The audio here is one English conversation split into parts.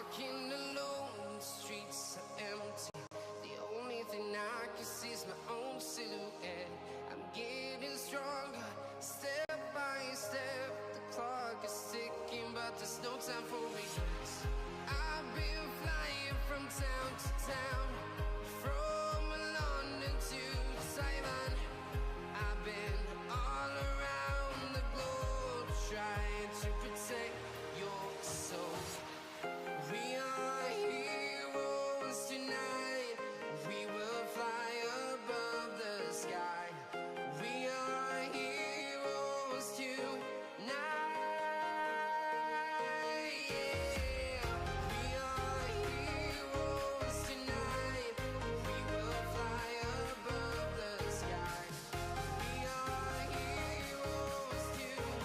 walking alone, the streets are empty. The only thing I can see is my own silhouette. I'm getting stronger, step by step. The clock is ticking, but there's no time for regrets. I've been flying from town to town, from London to Taiwan. I've been all around the globe, trying to protect your soul. We are heroes tonight. We will fly above the sky. We are heroes tonight. Yeah. We are heroes tonight. We will fly above the sky. We are heroes tonight.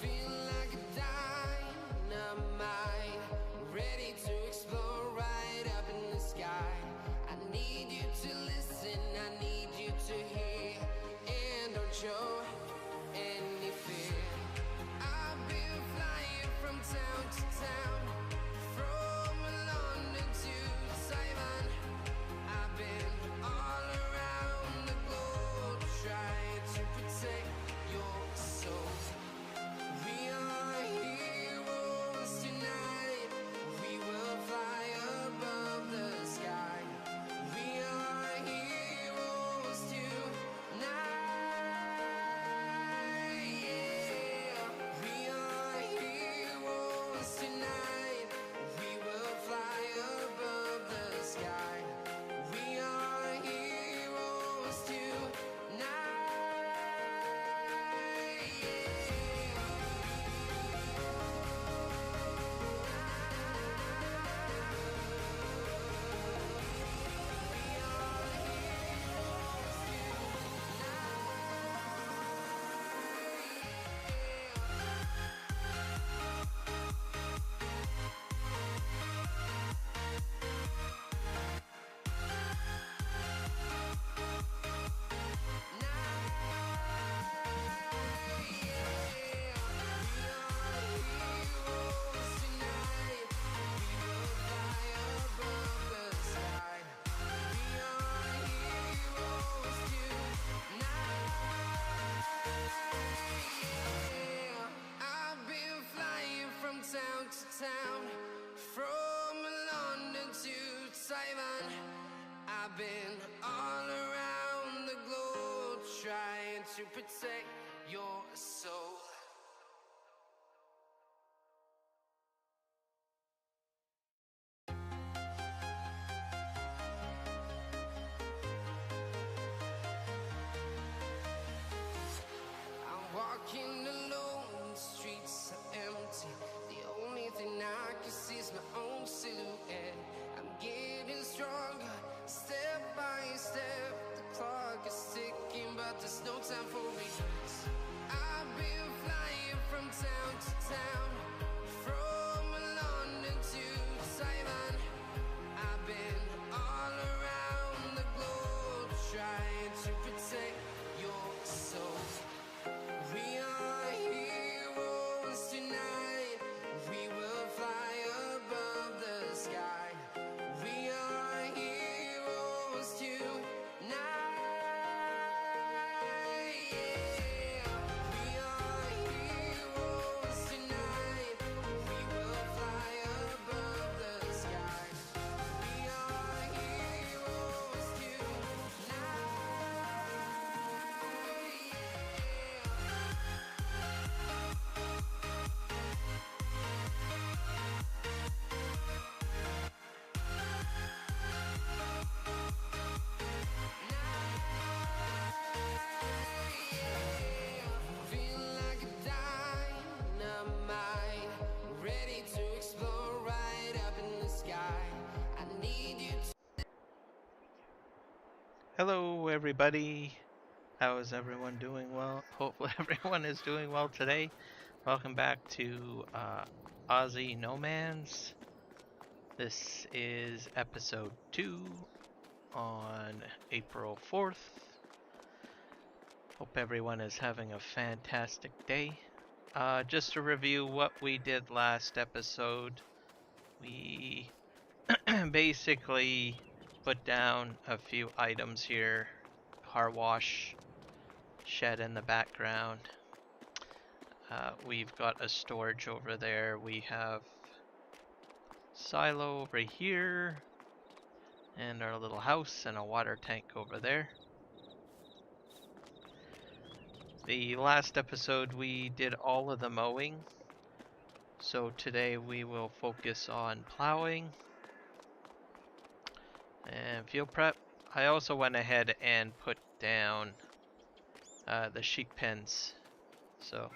Feel like a dynamite, ready to explode right up in the sky. I need you to listen, I need you to hear, and don't show any fear. I've been flying from town to town, from London to Taiwan. I've been all around the globe, trying to protect your soul. We are heroes tonight. We will fly above the sky. We are heroes tonight. Yeah. We are heroes tonight. We will fly above the sky. We are heroes tonight. I've been flying from town to town, from London to Taiwan. I've been all around the globe, trying to protect your soul. I'm walking alone, the streets are empty. The only thing I can see is my own silhouette. I'm getting stronger, step by step. The clock is ticking, but there's no time for regrets. I've been flying from town to town, from London to Taiwan. I've been all around the globe, trying to protect your soul. We are heroes tonight. We will fly above the sky. We are heroes tonight. Yeah. We are heroes tonight. We will fly above the sky. We are heroes tonight. Feel like a dynamite, ready to explode right up in the sky. I need you to. Hello, everybody. How is everyone doing? Well, hopefully everyone is doing well today. Welcome back to Aussie No Man's. This is episode 2 on April 4th. Hope everyone is having a fantastic day. Just to review what we did last episode, we basically put down a few items here. Car wash, shed in the background. We've got a storage over there. We have silo over here, and our little house and a water tank over there. The last episode we did all of the mowing, so today we will focus on plowing and field prep. I also went ahead and put down the sheep pens, so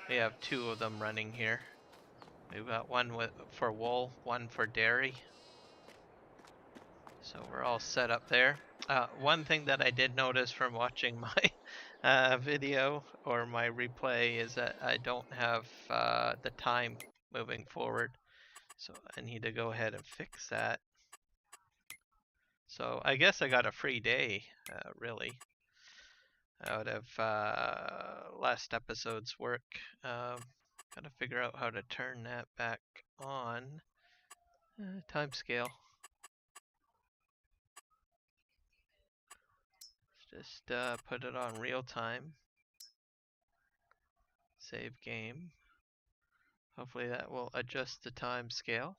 we have 2 of them running here. We've got one for wool, one for dairy. So we're all set up there. One thing that I did notice from watching my video or my replay is that I don't have the time moving forward. So I need to go ahead and fix that. So I guess I got a free day, really, out of last episode's work. Gotta figure out how to turn that back on. Time scale. Just put it on real time. Save game. Hopefully that will adjust the time scale.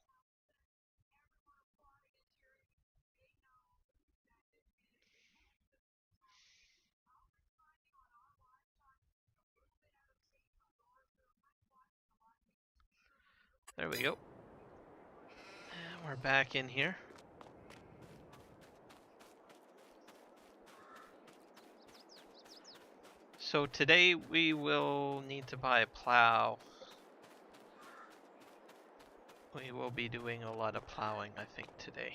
There we go. And we're back in here. So today we will need to buy a plow. We will be doing a lot of plowing, I think, today.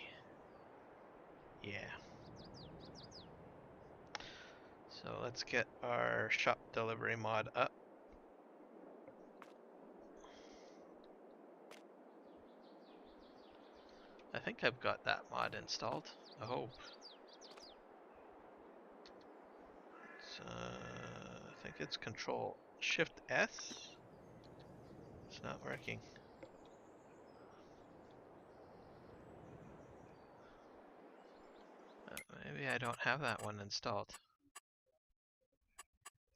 Yeah. So let's get our shop delivery mod up. I think I've got that mod installed. I hope. I think it's Control Shift S. It's not working. Maybe I don't have that one installed.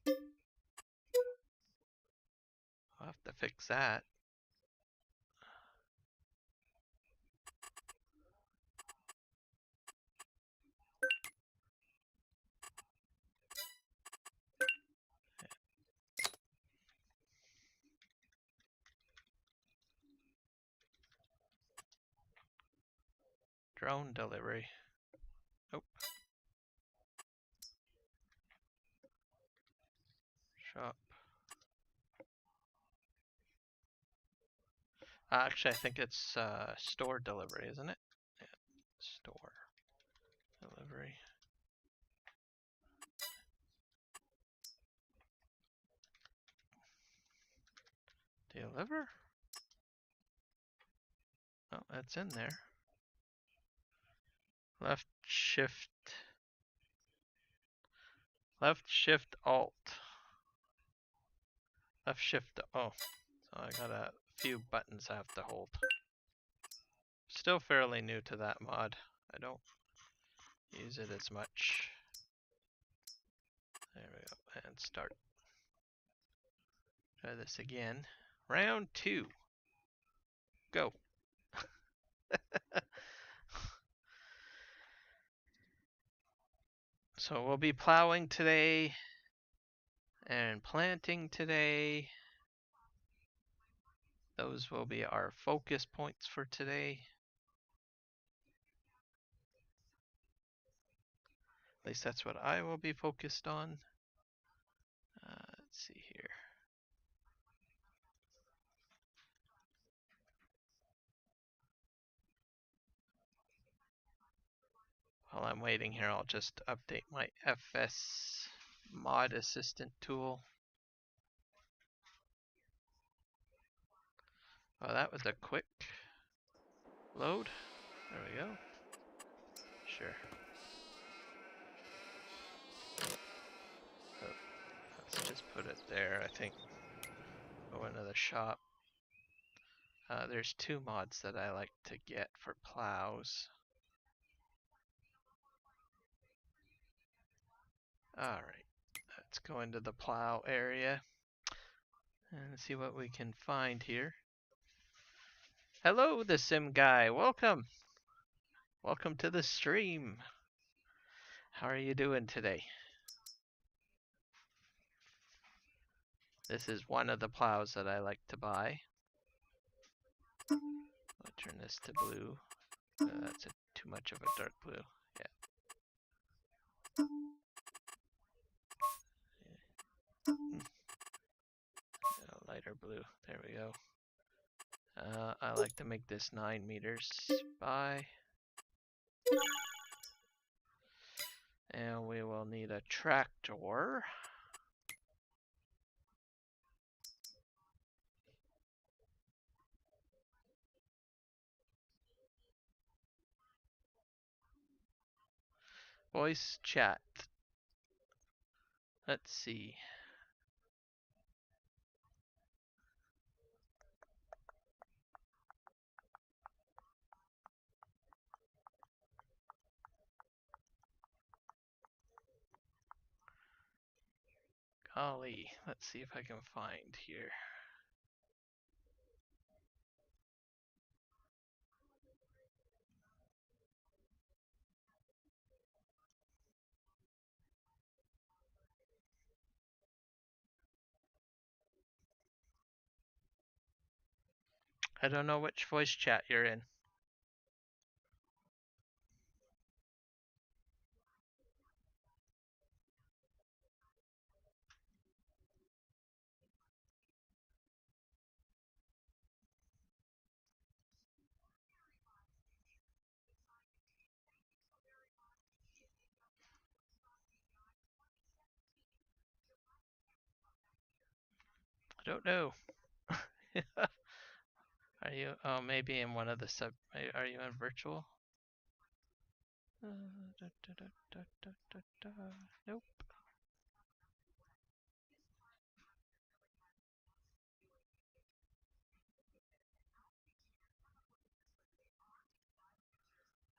I'll have to fix that. Drone delivery. Nope. Shop. Actually, I think it's store delivery, isn't it? Yeah. Store delivery. Deliver? Oh, that's in there. Left shift. Left shift alt. Left shift. Oh, so I got a few buttons I have to hold. Still fairly new to that mod. I don't use it as much. There we go. And start. Try this again. Round 2. Go. So we'll be plowing today and planting today. Those will be our focus points for today. At least that's what I will be focused on. Let's see here. While I'm waiting here, I'll just update my FS mod assistant tool. Oh, that was a quick load. There we go. Sure. Oh, let's just put it there, I think. Go into the shop. There's 2 mods that I like to get for plows. Alright, let's go into the plow area and see what we can find here. Hello, the sim guy. Welcome. Welcome to the stream. How are you doing today? This is one of the plows that I like to buy. I'll turn this to blue. That's too much of a dark blue. Yeah. A lighter blue. There we go. I like to make this 9 meters by. And we will need a tractor. Voice chat. Let's see. Golly, let's see if I can find here. I don't know which voice chat you're in. I don't know. Are you? Oh, maybe in one of the sub. Are you in virtual? Nope.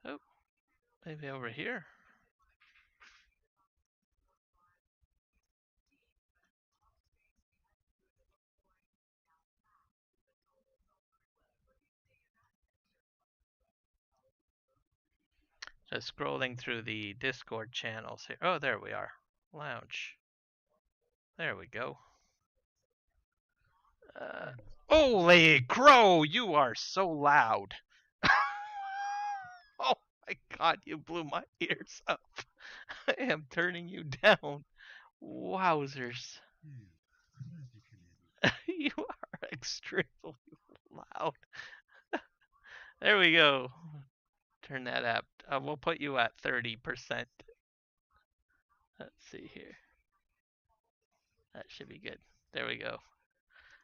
Oh, maybe over here. Just scrolling through the Discord channels here. Oh, there we are. Lounge. There we go. Holy crow, you are so loud. Oh my god, you blew my ears up. I am turning you down. Wowzers. You are extremely loud. There we go. Turn that up. We'll put you at 30%. Let's see here. That should be good. There we go.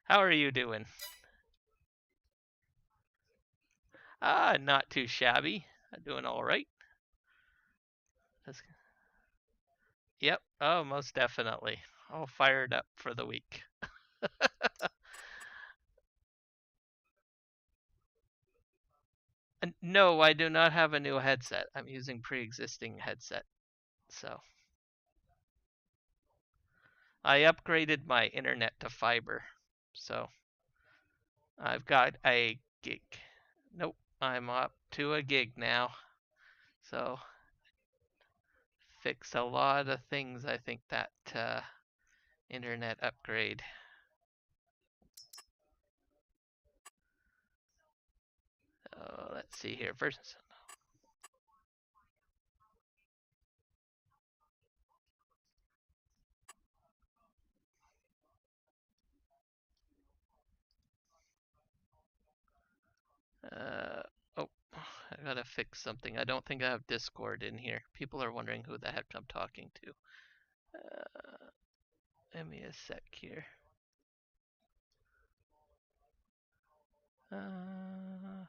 How are you doing? Not too shabby. I'm doing all right. Yep. Oh, most definitely. All fired up for the week. No, I do not have a new headset. I'm using pre-existing headset. So I upgraded my internet to fiber. So I've got a gig. Nope, I'm up to a gig now. So fix a lot of things, I think, that internet upgrade. Let's see here. First, oh, I gotta fix something. I don't think I have Discord in here. People are wondering who the heck I'm talking to. Give me a sec here.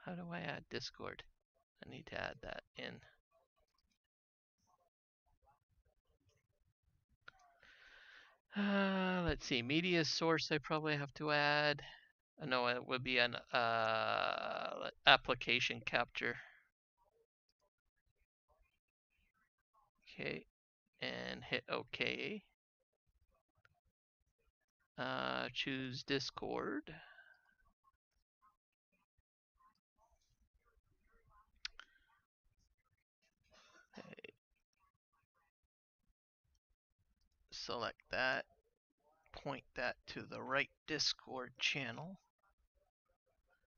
How do I add Discord? I need to add that in. Let's see, media source I probably have to add. No, it would be an application capture. Okay, and hit OK. Choose Discord. Okay. Select that. Point that to the right Discord channel.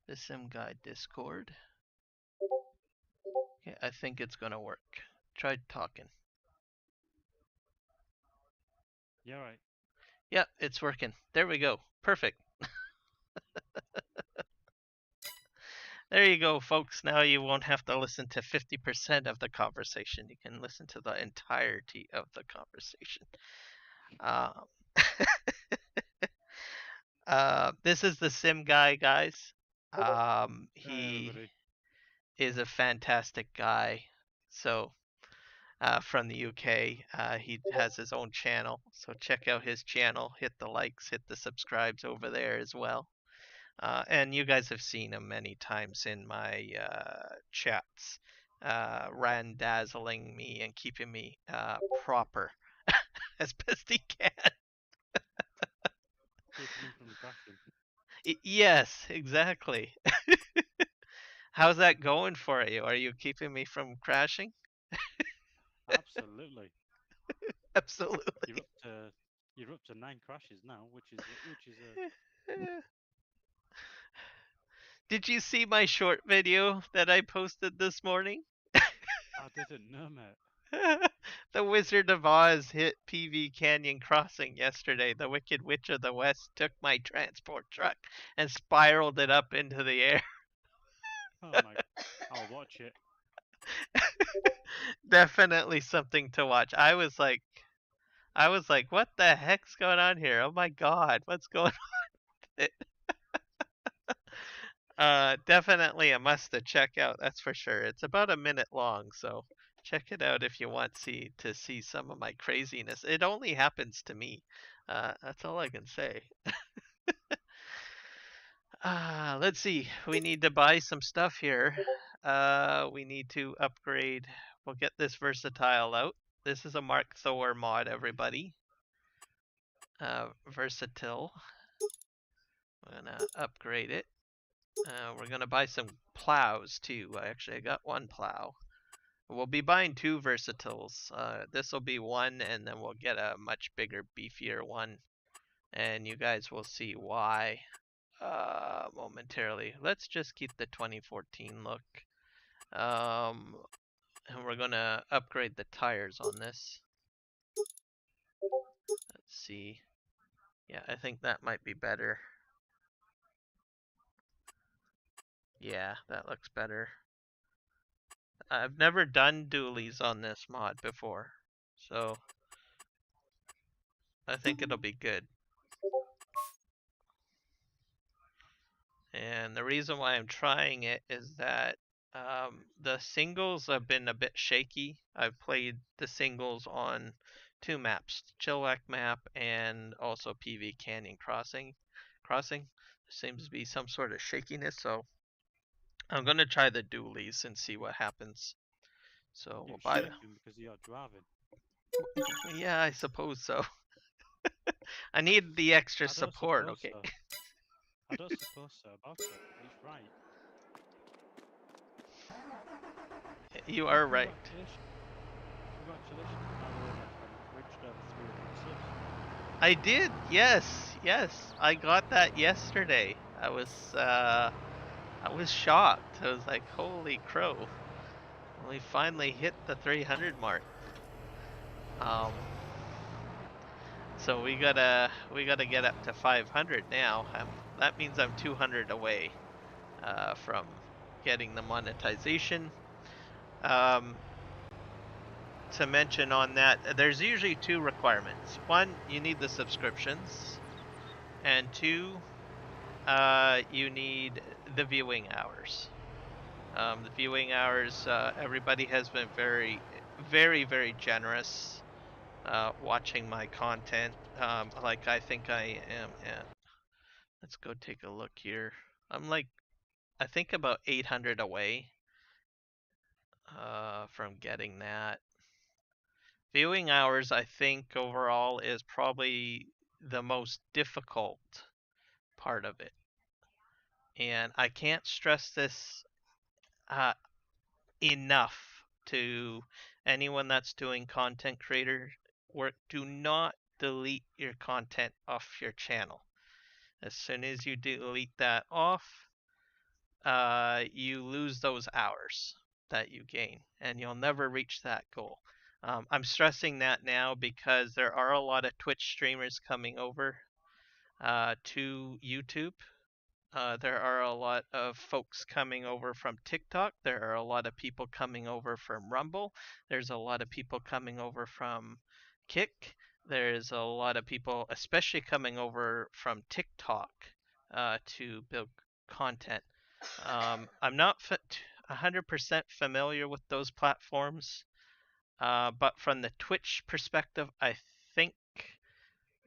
The Sim Guide Discord. Okay, I think it's gonna work. Try talking. Yeah, right. Yeah, it's working. There we go. Perfect. There you go, folks. Now you won't have to listen to 50% of the conversation. You can listen to the entirety of the conversation. This is the Sim Guy, guys. Hi, He everybody. is a fantastic guy. So, from the UK, he has his own channel. So check out his channel. Hit the likes, hit the subscribes over there as well. And you guys have seen him many times in my chats, randazzling me and keeping me proper as best he can. Keeping him from crashing. Yes, exactly. How's that going for you? Are you keeping me from crashing? Absolutely. Absolutely. You're up to 9 crashes now, which is Did you see my short video that I posted this morning? I didn't know, mate. The Wizard of Oz hit PV Canyon Crossing yesterday. The Wicked Witch of the West took my transport truck and spiraled it up into the air. Oh my! I'll watch it. Definitely something to watch. I was like, what the heck's going on here? Oh my god, what's going on? Definitely a must to check out, that's for sure. It's about a minute long, so check it out if you want to see some of my craziness. It only happens to me. That's all I can say. Let's see. We need to buy some stuff here. We need to upgrade. We'll get this versatile out. This is a Mark Thor mod, everybody. Versatile. I'm gonna upgrade it. We're gonna buy some plows too. I got one plow. We'll be buying 2 versatiles. This will be one, and then we'll get a much bigger, beefier one. And you guys will see why momentarily. Let's just keep the 2014 look. And we're gonna upgrade the tires on this. Let's see. Yeah, I think that might be better. Yeah, that looks better. I've never done dualies on this mod before, so I think it'll be good. And the reason why I'm trying it is that the singles have been a bit shaky. I've played the singles on 2 maps, Chilliwack map and also PV Canyon Crossing. There seems to be some sort of shakiness, so I'm gonna try the dualies and see what happens. So we'll buy them. Because you're driving. Yeah, I suppose so. I need the extra support, okay? So. I don't suppose so about it. It's right. You are right. Congratulations, by the way, my friend. You reached over 300 subs. I did, yes. I got that yesterday. I was shocked. I was like, holy crow. We finally hit the 300 mark. So we gotta get up to 500 now. That means I'm 200 away from getting the monetization. To mention on that, there's usually 2 requirements. 1, you need the subscriptions, and 2, you need the viewing hours. The viewing hours, everybody has been very, very, very generous watching my content. Like I think I am at, let's go take a look here. I'm like, I think about 800 away from getting that. Viewing hours, I think overall is probably the most difficult part of it. And I can't stress this uh, enough to anyone that's doing content creator work. Do not delete your content off your channel. As soon as you delete that off, you lose those hours that you gain, and you'll never reach that goal. I'm stressing that now because there are a lot of Twitch streamers coming over to YouTube. There are a lot of folks coming over from TikTok. There are a lot of people coming over from Rumble. There's a lot of people coming over from Kick. There's a lot of people, especially coming over from TikTok to build content. I'm not 100% familiar with those platforms, but from the Twitch perspective, I think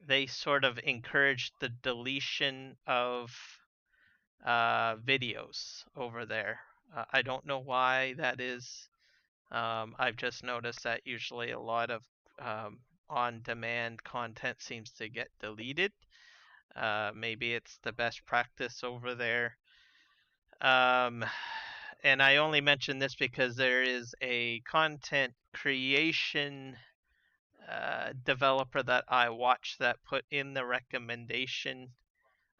they sort of encourage the deletion of videos over there. I don't know why that is. I've just noticed that usually a lot of on-demand content seems to get deleted. Maybe it's the best practice over there. And I only mention this because there is a content creation developer that I watch that put in the recommendation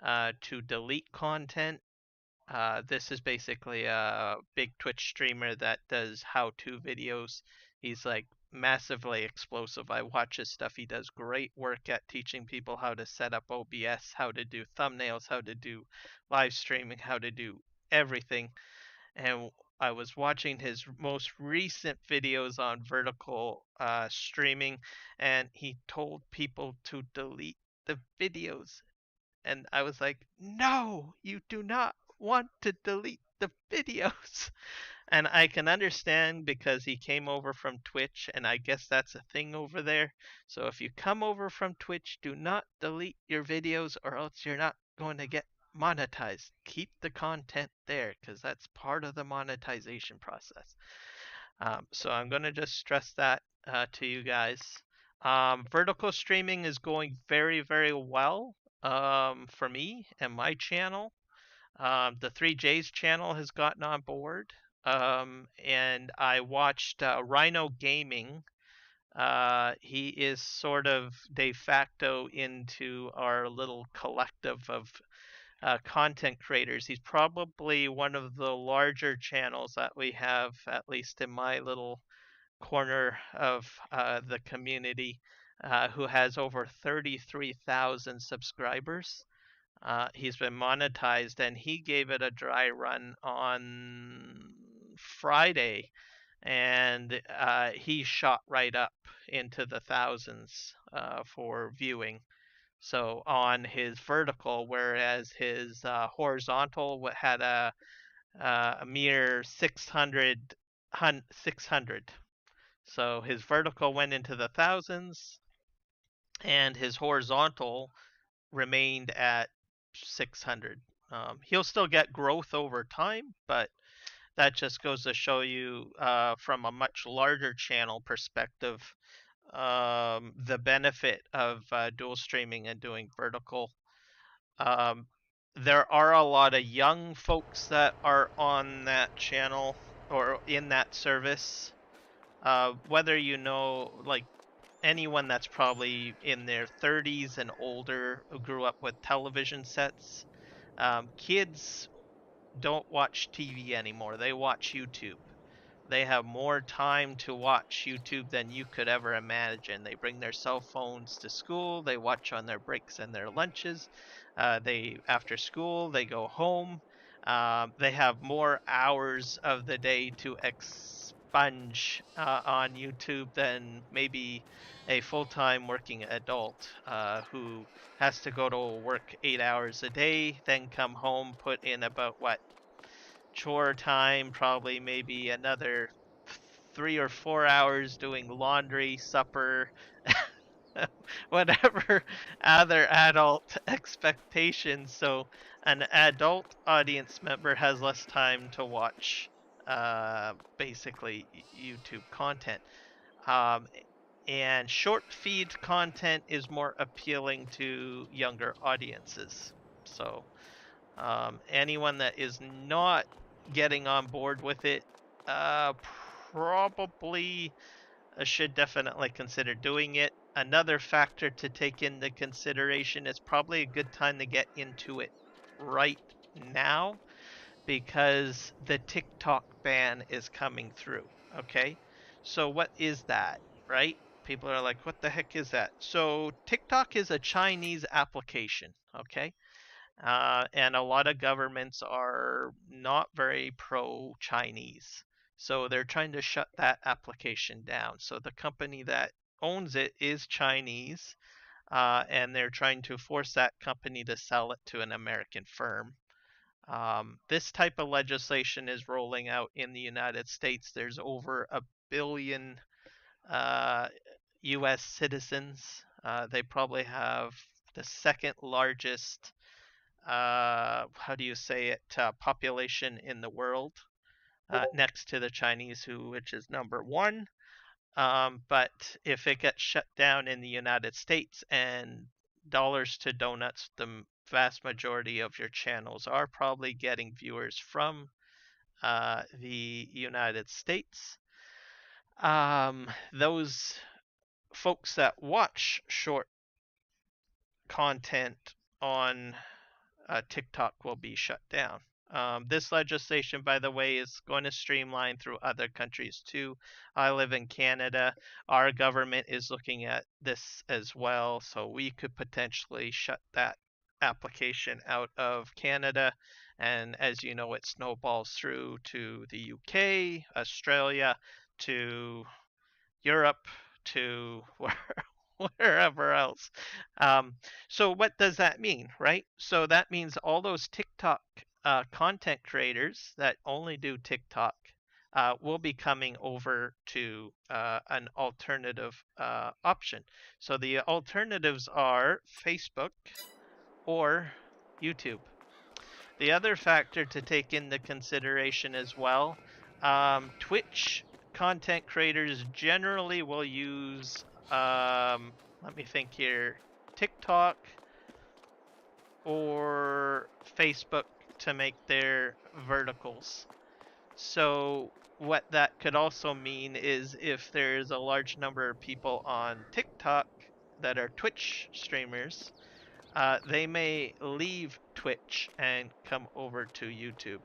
to delete content. This is basically a big Twitch streamer that does how-to videos. He's like massively explosive. I watch his stuff. He does great work at teaching people how to set up OBS, how to do thumbnails, how to do live streaming, how to do everything. And I was watching his most recent videos on vertical streaming, and he told people to delete the videos. And I was like, no, you do not want to delete the videos. And I can understand because he came over from Twitch, and I guess that's a thing over there. So if you come over from Twitch, do not delete your videos, or else you're not going to get monetized. Keep the content there because that's part of the monetization process. So I'm going to just stress that to you guys. Vertical streaming is going very, very well for me and my channel. The 3J's channel has gotten on board. And I watched Rhino Gaming. He is sort of de facto into our little collective of content creators. He's probably one of the larger channels that we have, at least in my little corner of the community, who has over 33,000 subscribers. He's been monetized, and he gave it a dry run on Friday, and he shot right up into the thousands for viewing. So on his vertical, whereas his horizontal had a mere 600. So his vertical went into the thousands, and his horizontal remained at 600. He'll still get growth over time, but that just goes to show you from a much larger channel perspective the benefit of dual streaming and doing vertical. There are a lot of young folks that are on that channel or in that service. Whether you know, like anyone that's probably in their 30s and older who grew up with television sets, kids don't watch TV anymore. They watch YouTube. They have more time to watch YouTube than you could ever imagine. They bring their cell phones to school. They watch on their breaks and their lunches. After school, they go home. They have more hours of the day to sponge on YouTube than maybe a full-time working adult who has to go to work 8 hours a day, then come home, put in about what chore time, probably maybe another 3 or 4 hours doing laundry, supper, whatever other adult expectations. So an adult audience member has less time to watch basically YouTube content. Um, and short feed content is more appealing to younger audiences. So anyone that is not getting on board with it uh, probably should definitely consider doing it. Another factor to take into consideration is probably a good time to get into it right now because the TikTok ban is coming through. Okay, so what is that, right? People are like, what the heck is that? So TikTok is a Chinese application. Okay, and a lot of governments are not very pro Chinese. So they're trying to shut that application down. So the company that owns it is Chinese, and they're trying to force that company to sell it to an American firm. This type of legislation is rolling out in the United States. There's over a billion uh, US citizens. They probably have the second largest how do you say it, population in the world, next to the Chinese, which is number one. But if it gets shut down in the United States and dollars to donuts, the vast majority of your channels are probably getting viewers from the United States. Those folks that watch short content on TikTok will be shut down. This legislation, by the way, is going to streamline through other countries too. I live in Canada. Our government is looking at this as well, so we could potentially shut that application out of Canada. And as you know, it snowballs through to the UK, Australia, to Europe, to wherever else. Um, so what does that mean, right? So that means all those TikTok content creators that only do TikTok will be coming over to an alternative option. So the alternatives are Facebook or YouTube. The other factor to take into consideration as well, Twitch content creators generally will use, let me think here, TikTok or Facebook to make their verticals. So what that could also mean is if there's a large number of people on TikTok that are Twitch streamers, they may leave Twitch and come over to YouTube.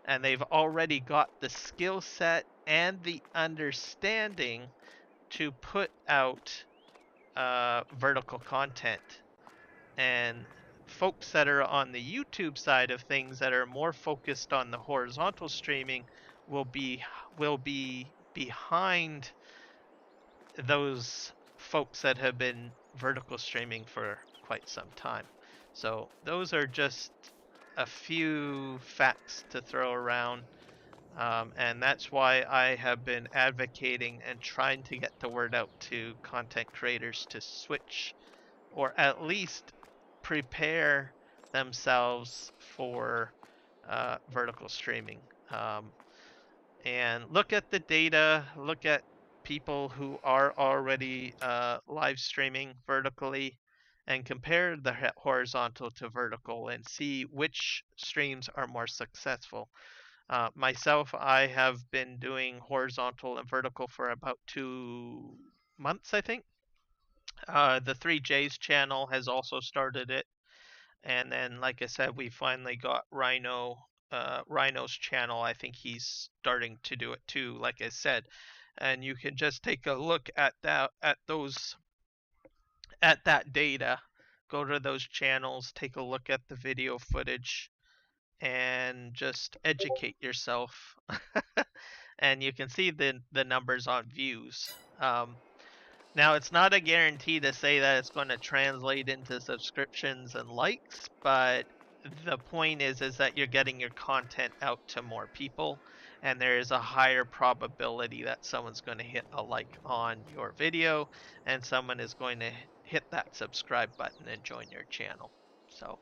And they've already got the skill set and the understanding to put out vertical content. And folks that are on the YouTube side of things that are more focused on the horizontal streaming will be behind those folks that have been vertical streaming for quite some time. So those are just a few facts to throw around. And that's why I have been advocating and trying to get the word out to content creators to switch or at least prepare themselves for vertical streaming. And look at the data, look at people who are already live streaming vertically and compare the horizontal to vertical and see which streams are more successful. Myself, I have been doing horizontal and vertical for about 2 months, I think. The 3J's channel has also started it. And then, like I said, we finally got Rhino's channel. I think he's starting to do it too, like I said. And you can just take a look at that, at that data. Go to those channels, take a look at the video footage, and just educate yourself and you can see the numbers on views. Now, it's not a guarantee to say that it's going to translate into subscriptions and likes, but the point is that you're getting your content out to more people, and there is a higher probability that someone's going to hit a like on your video, and someone is going to hit that subscribe button and join your channel. So,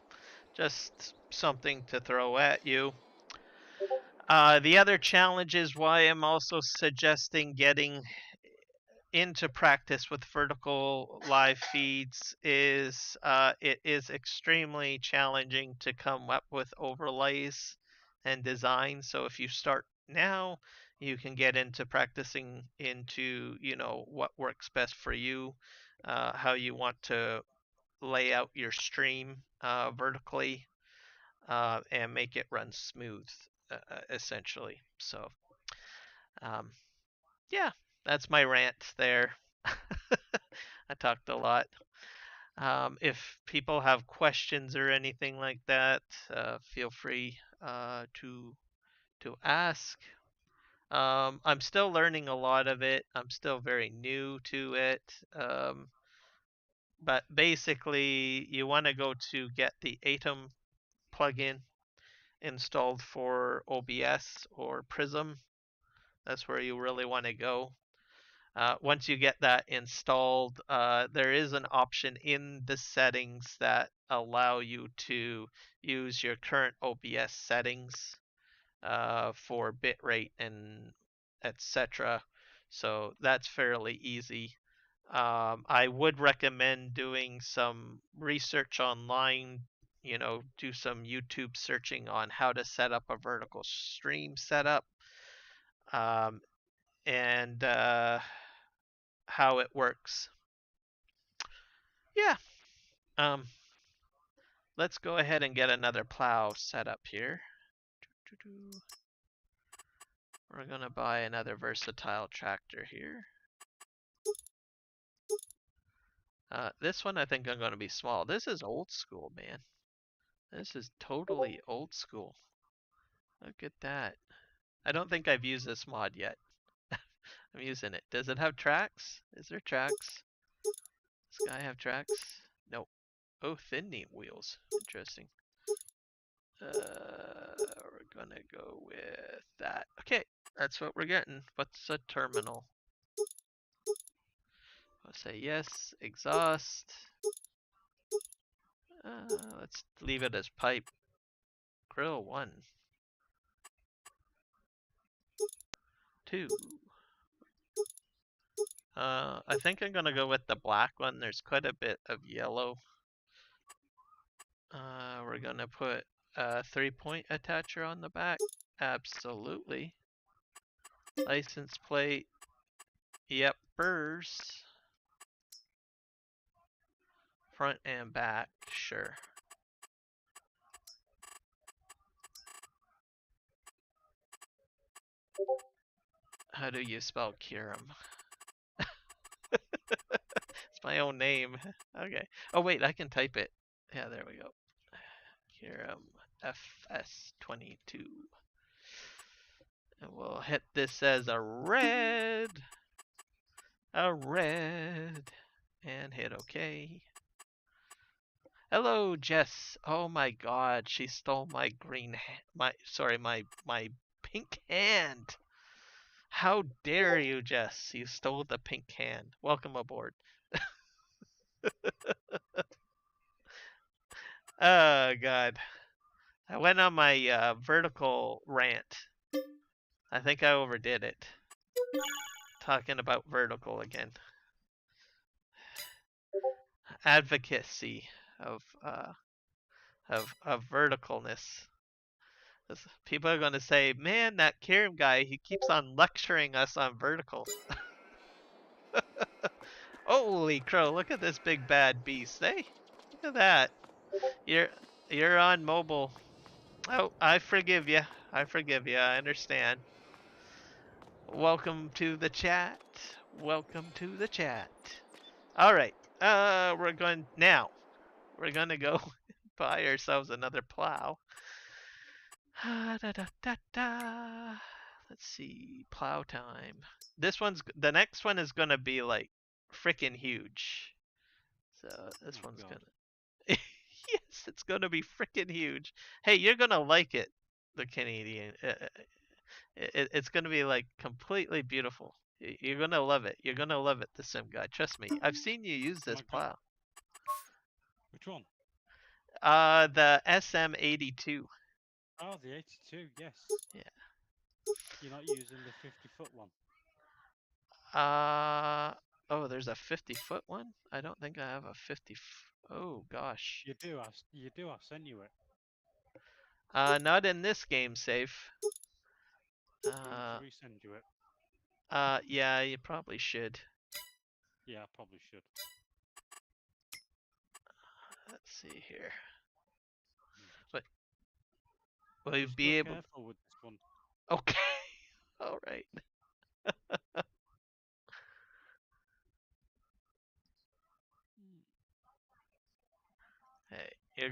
just something to throw at you. The other challenge is why I'm also suggesting getting into practice with vertical live feeds is it is extremely challenging to come up with overlays and design. So if you start now, you can get into practicing into, you know, what works best for you, how you want to lay out your stream vertically, and make it run smooth, essentially. So um, yeah, that's my rant there. I talked a lot. If people have questions or anything like that, feel free to ask. I'm still learning a lot of it. I'm still very new to it. But basically, you want to go to get the Atom plugin installed for OBS or Prism. That's where you really want to go. Once you get that installed, there is an option in the settings that allow you to use your current OBS settings for bitrate and etc. So that's fairly easy. I would recommend doing some research online, you know, do some YouTube searching on how to set up a vertical stream setup. And how it works. Yeah. Um, let's go ahead and get another plow set up here. We're gonna buy another versatile tractor here. This one I think I'm gonna be small. This is old school, man. This is totally old school. Look at that. I don't think I've used this mod yet. I'm using it. Does it have tracks? Is there tracks? Does this guy have tracks? Nope. Oh, thin neat wheels. Interesting. We're gonna go with that. Okay, that's what we're getting. What's a terminal? I'll say yes, exhaust. Let's leave it as pipe. Grill 1. 2. I think I'm gonna go with the black one. There's quite a bit of yellow. We're gonna put a 3-point attacher on the back. Absolutely. License plate. Yep, burrs. Front and back, sure. How do you spell Kiram? It's my own name. Okay. Oh wait, I can type it. Yeah, there we go. Kiram FS22. And we'll hit this as a red. And hit OK. Hello, Jess. Oh my God, she stole my my pink hand. How dare you, Jess? You stole the pink hand. Welcome aboard. Oh God. I went on my vertical rant. I think I overdid it. Talking about vertical again. Advocacy of verticalness. People are going to say, man, that Kiram guy, he keeps on lecturing us on vertical. Holy crow, look at this big bad beast, eh? Look at that. You're on mobile. Oh, I forgive you. I forgive you. I understand. Welcome to the chat. Welcome to the chat. All right. We're going to go buy ourselves another plow. Let's see, plow time. The next one is gonna be like freaking huge. So this one's God. gonna. Yes, it's gonna be freaking huge. Hey, you're gonna like it, the Canadian. It's gonna be like completely beautiful. You're gonna love it. You're gonna love it, the sim guy. Trust me. I've seen you use Am this I good? plow. Which one? The SM82. Oh, the 82. Yes. Yeah. You're not using the 50-foot one. Oh, there's a 50-foot one? I don't think I have a 50. Oh gosh. You do. You do. I sent you it. Not in this game save. Do you want me to resend you it? Yeah, you probably should. Yeah, I probably should. Let's see here. Hmm. But will you Just be go able? careful with this one. Okay. All right. Hey, you're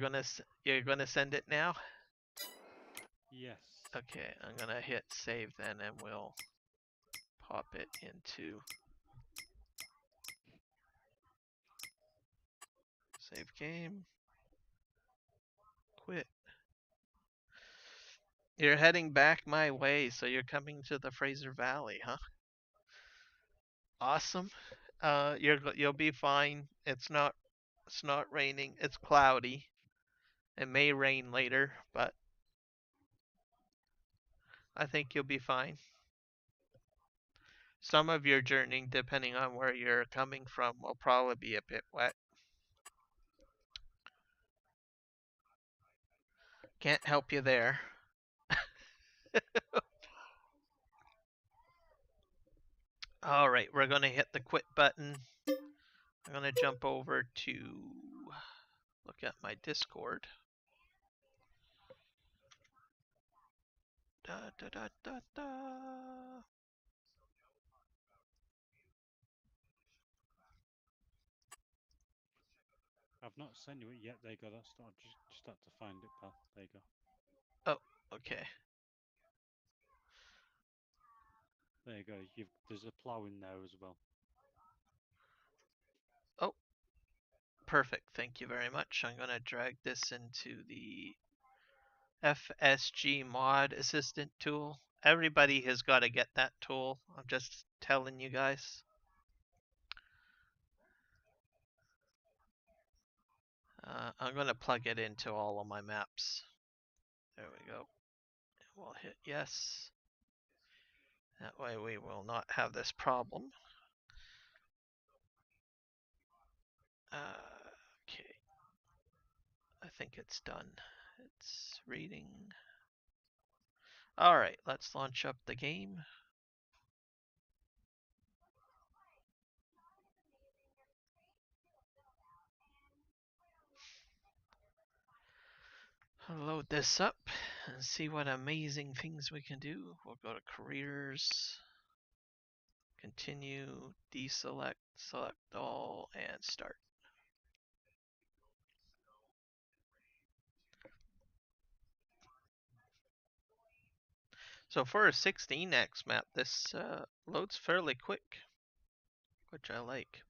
gonna send it now? Yes. Okay, I'm gonna hit save then, and we'll pop it into save game. Quit. You're heading back my way, so you're coming to the Fraser Valley, huh? Awesome. You'll be fine. It's not raining. It's cloudy. It may rain later, but I think you'll be fine. Some of your journey, depending on where you're coming from, will probably be a bit wet. Can't help you there. All right, we're gonna hit the quit button. I'm gonna jump over to look at my Discord. Da, da, da, da, da. I've not sent you it yet. There you go. That's not just had to find it, pal. There you go. Oh, okay. There you go. There's a plough in there as well. Oh, perfect. Thank you very much. I'm gonna drag this into the FSG mod assistant tool. Everybody has got to get that tool. I'm just telling you guys. I'm going to plug it into all of my maps. There we go. We'll hit yes. That way we will not have this problem. Okay. I think it's done. It's reading. All right, let's launch up the game. I'll load this up and see what amazing things we can do. We'll go to careers, continue, deselect, select all, and start. So for a 16x map, this loads fairly quick, which I like.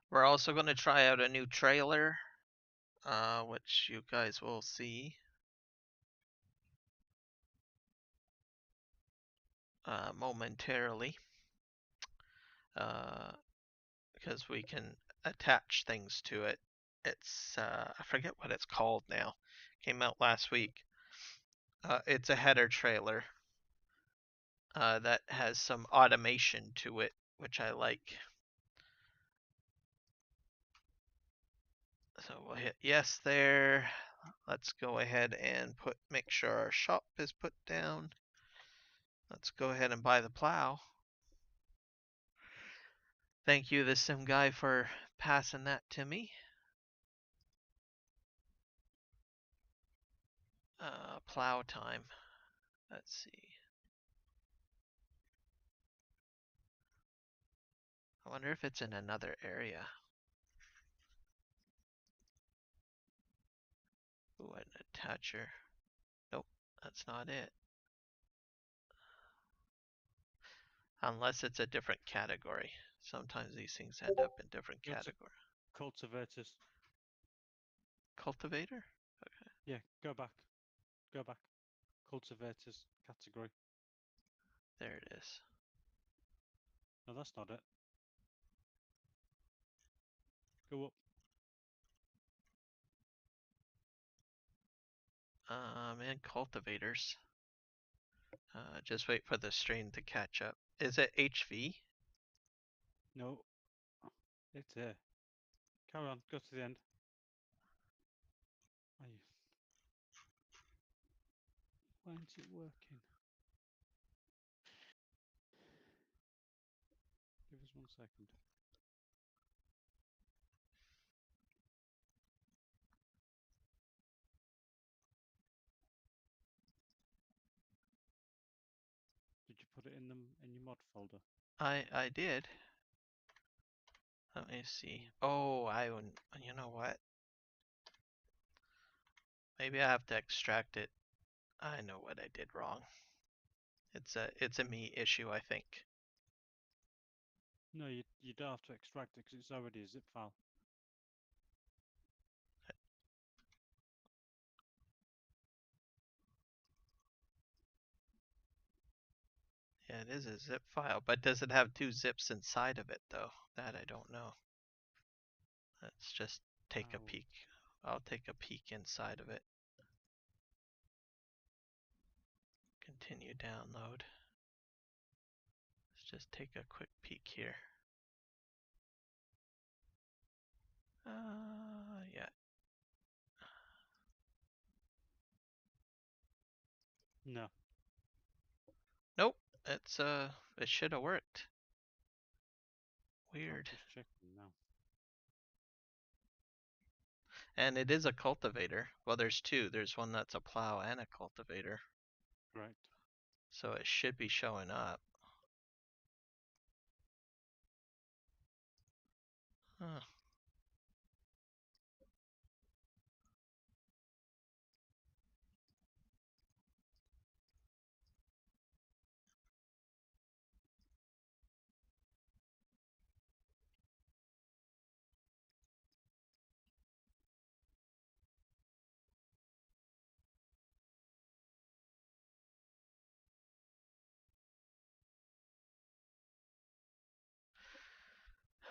We're also going to try out a new trailer, which you guys will see momentarily, because we can attach things to it. It's I forget what it's called now. Came out last week. It's a header trailer that has some automation to it, which I like. So we'll hit yes there. Let's go ahead and make sure our shop is put down. Let's go ahead and buy the plow. Thank you, the sim guy, for passing that to me. Plow time. Let's see. I wonder if it's in another area. Ooh, an attacher. Nope, that's not it. Unless it's a different category. Sometimes these things end up in different Go to categories. cultivators. Cultivator? Yeah, go back. Go back. Cultivators category. There it is. No, that's not it. Go up. And cultivators. Just wait for the strain to catch up. Is it HV? No, it's here. Carry on. Go to the end. Are you? Why isn't it working? Give us 1 second. Did you put it in your mod folder? I did. Let me see. Oh, you know what? Maybe I have to extract it. I know what I did wrong. It's a me issue, I think. No, you don't have to extract it because it's already a zip file. Yeah, it is a zip file, but does it have 2 zips inside of it though? That I don't know. Let's just take a Ow. peek. I'll take a peek inside of it. Continue download. Let's just take a quick peek here. Yeah. No. Nope. It should have worked. Weird. I'm just checking now. And it is a cultivator. Well, there's 2. There's one that's a plow and a cultivator. Correct. So it should be showing up. Huh.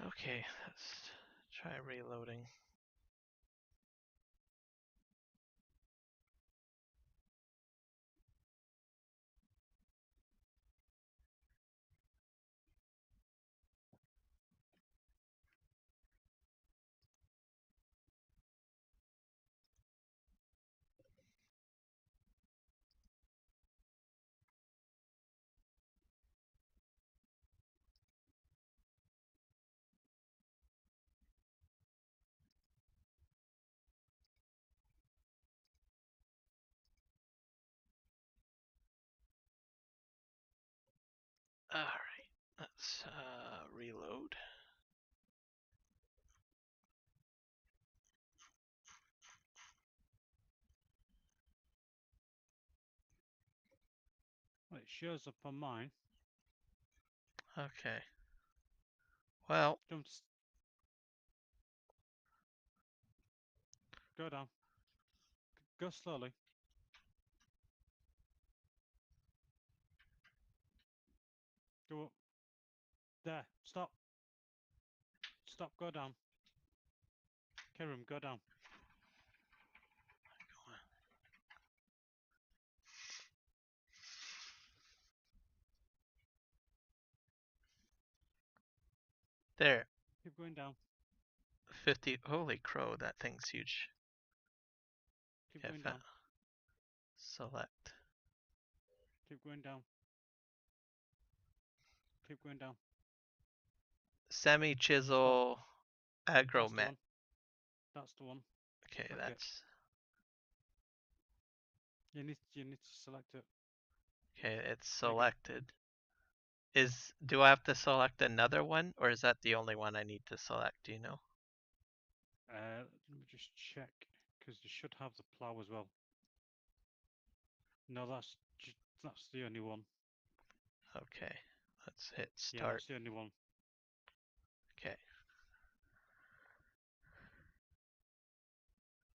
Okay, let's try reloading. Alright, let's reload. Well, it shows up on mine. Okay. Well, Don't go down. Go slowly. Go up. There. Stop. Stop. Go down. Kiram, go down. there. Keep going down. 50. Holy crow, that thing's huge. Keep Yeah, going down. select. Keep going down. Keep going down. Semi chisel That's the agromet. one. That's the one. Okay, Click it. that's You need to select it. okay. It's There you go. selected. Do I have to select another one, or is that the only one I need to select? Do you know? Let me just check Because you should have the plough as well. No, that's the only one. Okay, let's hit Yeah, start. that's the only one. Okay.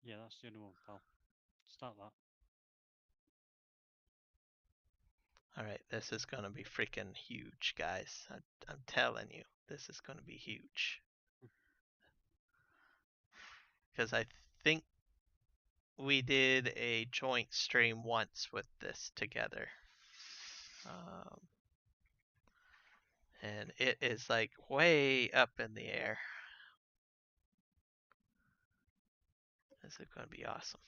Yeah, that's the only one, pal. Start that. Alright, this is gonna be freaking huge, guys. I'm telling you, this is gonna be huge. Because I think we did a joint stream once with this together. And it is like way up in the air. This is gonna be awesome.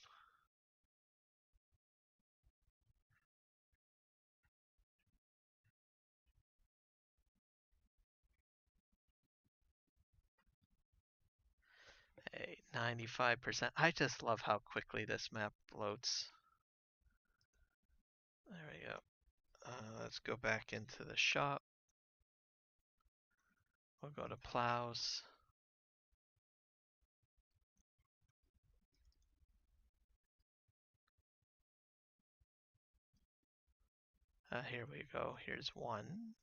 Hey, 95%. I just love how quickly this map loads. There we go. Let's go back into the shop. We'll go to plows. Here we go. Here's one.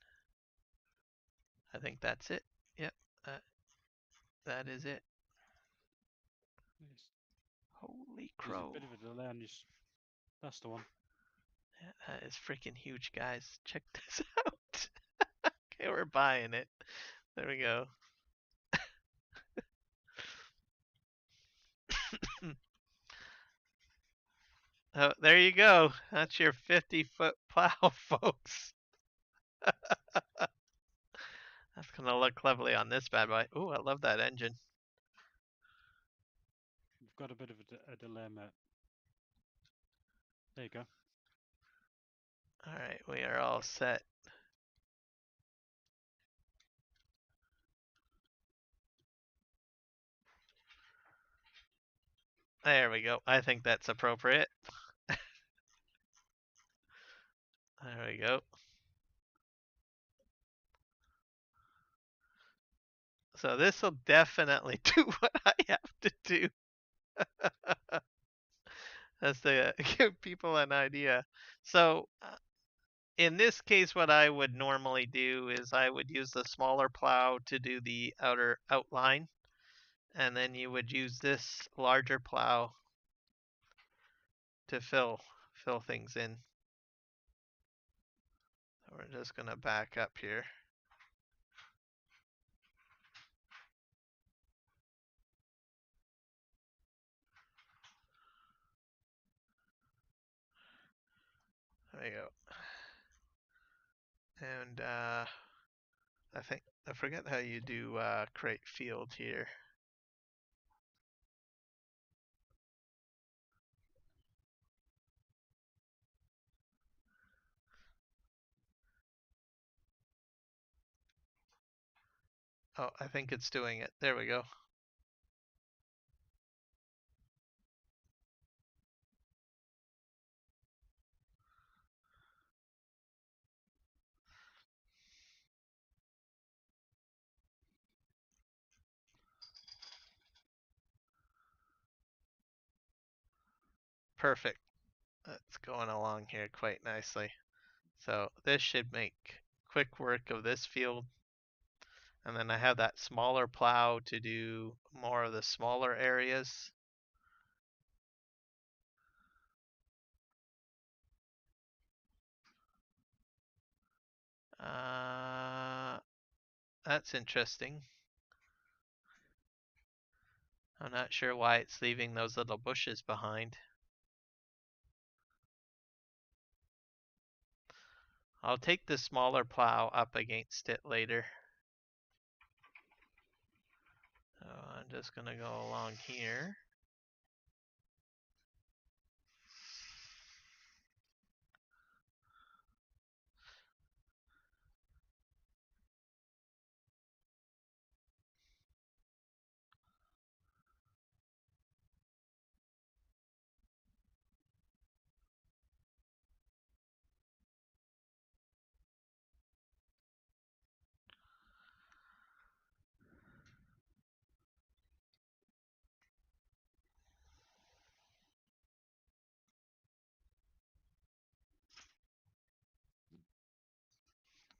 I think that's it. Yep. That is it. Yes. Holy There's a crow. bit of a delay on this. That's the one. Yeah, that is freaking huge, guys. Check this out. Okay, we're buying it. There we go. Oh, there you go. That's your 50-foot plow, folks. That's gonna look lovely on this bad boy. Ooh, I love that engine. We've got a bit of a delay, mate. There you go. Alright, we are all set. There we go. I think that's appropriate. There we go. So this will definitely do what I have to do. That's to give people an idea. So in this case, what I would normally do is I would use the smaller plow to do the outer outline, and then you would use this larger plow to fill things in. So we're just gonna back up here. There we go. And I forget how you do create field here. Oh, I think it's doing it. There we go. Perfect. That's going along here quite nicely. So this should make quick work of this field. And then I have that smaller plow to do more of the smaller areas. That's interesting. I'm not sure why it's leaving those little bushes behind. I'll take the smaller plow up against it later. So I'm just gonna go along here.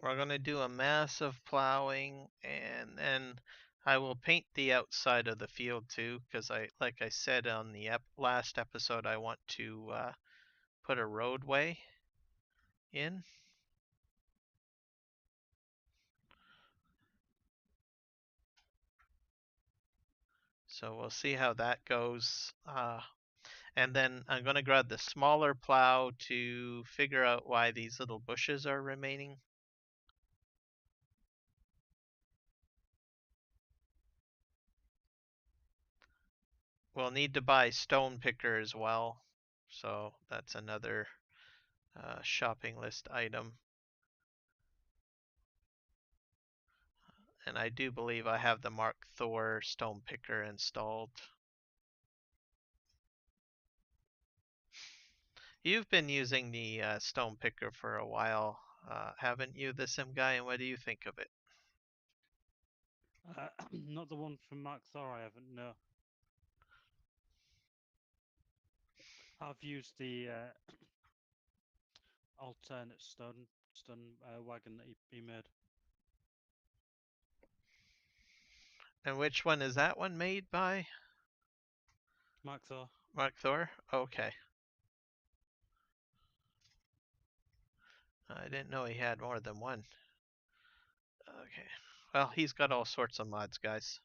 We're going to do a massive plowing, and then I will paint the outside of the field too, because like I said on the last episode, I want to put a roadway in. So we'll see how that goes. And then I'm going to grab the smaller plow to figure out why these little bushes are remaining. We'll need to buy stone picker as well. So that's another shopping list item. And I do believe I have the Mark Thor stone picker installed. You've been using the stone picker for a while, haven't you, the Sim guy? And what do you think of it? Not the one from Mark Thor, I haven't, no. I've used the alternate stone wagon that he made. And which one is that one made by? Mark Thor. Mark Thor? Okay. I didn't know he had more than one. Okay. Well, he's got all sorts of mods, guys.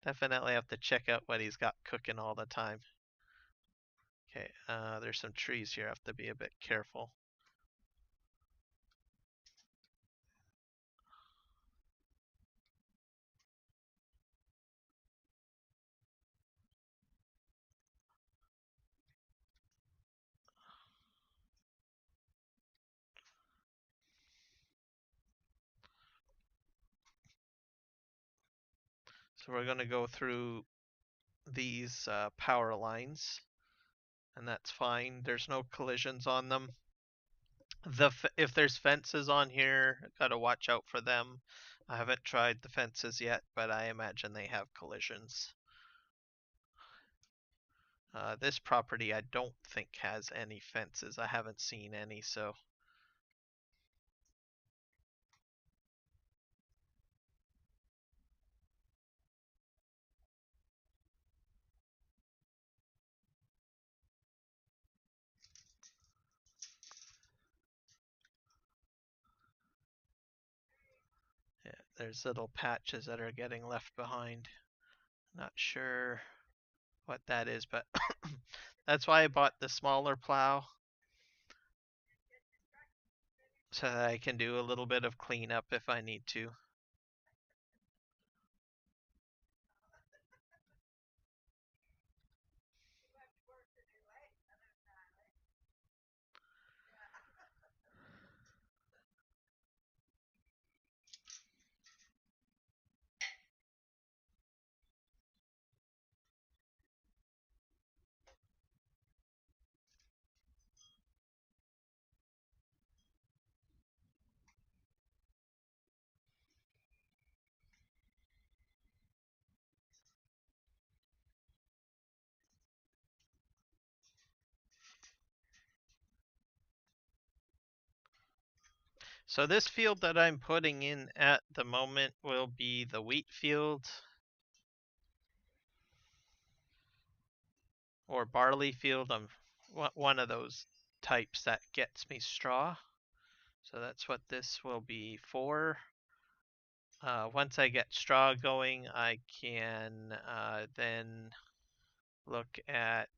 Definitely have to check out what he's got cooking all the time. Okay, there's some trees here. I have to be a bit careful. So we're going to go through these power lines, and that's fine. There's no collisions on them. If there's fences on here, gotta watch out for them. I haven't tried the fences yet, but I imagine they have collisions. This property I don't think has any fences. I haven't seen any, so. Yeah, there's little patches that are getting left behind. Not sure what that is, but that's why I bought the smaller plow. So that I can do a little bit of cleanup if I need to. So this field that I'm putting in at the moment will be the wheat field. Or barley field. I'm one of those types that gets me straw. So that's what this will be for. Once I get straw going, I can then look at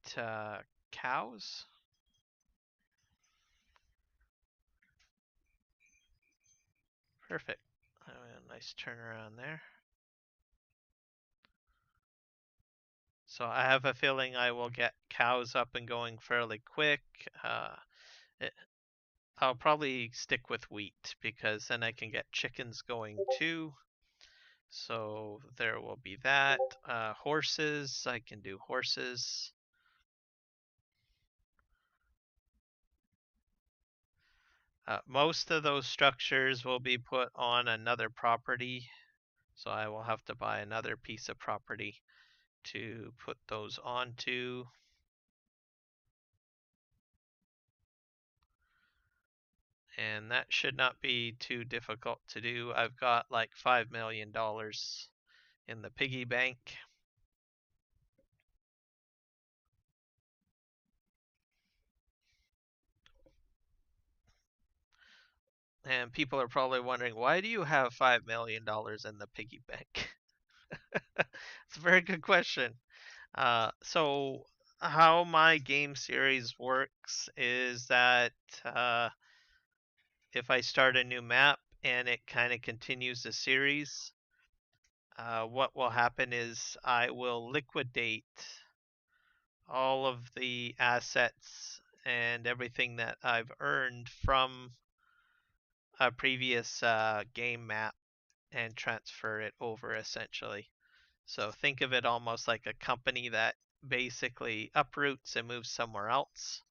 cows. Perfect. A nice turnaround there. So I have a feeling I will get cows up and going fairly quick. I'll probably stick with wheat because then I can get chickens going too. So there will be that. Horses, I can do horses. Most of those structures will be put on another property. So I will have to buy another piece of property to put those onto. and that should not be too difficult to do. I've got like $5 million in the piggy bank. And people are probably wondering, why do you have $5 million in the piggy bank? It's a very good question. So how my game series works is that if I start a new map and it kind of continues the series, what will happen is I will liquidate all of the assets and everything that I've earned from a previous game map and transfer it over essentially. So think of it almost like a company that basically uproots and moves somewhere else.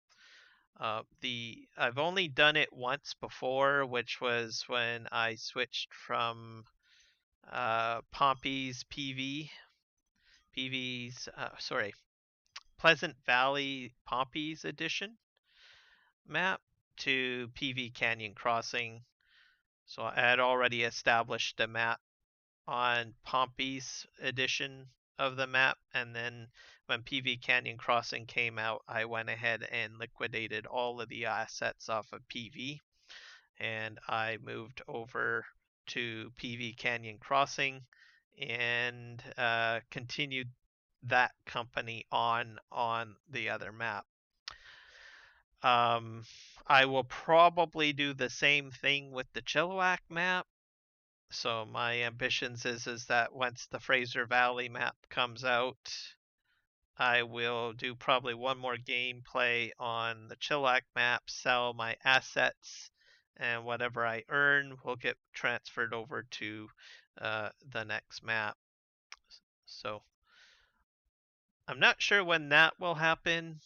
I've only done it once before, which was when I switched from Pompey's Pleasant Valley Pompey's edition map to PV Canyon Crossing. So I had already established a map on Pompey's edition of the map, and then when PV Canyon Crossing came out, I went ahead and liquidated all of the assets off of PV, and I moved over to PV Canyon Crossing and continued that company on the other map. I will probably do the same thing with the Chilliwack map. So my ambitions is that once the Fraser Valley map comes out, I will do probably one more gameplay on the Chilliwack map, sell my assets, and whatever I earn will get transferred over to the next map. So I'm not sure when that will happen.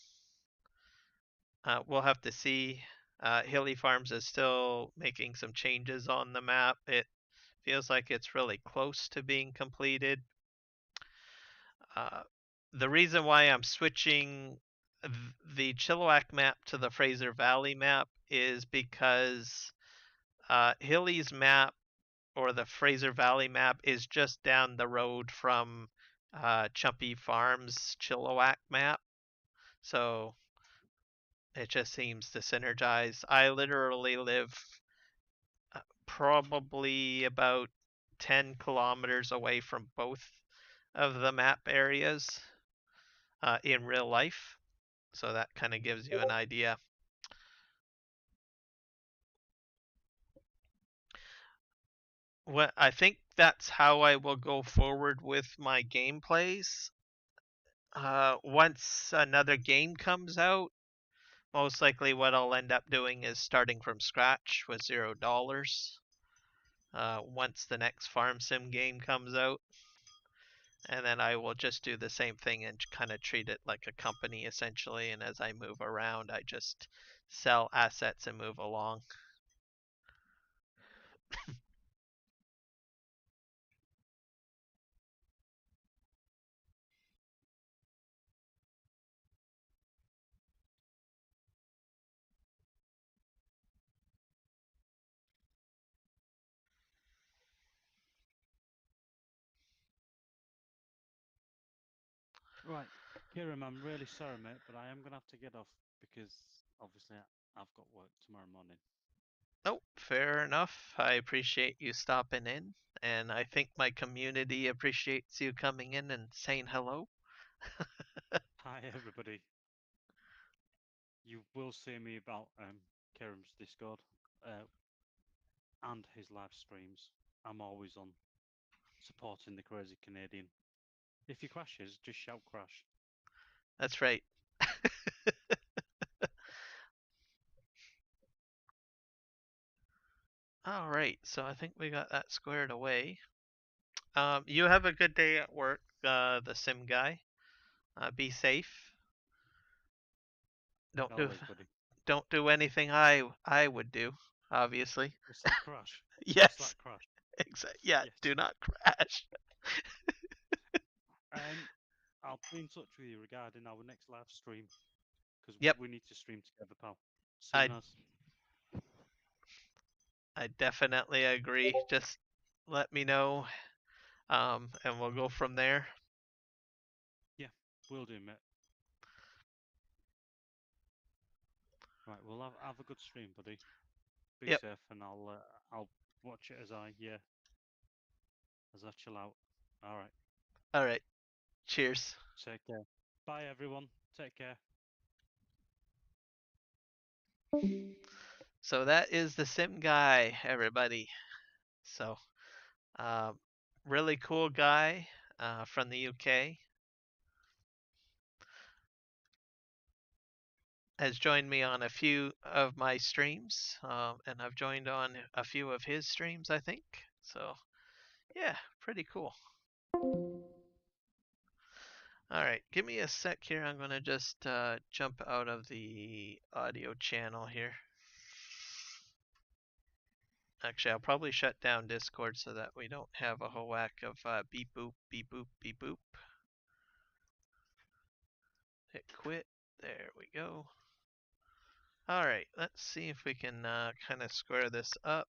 We'll have to see. Hilly Farms is still making some changes on the map. It feels like it's really close to being completed. The reason why I'm switching the Chilliwack map to the Fraser Valley map is because Hilly's map or the Fraser Valley map is just down the road from Chumpy Farms Chilliwack map. So it just seems to synergize. I literally live probably about 10 kilometers away from both of the map areas in real life. So that kind of gives you an idea. What I think that's how I will go forward with my gameplays. Once another game comes out, most likely what I'll end up doing is starting from scratch with $0. Once the next farm sim game comes out, and then I will just do the same thing and kind of treat it like a company essentially. And as I move around, I just sell assets and move along. Right, Kiram, I'm really sorry, mate, but I am gonna have to get off because obviously I've got work tomorrow morning. Oh, fair enough. I appreciate you stopping in, and I think my community appreciates you coming in and saying hello. Hi, everybody. You will see me about Kiram's Discord and his live streams. I'm always on supporting the crazy Canadian. If he crashes, just shout crash. That's right. All right, so I think we got that squared away. You have a good day at work, the sim guy. Be safe. Don't do Always, buddy. don't do anything I would do, obviously. Just like crash. Just Yes, like crash. exactly. Yeah, Yes. do not crash. I'll be in touch with you regarding our next live stream because Yep, we need to stream together, pal. I Soon as. I definitely agree. Just let me know, and we'll go from there. Yeah, will do, mate. Right, well have a good stream, buddy. Be Yep. safe, and I'll watch it as I chill out. All right, All right. Cheers. take care. Bye, everyone. Take care. So that is the Sim guy, everybody. So, um, really cool guy from the UK. Has joined me on a few of my streams, and I've joined on a few of his streams, I think. So, yeah, pretty cool. All right, give me a sec here. I'm going to just jump out of the audio channel here. Actually, I'll probably shut down Discord so that we don't have a whole whack of beep boop, beep boop, beep boop. Hit quit. There we go. All right, let's see if we can kind of square this up.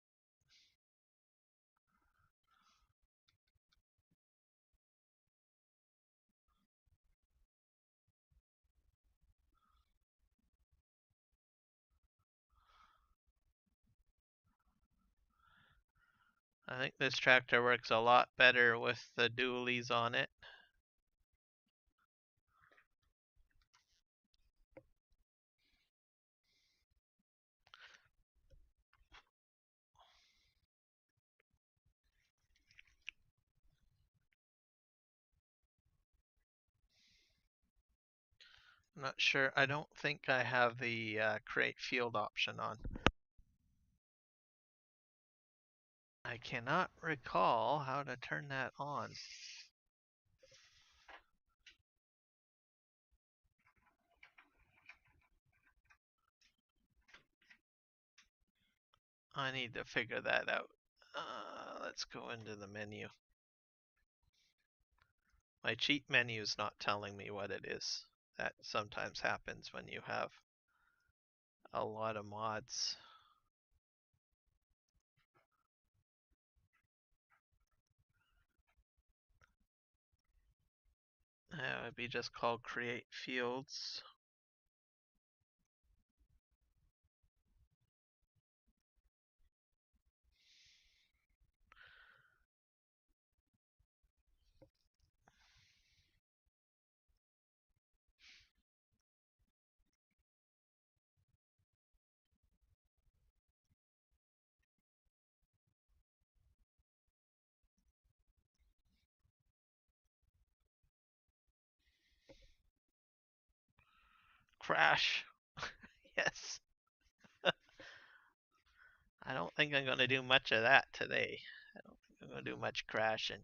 I think this tractor works a lot better with the dualies on it. I'm not sure. I don't think I have the create field option on. I cannot recall how to turn that on. I need to figure that out. Let's go into the menu. My cheat menu is not telling me what it is. That sometimes happens when you have a lot of mods. That would be just called create fields. Crash. Yes. I don't think I'm going to do much of that today. I don't think I'm going to do much crashing.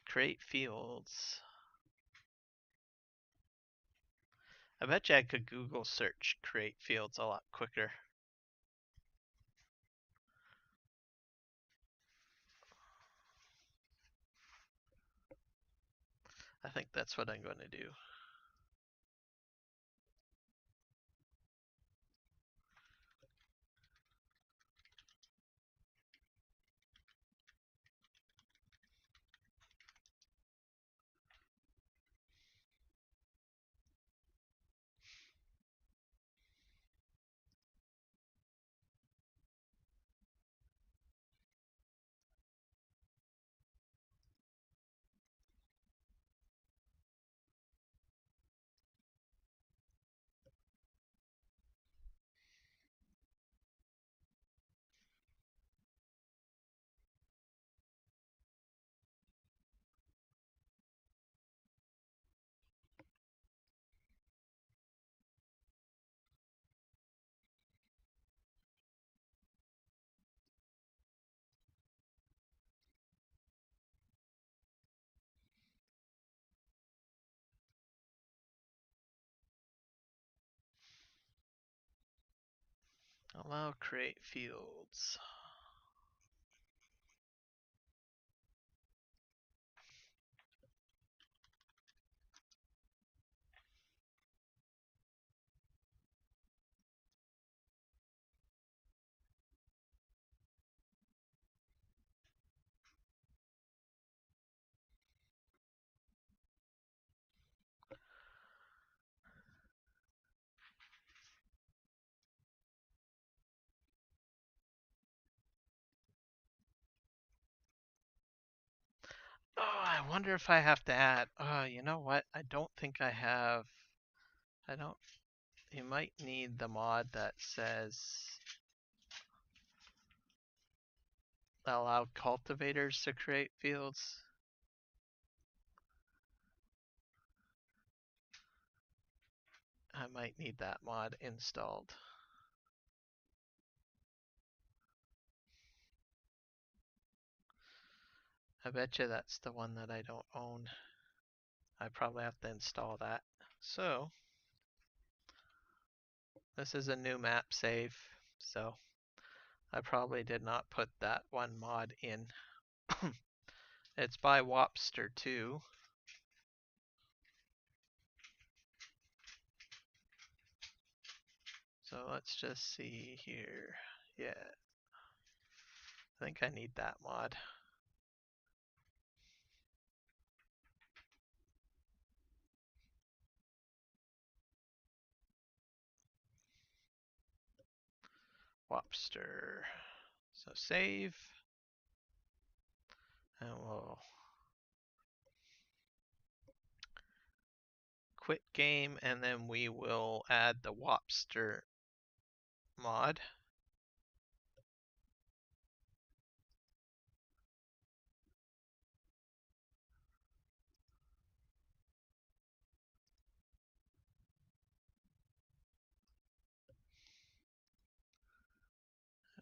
Create fields. I bet you I could Google search create fields a lot quicker. I think that's what I'm going to do. Allow create fields. I wonder if I have to add. You know what? I don't think I have. I don't. You might need the mod that says allow cultivators to create fields. I might need that mod installed. I bet you that's the one that I don't own. I probably have to install that. So, this is a new map save, so I probably did not put that one mod in. It's by Wopster too. So let's just see here. Yeah, I think I need that mod. Wopster. So save. And we'll quit game, and then we will add the Wopster mod.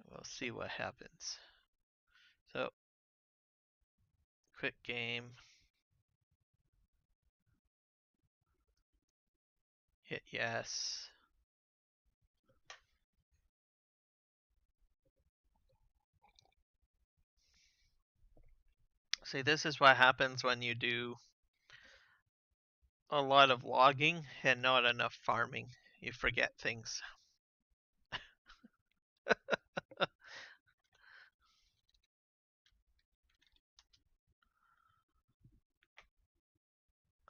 We'll see what happens. So, quit game. Hit yes. See, this is what happens when you do a lot of logging and not enough farming. You forget things.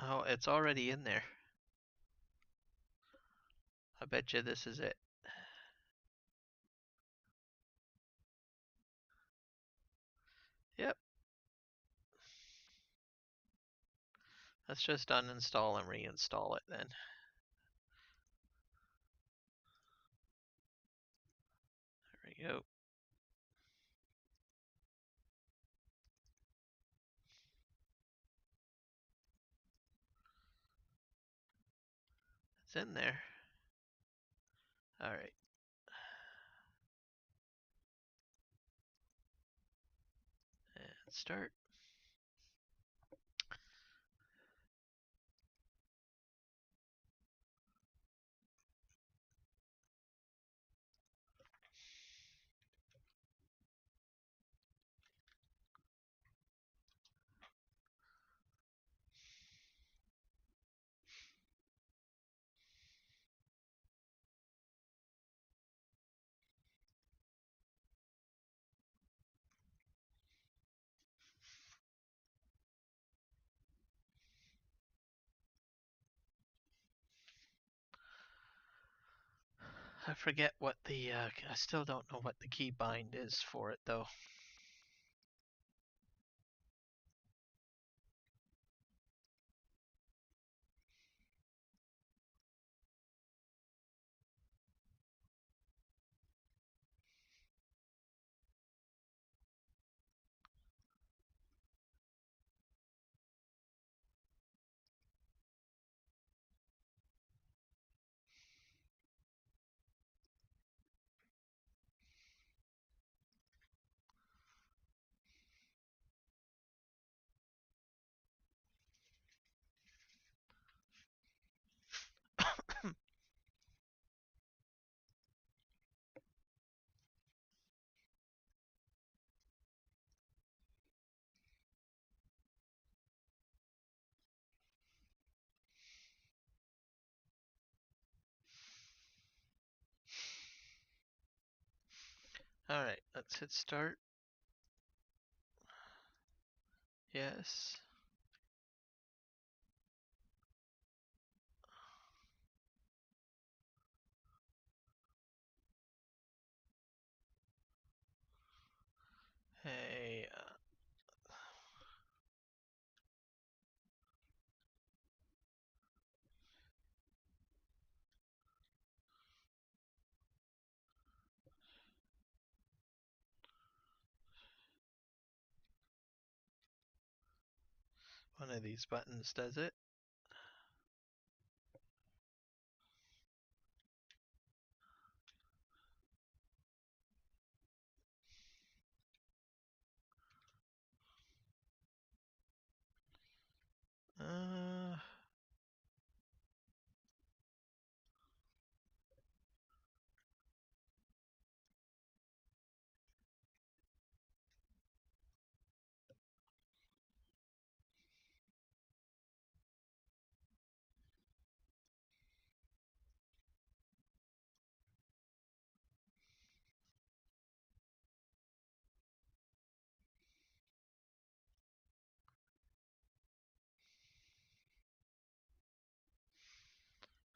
Oh, it's already in there. I bet you this is it. Yep. Let's just uninstall and reinstall it then. There we go. It's in there. All right. And start. I forget what the, I still don't know what the key bind is for it though. All right, let's hit start. Yes. Hey, One of these buttons does it.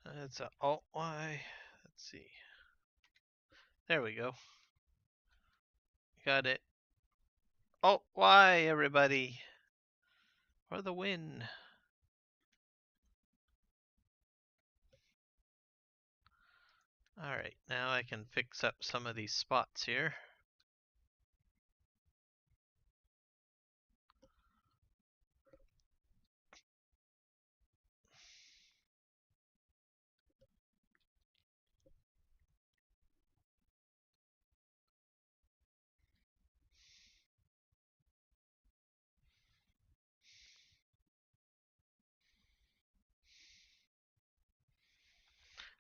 Uh, it's a Alt Y. Let's see. There we go. Got it. Alt Y, everybody, for the win. All right, now I can fix up some of these spots here.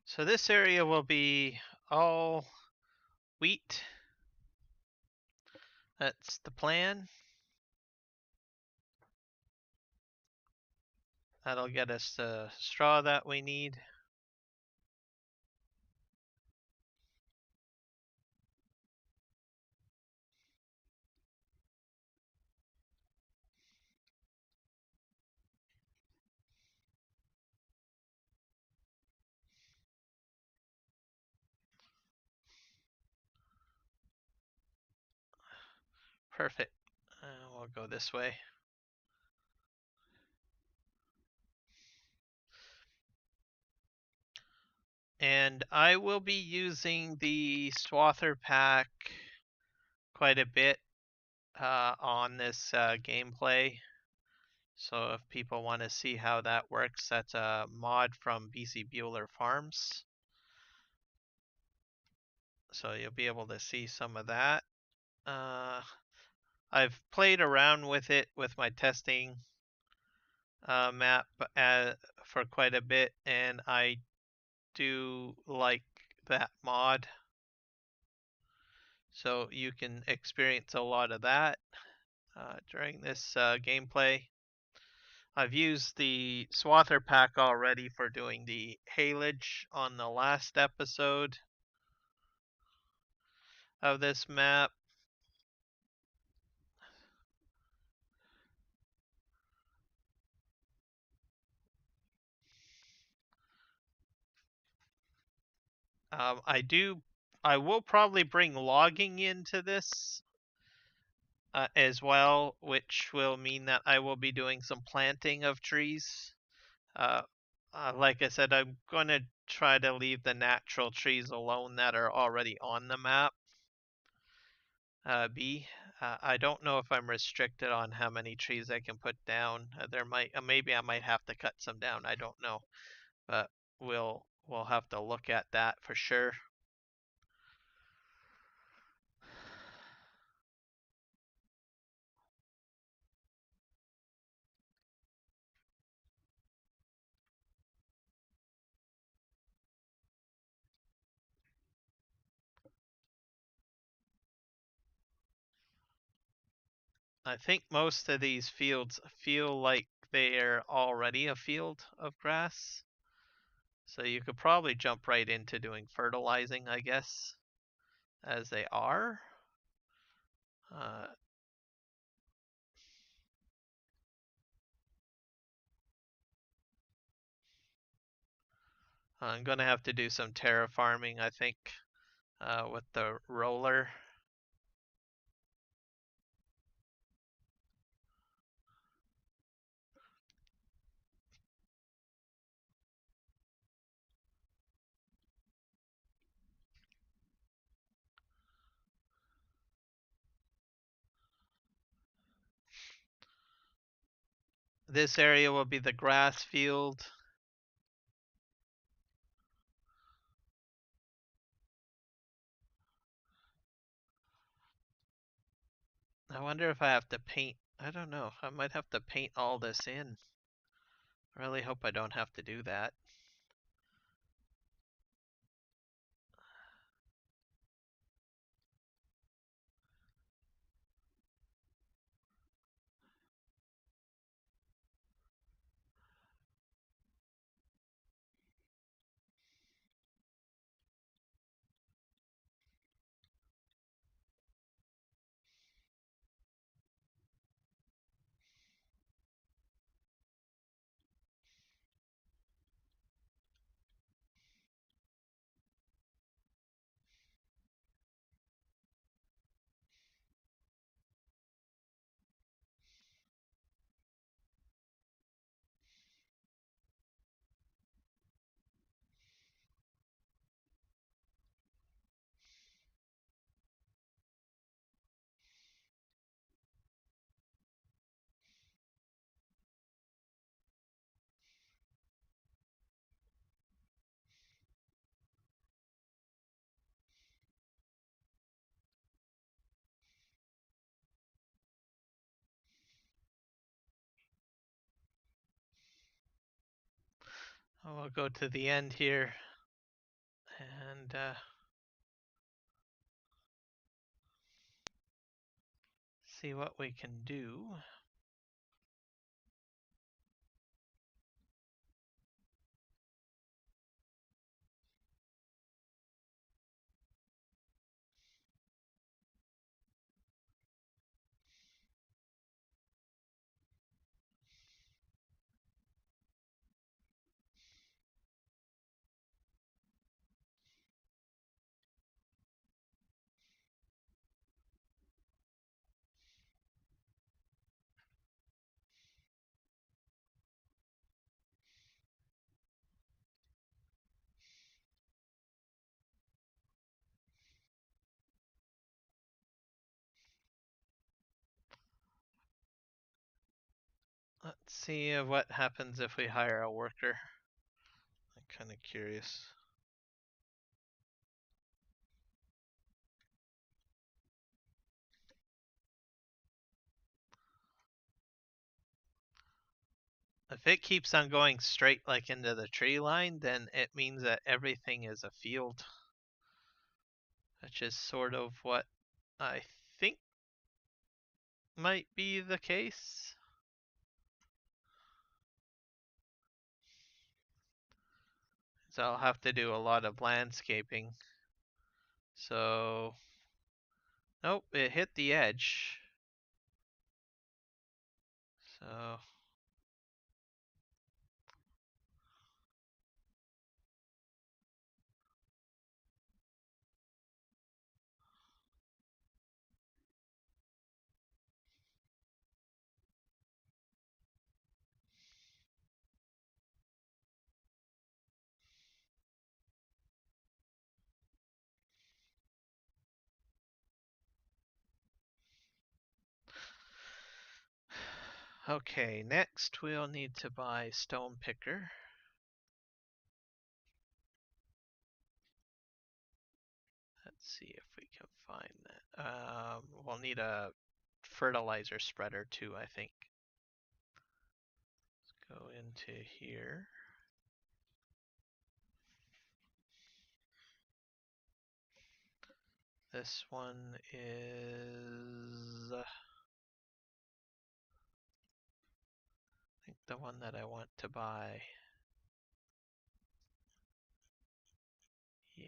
So this area will be all wheat. That's the plan. That'll get us the straw that we need. Perfect. We'll go this way. And I will be using the Swather pack quite a bit on this gameplay. So if people want to see how that works, that's a mod from BC Bueller Farms. So you'll be able to see some of that. I've played around with it with my testing map for quite a bit, and I do like that mod. So you can experience a lot of that during this gameplay. I've used the Swather pack already for doing the haylage on the last episode of this map. I will probably bring logging into this as well, which will mean that I will be doing some planting of trees. Like I said, I'm going to try to leave the natural trees alone that are already on the map. I don't know if I'm restricted on how many trees I can put down. Maybe I might have to cut some down. I don't know, but we'll have to look at that for sure. I think most of these fields feel like they're already a field of grass. So you could probably jump right into doing fertilizing, I guess, as they are. I'm going to have to do some terraforming, I think, with the roller. this area will be the grass field. I wonder if I have to paint. I don't know. I might have to paint all this in. I really hope I don't have to do that. We'll go to the end here and see what we can do. Let's see what happens if we hire a worker. I'm kind of curious. If it keeps on going straight like into the tree line, then it means that everything is a field. Which is sort of what I think might be the case. So I'll have to do a lot of landscaping. So, nope, it hit the edge. So, okay, next we'll need to buy stone picker. Let's see if we can find that. We'll need a fertilizer spreader too, I think. Let's go into here. This one is, I think the one that I want to buy. Yeah.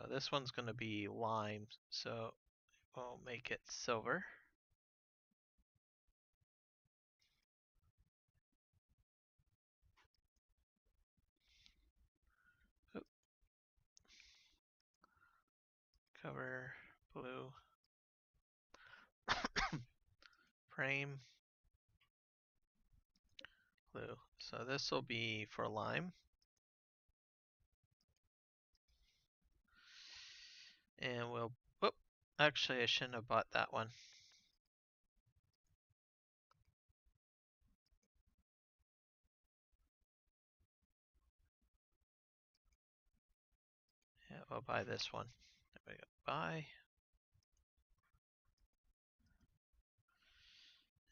This one's going to be lime, so we'll make it silver. Oop. Cover blue. Frame blue. So this will be for lime. And we'll, whoop, actually I shouldn't have bought that one. We'll buy this one. There we go. Buy.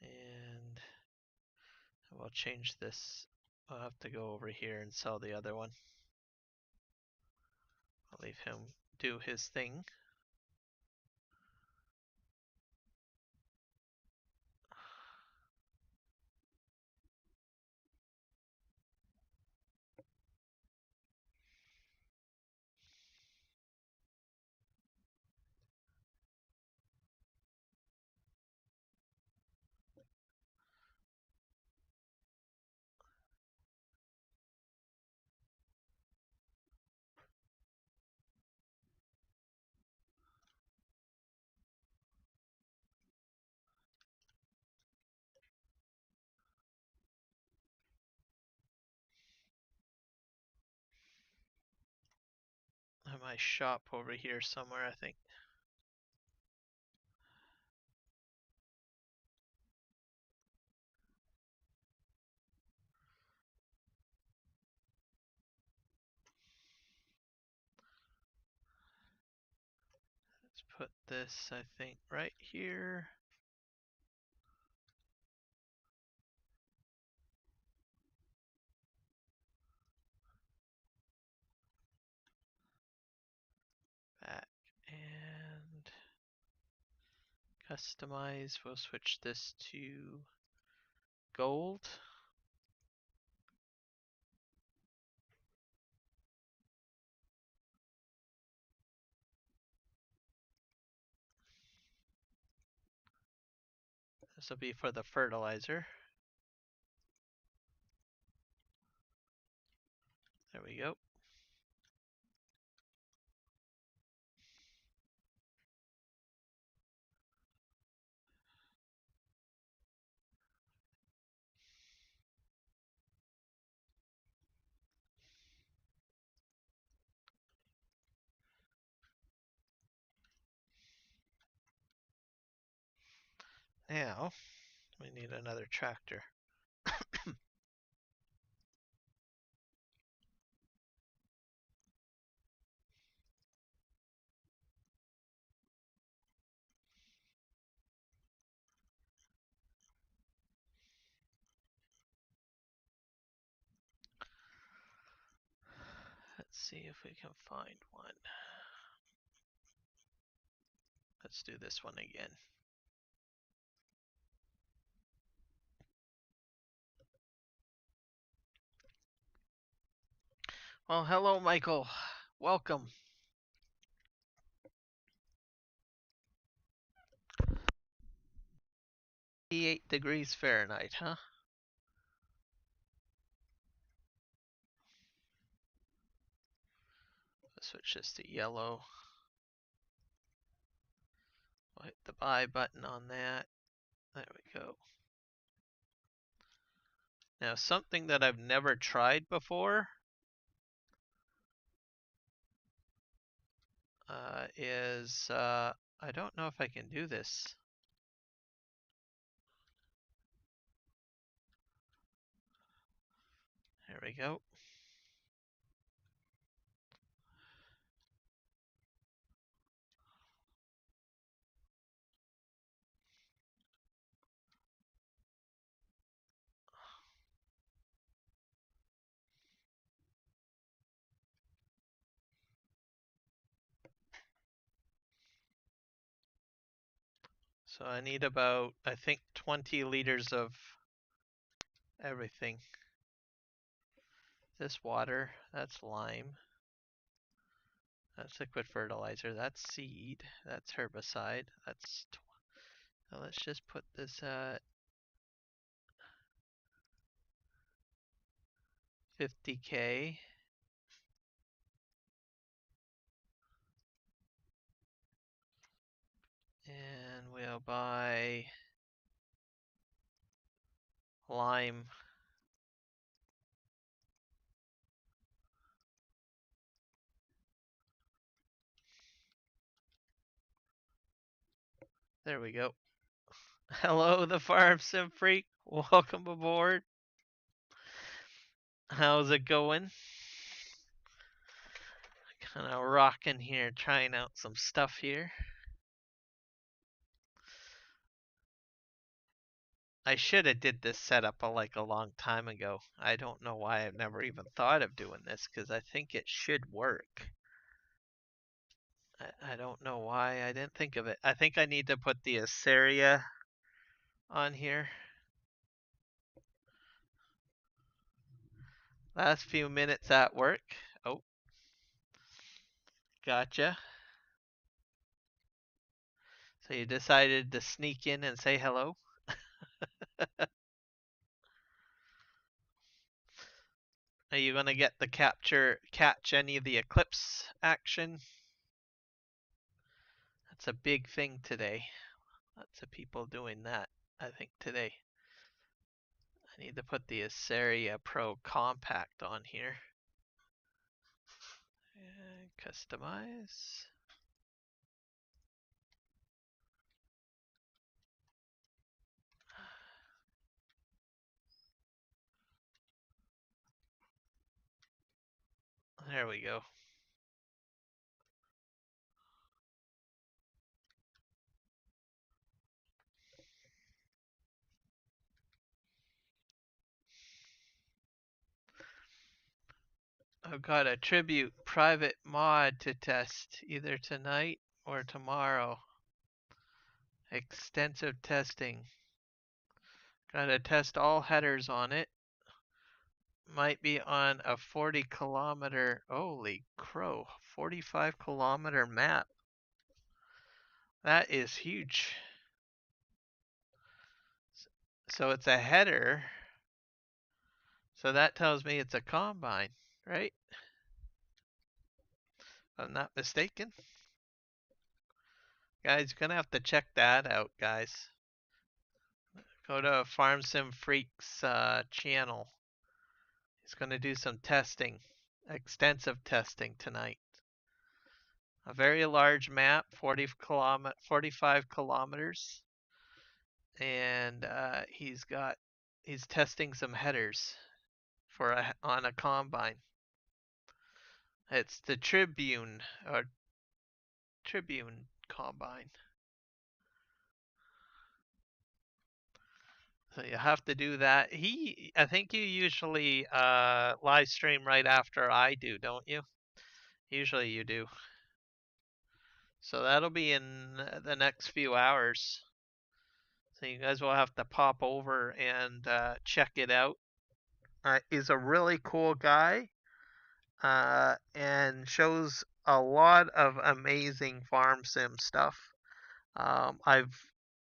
And we'll change this. I'll have to go over here and sell the other one. I'll leave him do his thing. I have my shop over here somewhere, I think. Let's put this, I think, right here. Back and customize. We'll switch this to gold. This will be for the fertilizer. There we go. Now, we need another tractor. Let's see if we can find one. Let's do this one again. Well, hello, Michael. Welcome. 88 degrees Fahrenheit, huh? Let's switch this to yellow. We'll hit the buy button on that. There we go. Now, something that I've never tried before is I don't know if I can do this. There we go. So I need about, I think, 20 liters of everything. This water, that's lime. That's liquid fertilizer, that's seed, that's herbicide, that's... So let's just put this at 50K. And we'll buy lime. There we go. Hello, the Farm Sim Freak. Welcome aboard. How's it going? Kind of rocking here, trying out some stuff here. I should have did this setup like a long time ago. I don't know why I've never even thought of doing this, because I think it should work. I don't know why I didn't think of it. I think I need to put the Asaria on here. Last few minutes at work. Oh, gotcha. So you decided to sneak in and say hello? Are you gonna get the catch any of the eclipse action? That's a big thing today. Lots of people doing that, I think, today. I need to put the Asaria Pro Compact on here. And customize. There we go. I've got a tribute private mod to test either tonight or tomorrow. Extensive testing. Gotta test all headers on it. Might be on a 40-kilometer, holy crow, 45-kilometer map. That is huge. So it's a header. So that tells me it's a combine, right? If I'm not mistaken. Guys, you're gonna have to check that out, guys. Go to Farm Sim Freak's channel. He's gonna do some testing, extensive testing tonight. A very large map, 45 kilometers, and he's testing some headers for on a combine. It's the Tribune combine. So you have to do that. I think you usually live stream right after I do, don't you? Usually you do. So that'll be in the next few hours. So you guys will have to pop over and check it out. He's a really cool guy and shows a lot of amazing farm sim stuff. I've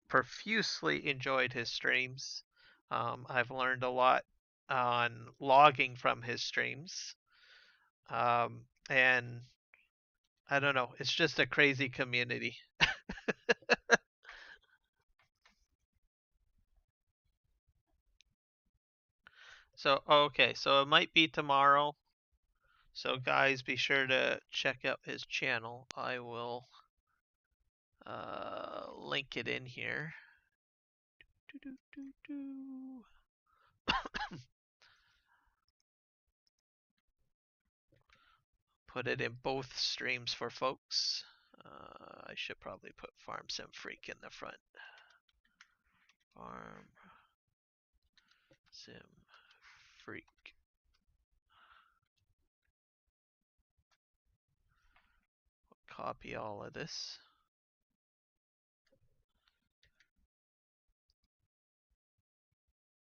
profusely enjoyed his streams. I've learned a lot on logging from his streams. And I don't know, it's just a crazy community. So, okay, so it might be tomorrow. So guys, be sure to check out his channel. I will link it in here. Put it in both streams for folks. I should probably put Farm Sim Freak in the front. Farm Sim Freak. Copy all of this.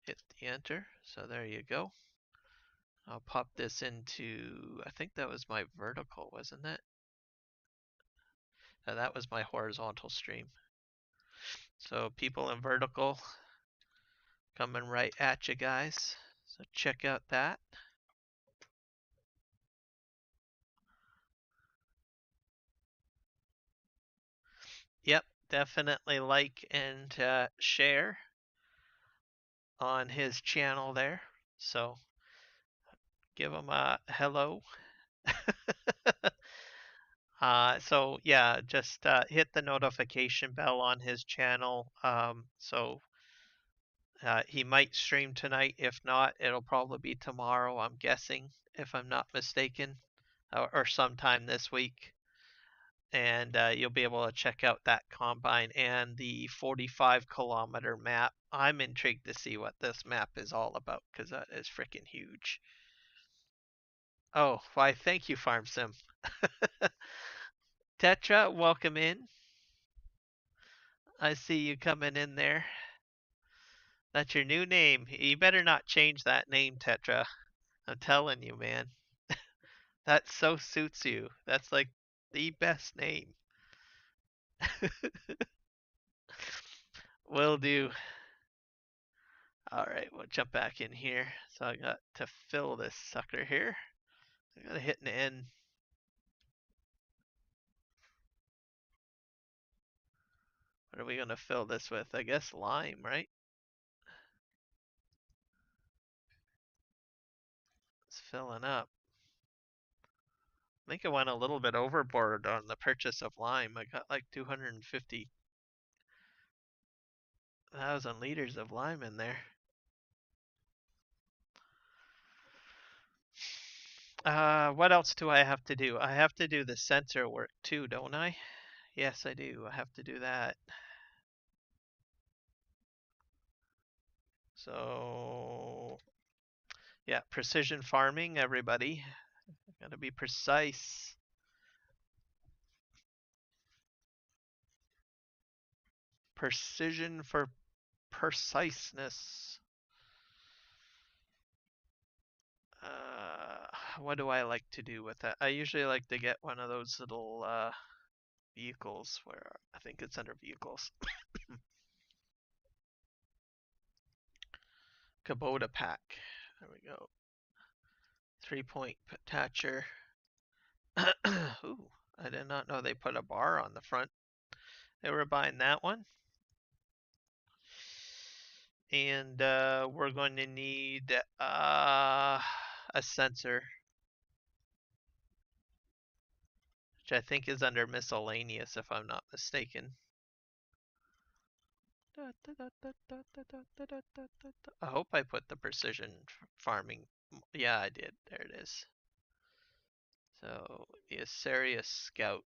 Hit the enter. So there you go. I'll pop this into, I think that was my vertical, wasn't it? No, that was my horizontal stream. So people in vertical coming right at you guys. So check out that. Yep, definitely like and share on his channel there. So give him a hello. So yeah, just hit the notification bell on his channel. So he might stream tonight. If not, it'll probably be tomorrow, I'm guessing, if I'm not mistaken. or sometime this week. And you'll be able to check out that combine and the 45-kilometer map. I'm intrigued to see what this map is all about because that is freaking huge. Oh, why, thank you, Farm Sim. Tetra, welcome in. I see you coming in there. That's your new name. You better not change that name, Tetra. I'm telling you, man. That so suits you. That's like the best name. Will do. Alright, we'll jump back in here. So I got to fill this sucker here. I gotta hit an N. What are we gonna fill this with? I guess lime, right? It's filling up. I think I went a little bit overboard on the purchase of lime. I got like 250,000 liters of lime in there. What else do I have to do? I have to do the sensor work too, don't I? Yes, I do. I have to do that. So, yeah, precision farming, everybody. Gotta be precise. Precision for preciseness. What do I like to do with that? I usually like to get one of those little vehicles where I think it's under vehicles. Kubota pack. There we go. 3-point attacher. Ooh, I did not know they put a bar on the front. They were buying that one. And we're going to need a sensor, which I think is under miscellaneous if I'm not mistaken. I hope I put the precision farming. Yeah, I did. There it is. So the Asarius Scout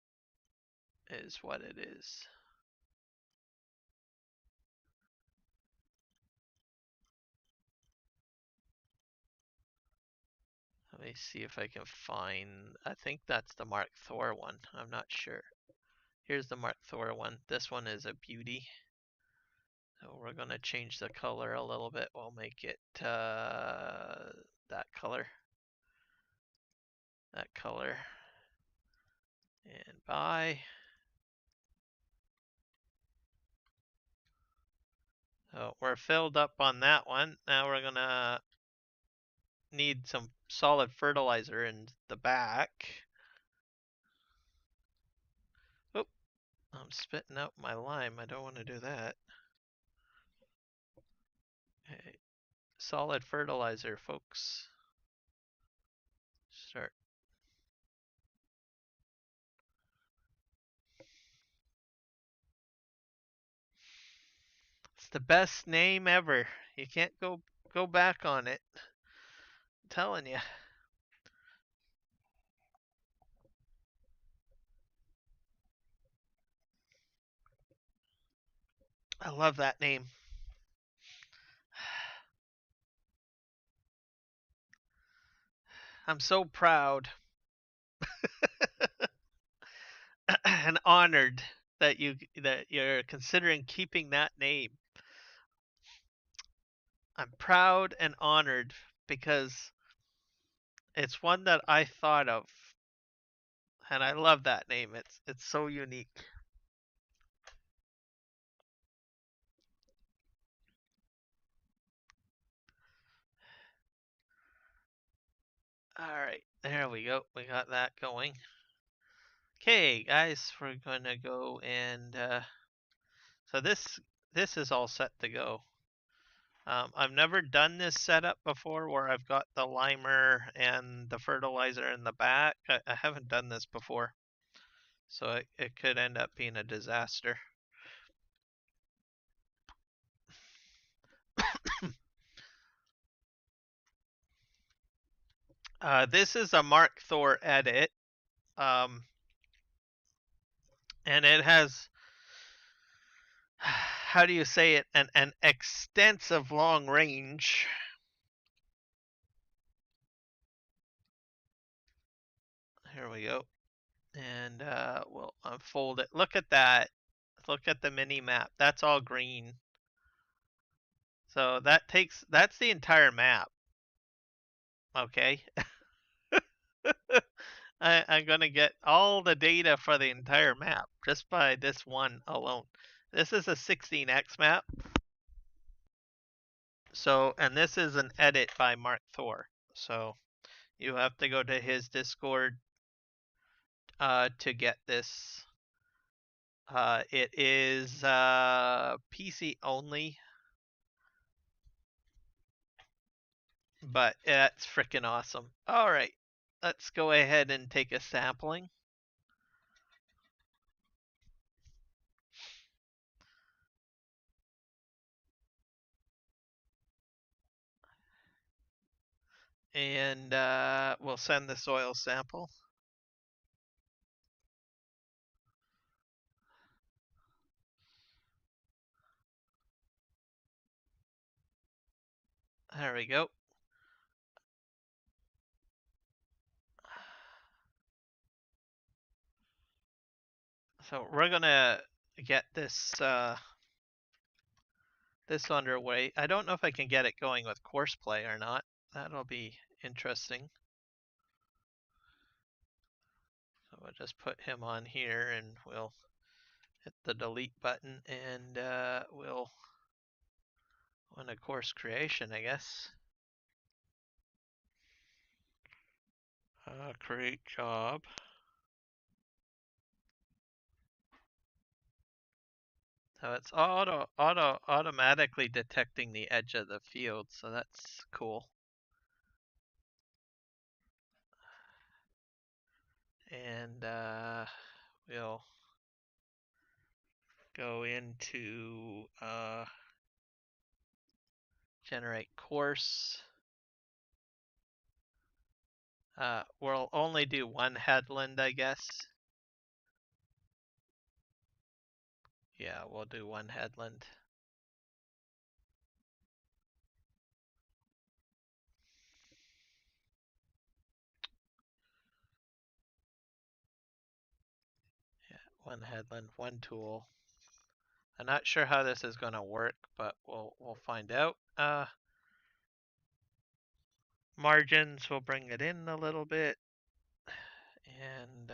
is what it is. Let me see if I can find. I think that's the Mark Thor one. I'm not sure. Here's the Mark Thor one. This one is a beauty. So we're going to change the color a little bit. We'll make it that color. That color. And buy. So we're filled up on that one. Now we're going to need some solid fertilizer in the back. Oop, I'm spitting out my lime. I don't want to do that. Okay. Solid fertilizer, folks. Start. It's the best name ever. You can't go back on it. I'm telling you. I love that name. I'm so proud and honored that you're considering keeping that name. I'm proud and honored because it's one that I thought of, and I love that name. It's so unique. All right, there we go. We got that going. Okay, guys, we're gonna go and so this is all set to go. I've never done this setup before where I've got the limer and the fertilizer in the back. I haven't done this before, so it could end up being a disaster. This is a Mark Thor edit, and it has, how do you say it, an extensive long range. Here we go. And we'll unfold it. Look at that. Look at the mini map. That's all green. So that's the entire map. Okay. I'm gonna get all the data for the entire map just by this one alone. This is a 16x map. So, and this is an edit by Mark Thor. So you have to go to his Discord to get this. It is PC only, but it's freaking awesome. All right, let's go ahead and take a sampling. And we'll send the soil sample. There we go. So we're gonna get this this underway. I don't know if I can get it going with course play or not. That'll be interesting. So we'll just put him on here and we'll hit the delete button and we'll run a course creation, I guess. Create job. So it's automatically detecting the edge of the field, so that's cool. And we'll go into generate course. We'll only do one headland, I guess. Yeah, we'll do one headland. Yeah, one headland, one tool. I'm not sure how this is going to work, but we'll find out. Margins, we'll bring it in a little bit. And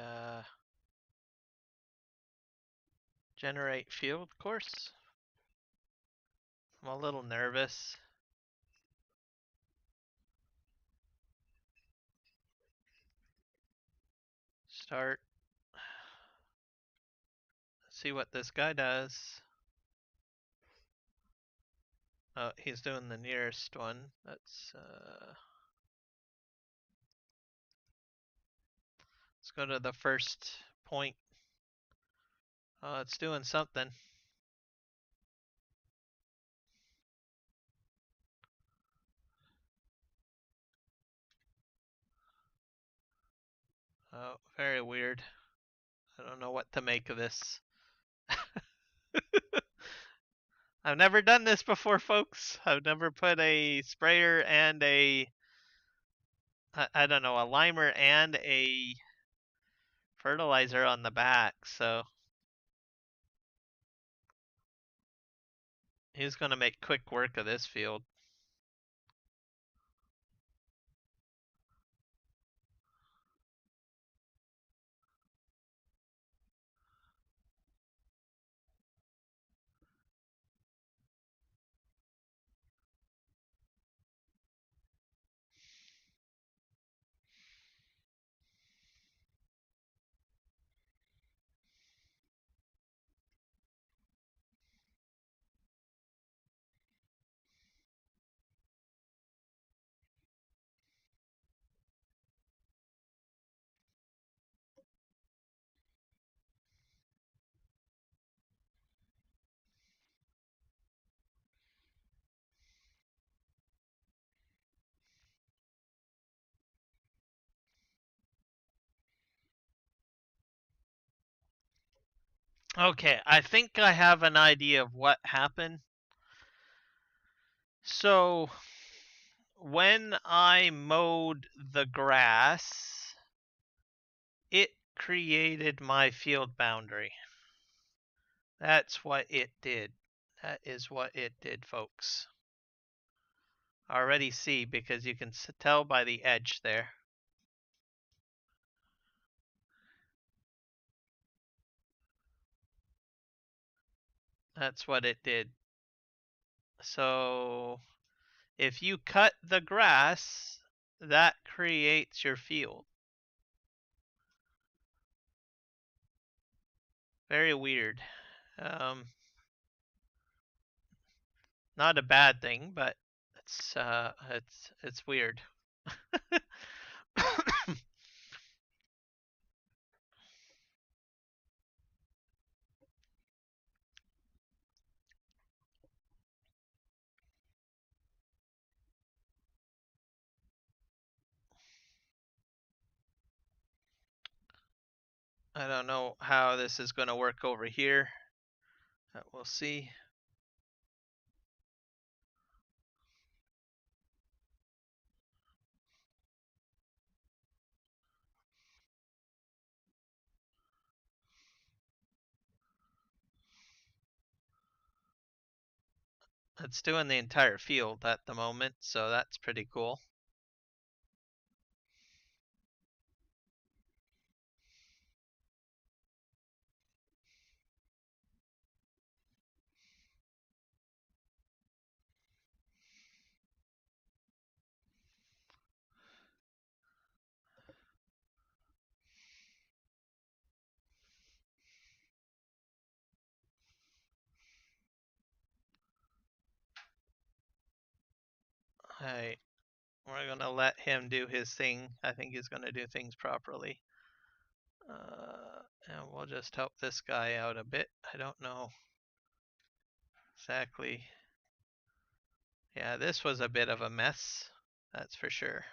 generate field course. I'm a little nervous. Start. See what this guy does. Oh, he's doing the nearest one. Let's go to the first point. Oh, it's doing something. Oh, very weird. I don't know what to make of this. I've never done this before, folks. I've never put a sprayer and I don't know, a limer and a fertilizer on the back, so he's gonna make quick work of this field. Okay, I think I have an idea of what happened. So, when I mowed the grass, it created my field boundary. That's what it did. That is what it did, folks. I already see because you can tell by the edge there. That's what it did. So if you cut the grass, that creates your field. Very weird. Not a bad thing, but it's weird. I don't know how this is going to work over here. We'll see. It's doing the entire field at the moment, so that's pretty cool. Alright, we're gonna let him do his thing. I think he's gonna do things properly. And we'll just help this guy out a bit. I don't know exactly. Yeah, this was a bit of a mess. That's for sure.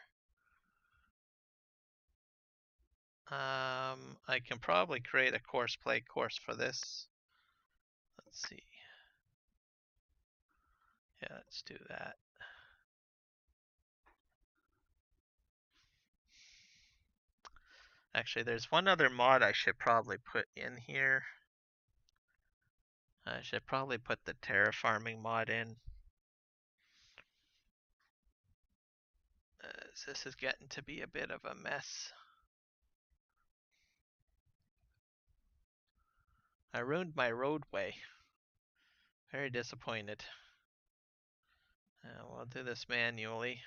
I can probably create a course play course for this. Let's see. Yeah, let's do that. Actually, there's one other mod I should probably put in here. I should probably put the terraforming mod in. This is getting to be a bit of a mess. I ruined my roadway. Very disappointed. We'll do this manually.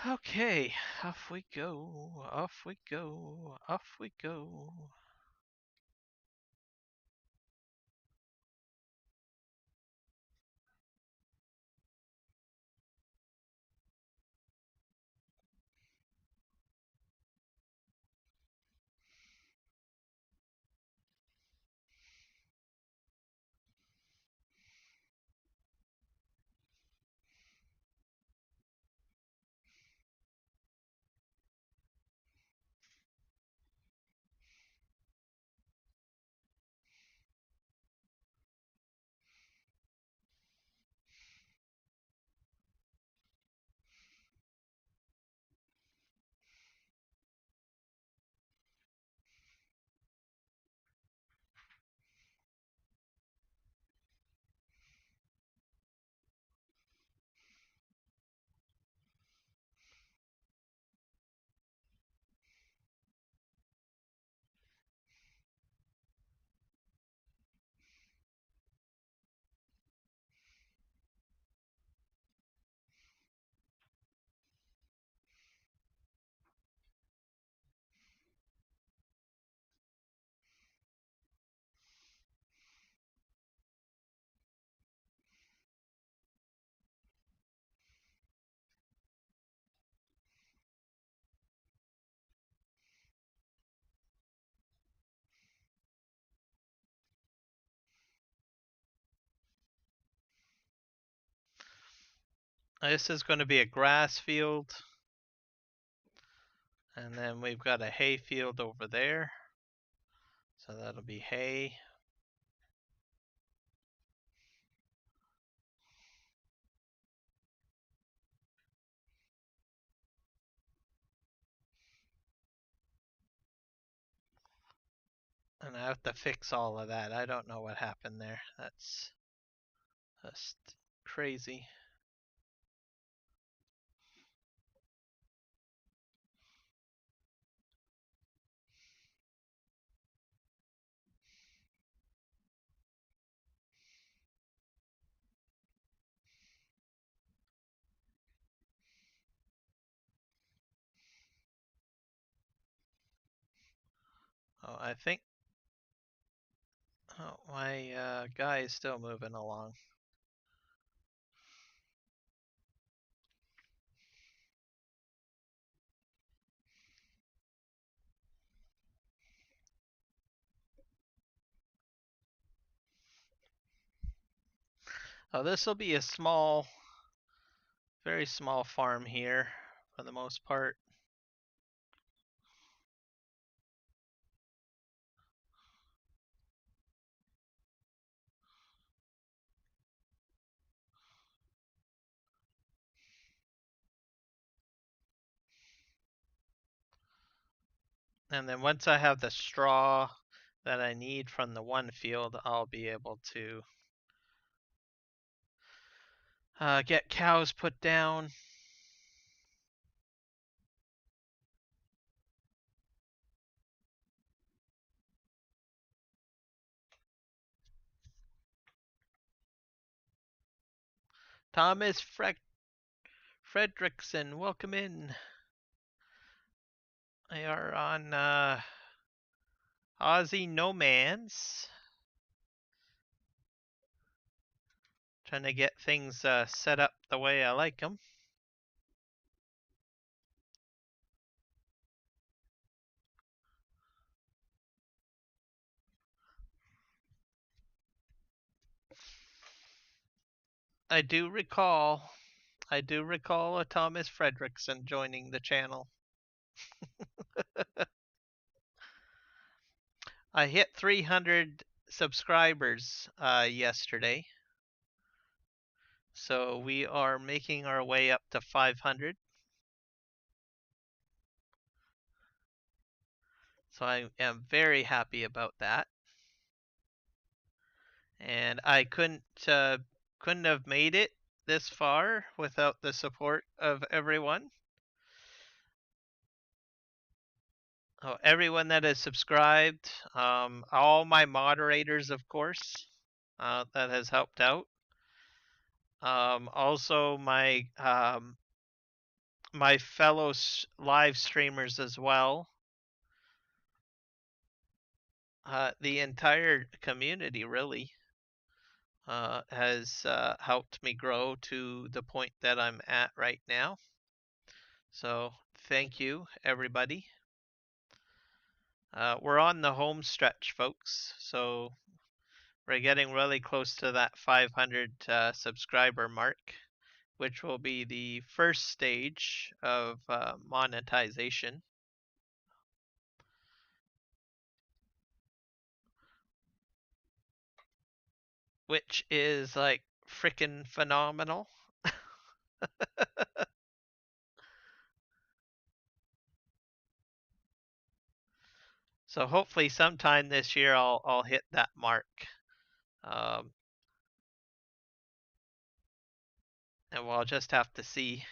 Okay, off we go, off we go, off we go. This is going to be a grass field. And then we've got a hay field over there. So that'll be hay. And I have to fix all of that. I don't know what happened there. That's just crazy. Oh, I think my guy is still moving along. Oh, this will be a small, very small farm here for the most part. And then once I have the straw that I need from the one field, I'll be able to get cows put down. Thomas Fredrickson, welcome in. They are on Aussie No Man's. Trying to get things set up the way I like them. I do recall a Thomas Fredrickson joining the channel. I hit 300 subscribers yesterday. So we are making our way up to 500. So I am very happy about that. And I couldn't have made it this far without the support of everyone. Oh, everyone that has subscribed, all my moderators, of course, that has helped out. Also my my fellow live streamers as well. The entire community really has helped me grow to the point that I'm at right now. So thank you, everybody. We're on the home stretch, folks. So we're getting really close to that 500 subscriber mark, which will be the first stage of monetization. Which is like freaking phenomenal. So hopefully sometime this year I'll hit that mark. And we'll just have to see.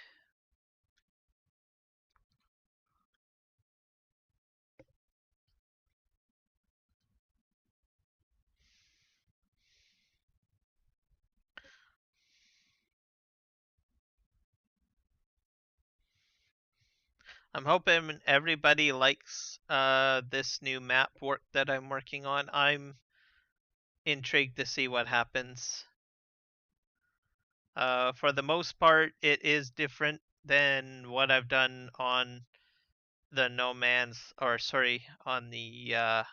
I'm hoping everybody likes this new map work that I'm working on. I'm intrigued to see what happens. For the most part, it is different than what I've done on the on the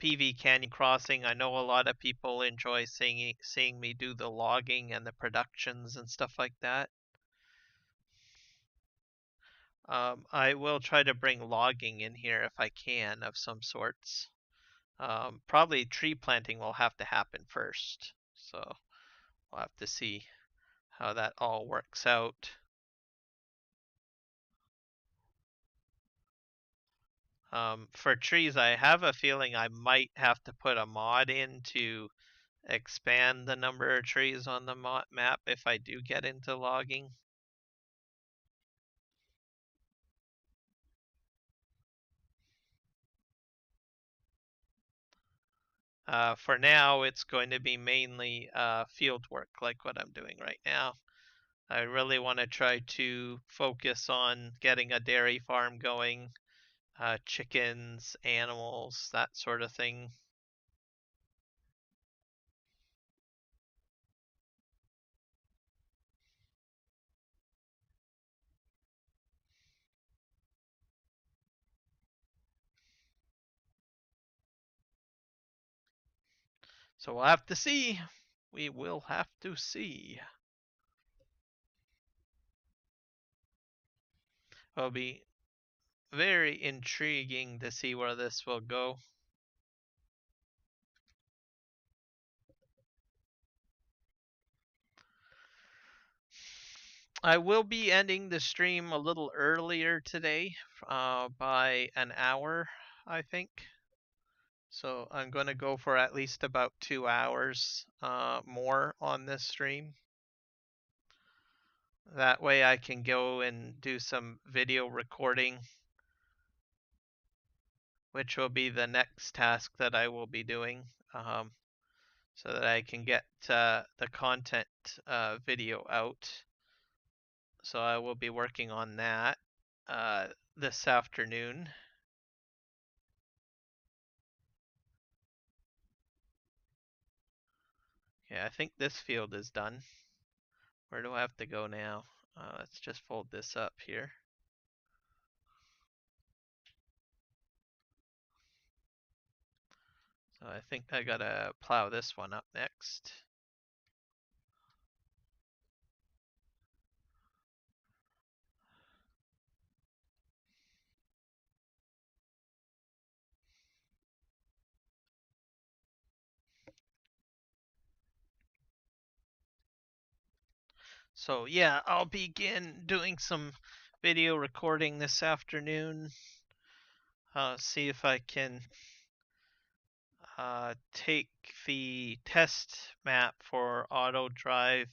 PV Canyon Crossing. I know a lot of people enjoy seeing me do the logging and the productions and stuff like that. I will try to bring logging in here if I can, of some sorts. Probably tree planting will have to happen first, so we'll have to see how that all works out. For trees, I have a feeling I might have to put a mod in to expand the number of trees on the map if I do get into logging. For now, it's going to be mainly field work, like what I'm doing right now. I really want to try to focus on getting a dairy farm going, chickens, animals, that sort of thing. So we'll have to see. We will have to see. It'll be very intriguing to see where this will go. I will be ending the stream a little earlier today, by an hour, I think. So I'm going to go for at least about 2 hours more on this stream. That way I can go and do some video recording, which will be the next task that I will be doing, so that I can get the content video out. So I will be working on that this afternoon. Yeah, I think this field is done. Where do I have to go now? Let's just fold this up here. So I think I gotta plow this one up next. So yeah, I'll begin doing some video recording this afternoon. See if I can take the test map for auto drive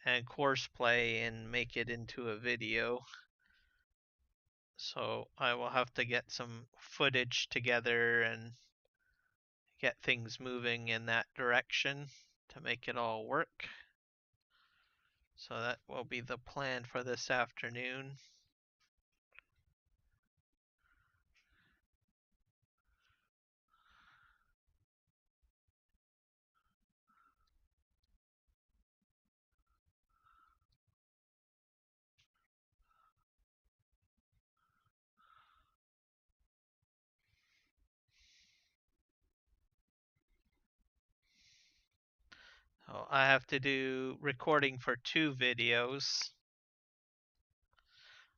and course play and make it into a video. So I will have to get some footage together and get things moving in that direction to make it all work. So that will be the plan for this afternoon. So I have to do recording for 2 videos.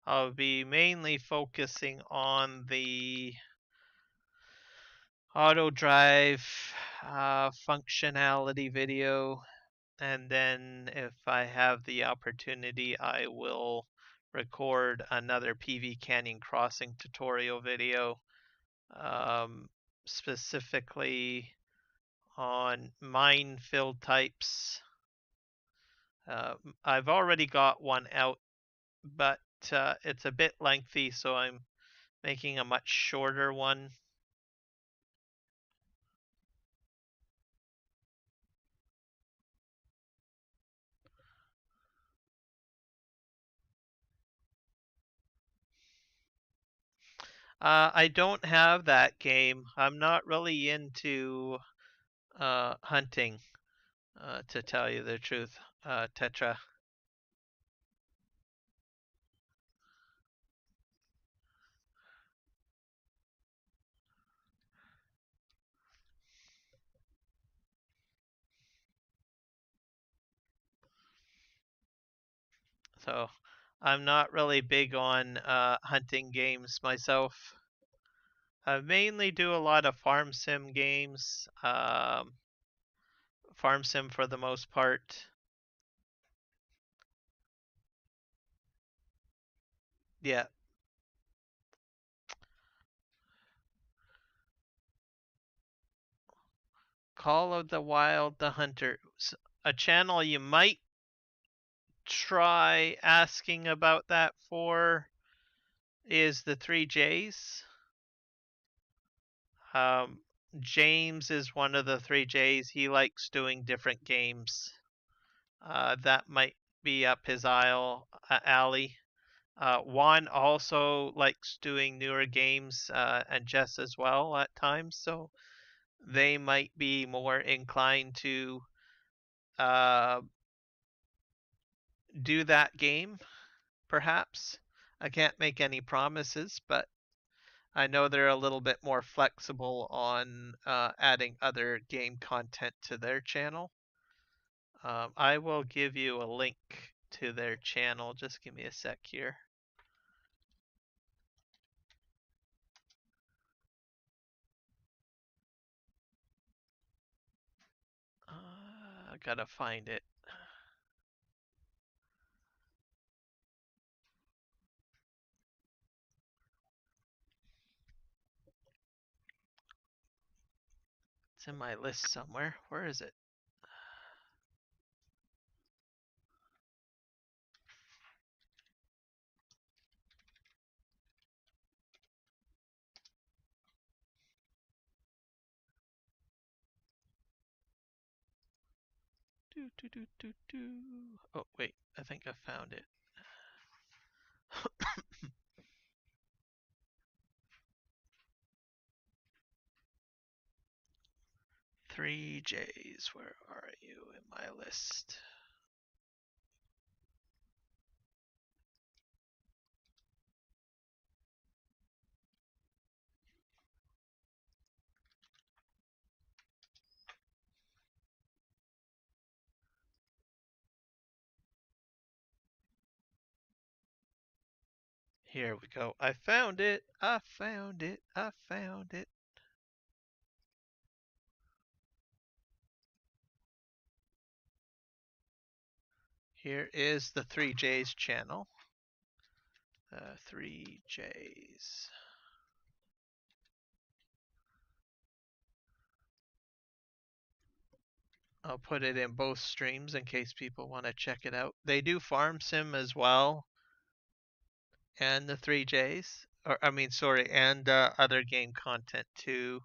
I'll be mainly focusing on the auto drive functionality video, and then if I have the opportunity, I will record another PV Canyon Crossing tutorial video, specifically on mine fill types. I've already got one out, but it's a bit lengthy, so I'm making a much shorter one. I don't have that game. I'm not really into hunting, to tell you the truth, Tetra. So I'm not really big on hunting games myself. I mainly do a lot of farm sim games. Farm sim for the most part. Yeah. Call of the Wild, the Hunter. A channel you might try asking about that for is the 3Js. Um, James is one of the 3Js. He likes doing different games. That might be up his alley. Juan also likes doing newer games, and Jess as well at times, so they might be more inclined to uh, do that game, perhaps. I can't make any promises, but I know they're a little bit more flexible on adding other game content to their channel. I will give you a link to their channel. Just give me a sec here. I gotta find it. It's in my list somewhere. Where is it? Do, do, do, do, do. Oh, wait. I think I found it. Three J's. Where are you in my list? Here we go. I found it. I found it. I found it. Here is the 3J's channel. 3J's. I'll put it in both streams in case people want to check it out. They do farm sim as well, and the 3Js, or I mean, sorry, and other game content too.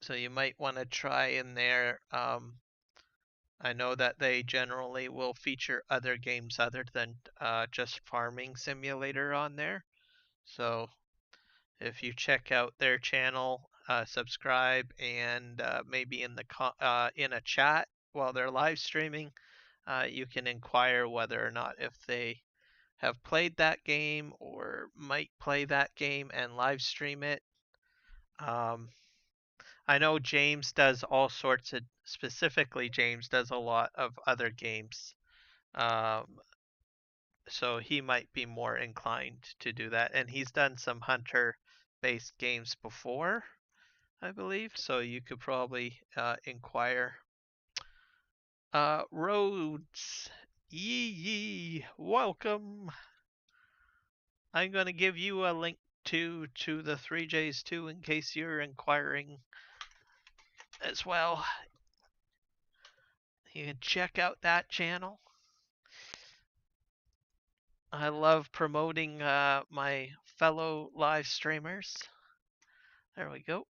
So you might want to try in there. I know that they generally will feature other games other than just Farming Simulator on there. So if you check out their channel, subscribe, and maybe in a chat while they're live streaming, you can inquire whether or not if they have played that game or might play that game and live stream it. Um, I know James does all sorts of, specifically, James does a lot of other games. Um, so he might be more inclined to do that. And he's done some hunter based games before, I believe. So you could probably inquire. Rhodes, yee, welcome. I'm going to give you a link to the 3Js too in case you're inquiring as well. You can check out that channel. I love promoting my fellow live streamers. There we go.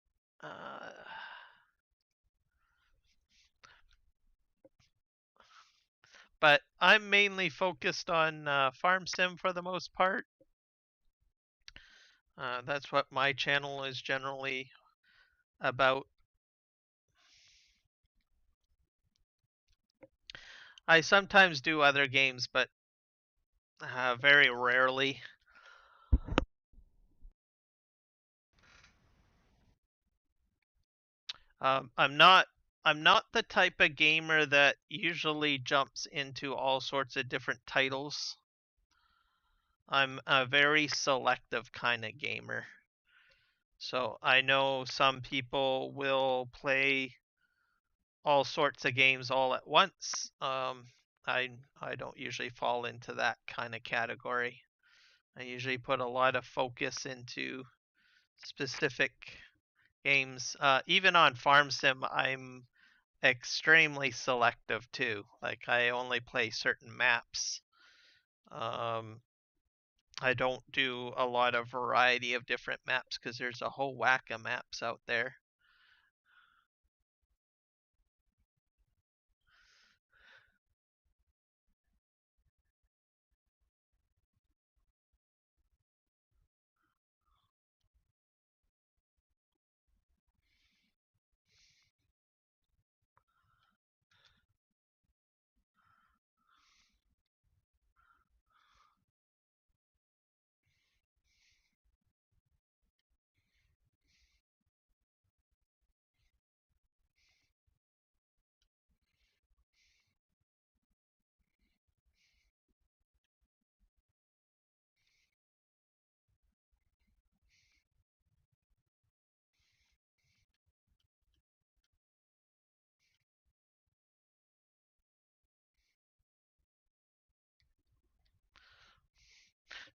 But I'm mainly focused on farm sim for the most part. That's what my channel is generally about. I sometimes do other games, but very rarely. I'm not I'm not the type of gamer that usually jumps into all sorts of different titles. I'm a very selective kind of gamer. So I know some people will play all sorts of games all at once. I I don't usually fall into that kind of category. I usually put a lot of focus into specific games. Even on Farm Sim, I'm extremely selective too. Like I only play certain maps. Um, I don't do a lot of variety of different maps because there's a whole whack of maps out there.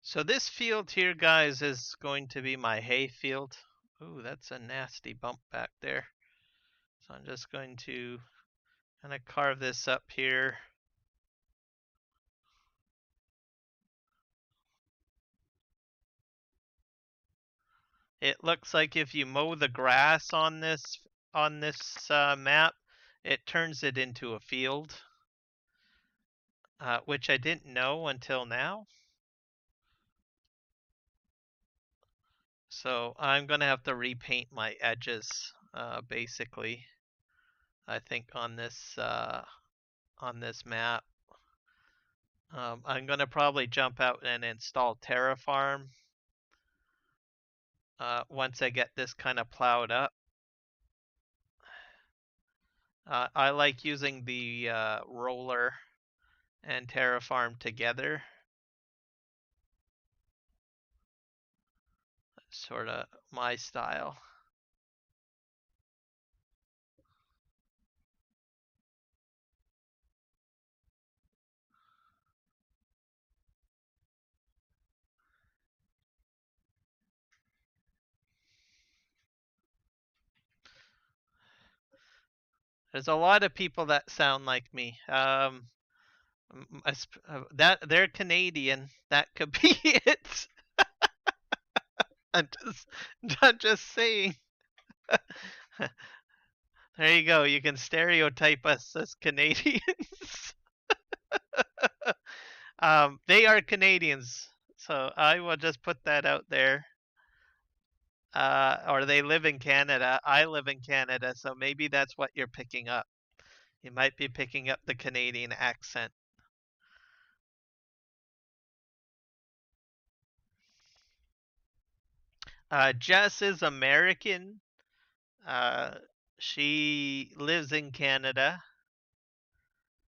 So this field here, guys, is going to be my hay field. Ooh, that's a nasty bump back there. So I'm just going to kind of carve this up here. It looks like if you mow the grass on this map, it turns it into a field, which I didn't know until now. So I'm gonna have to repaint my edges, basically. I think on this map. I'm gonna probably jump out and install Terraform once I get this kind of plowed up. I like using the roller and Terraform together. Sort of my style. There's a lot of people that sound like me. That they're Canadian. That could be it. I'm just, I'm just saying. There you go. You can stereotype us as Canadians. They are Canadians, so I will just put that out there. Or they live in Canada. I live in Canada, so maybe that's what you're picking up. You might be picking up the Canadian accent. Jess is American. Uh, she lives in Canada.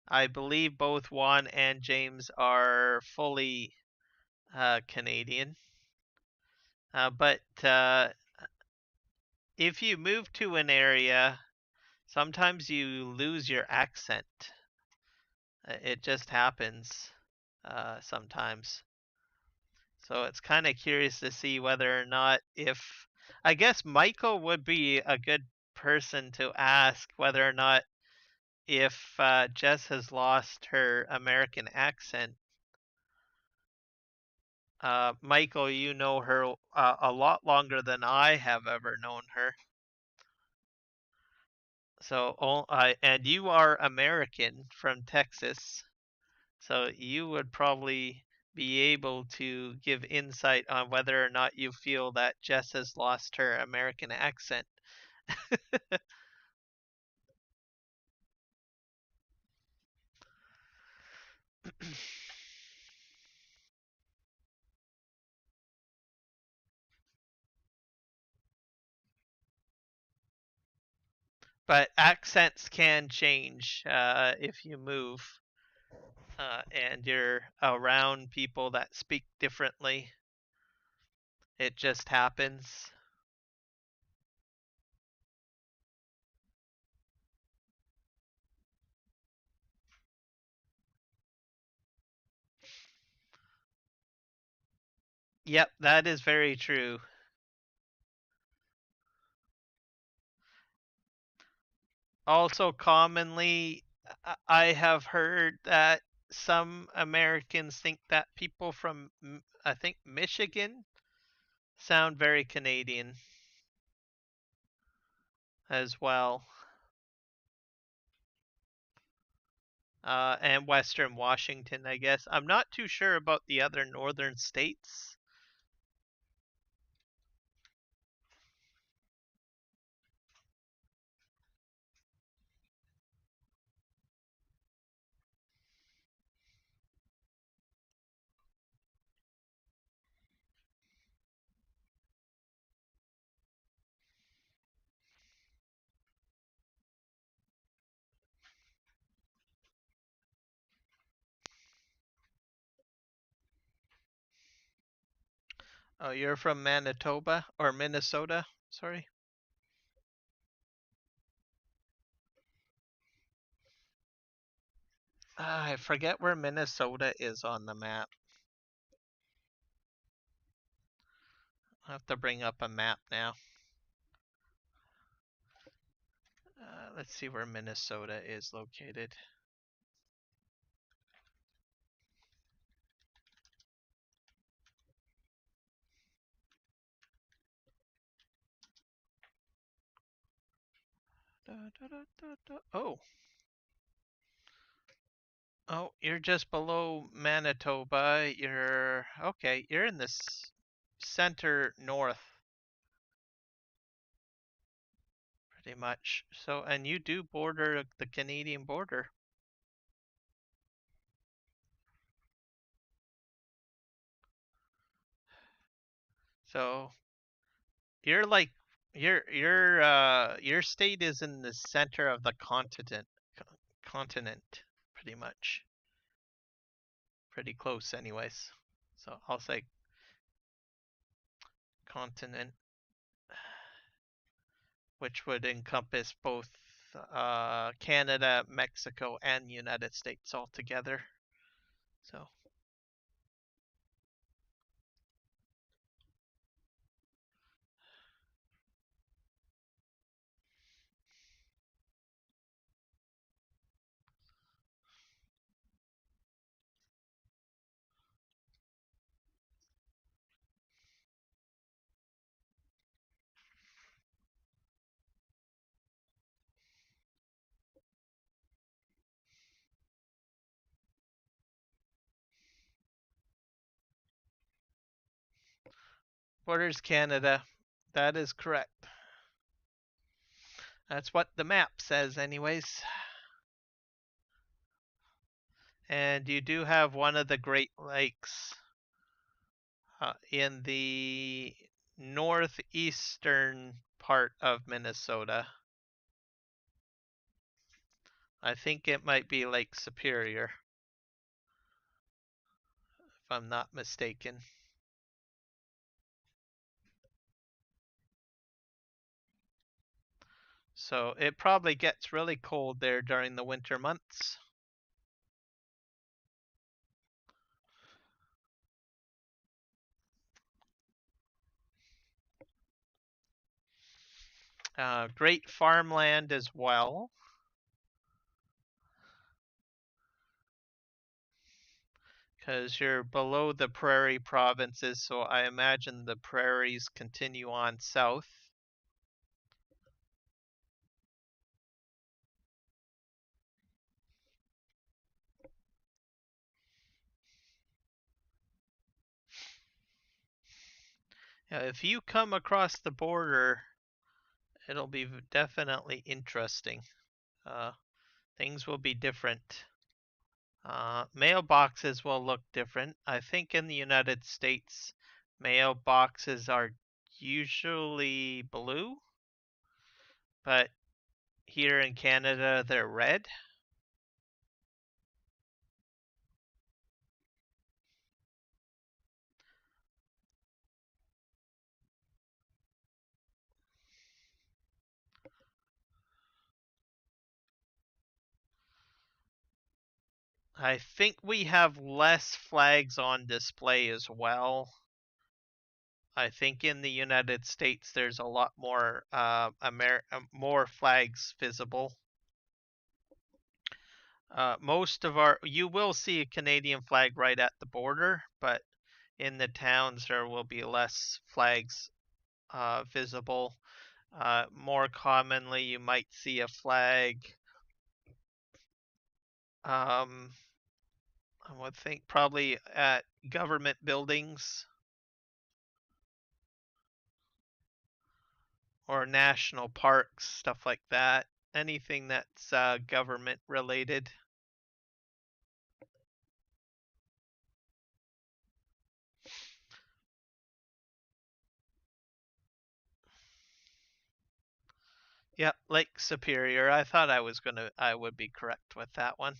I believe both Juan and James are fully Canadian. But if you move to an area, sometimes you lose your accent. It just happens sometimes. So it's kind of curious to see whether or not if I guess Michael would be a good person to ask whether or not if Jess has lost her American accent. Michael, you know her a lot longer than I have ever known her. So, and you are American from Texas, so you would probably be able to give insight on whether or not you feel that Jess has lost her American accent. But accents can change if you move and you're around people that speak differently. It just happens. Yep, that is very true. Also, commonly, I have heard that some Americans think that people from, I think, Michigan sound very Canadian as well. And Western Washington, I guess. I'm not too sure about the other northern states. Oh, you're from Manitoba or Minnesota? Sorry. I forget where Minnesota is on the map. I'll have to bring up a map now. Let's see where Minnesota is located. Oh. Oh, you're just below Manitoba. You're okay. You're in this center north, pretty much. So, and you do border the Canadian border. So you're like your state is in the center of the continent, pretty much. Pretty close, anyways. So I'll say continent, which would encompass both Canada, Mexico, and United States altogether. So borders Canada. That is correct. That's what the map says, anyways. And you do have one of the Great Lakes in the northeastern part of Minnesota. I think it might be Lake Superior, if I'm not mistaken. So it probably gets really cold there during the winter months. Great farmland as well. Because you're below the prairie provinces, so I imagine the prairies continue on south. Now, if you come across the border, it'll be definitely interesting. Things will be different. Mailboxes will look different. I think in the United States, mailboxes are usually blue, but here in Canada, they're red. I think we have less flags on display as well. I think in the United States there's a lot more more flags visible. Most of you will see a Canadian flag right at the border, but in the towns there will be less flags visible. More commonly, you might see a flag. I would think probably at government buildings or national parks, stuff like that. Anything that's government related. Yep, Lake Superior. I thought I would be correct with that one.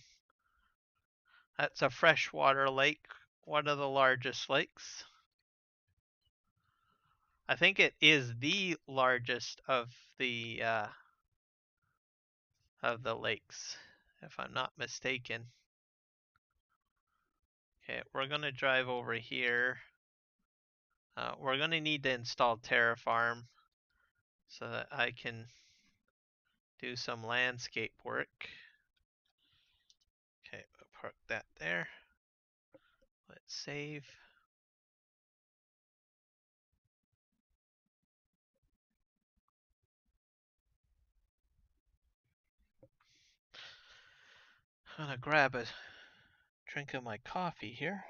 That's a freshwater lake, one of the largest lakes. I think it is the largest of the lakes, if I'm not mistaken. Okay, we're gonna drive over here. We're gonna need to install Terraform so that I can do some landscape work. Okay, we'll park that there. Let's save. I'm gonna grab a drink of my coffee here.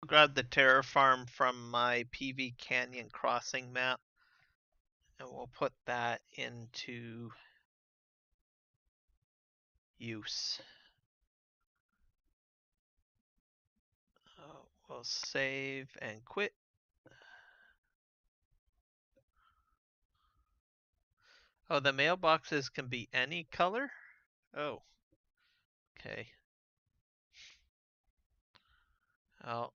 Grab the Terraform from my PV Canyon crossing map, and we'll put that into use. We'll save and quit. Oh, the mailboxes can be any color? Oh. Okay. Oh.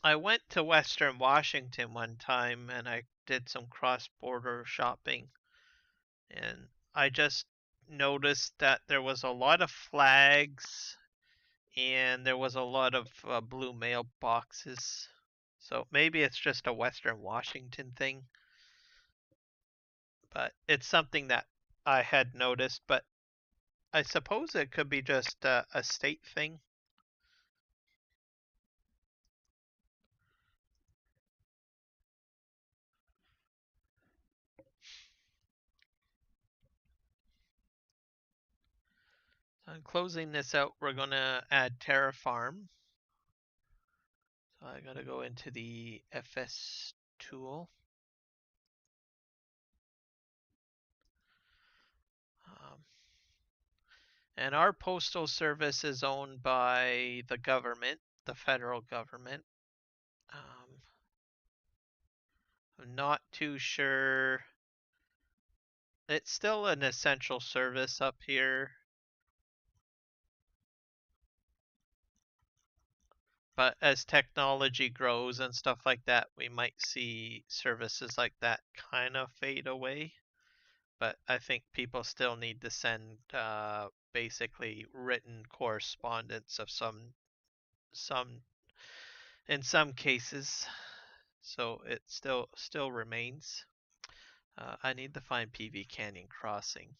I went to Western Washington one time and I did some cross-border shopping. And I just noticed that there was a lot of flags and there was a lot of blue mailboxes. So maybe it's just a Western Washington thing. But it's something that I had noticed, but I suppose it could be just a state thing. So I'm closing this out. We're going to add Terraform. So I got to go into the FS tool. And our postal service is owned by the government, the federal government. I'm not too sure. It's still an essential service up here. But as technology grows and stuff like that, we might see services like that kind of fade away. But I think people still need to send basically written correspondence of some in some cases. So it still remains. I need to find PV Canyon Crossing.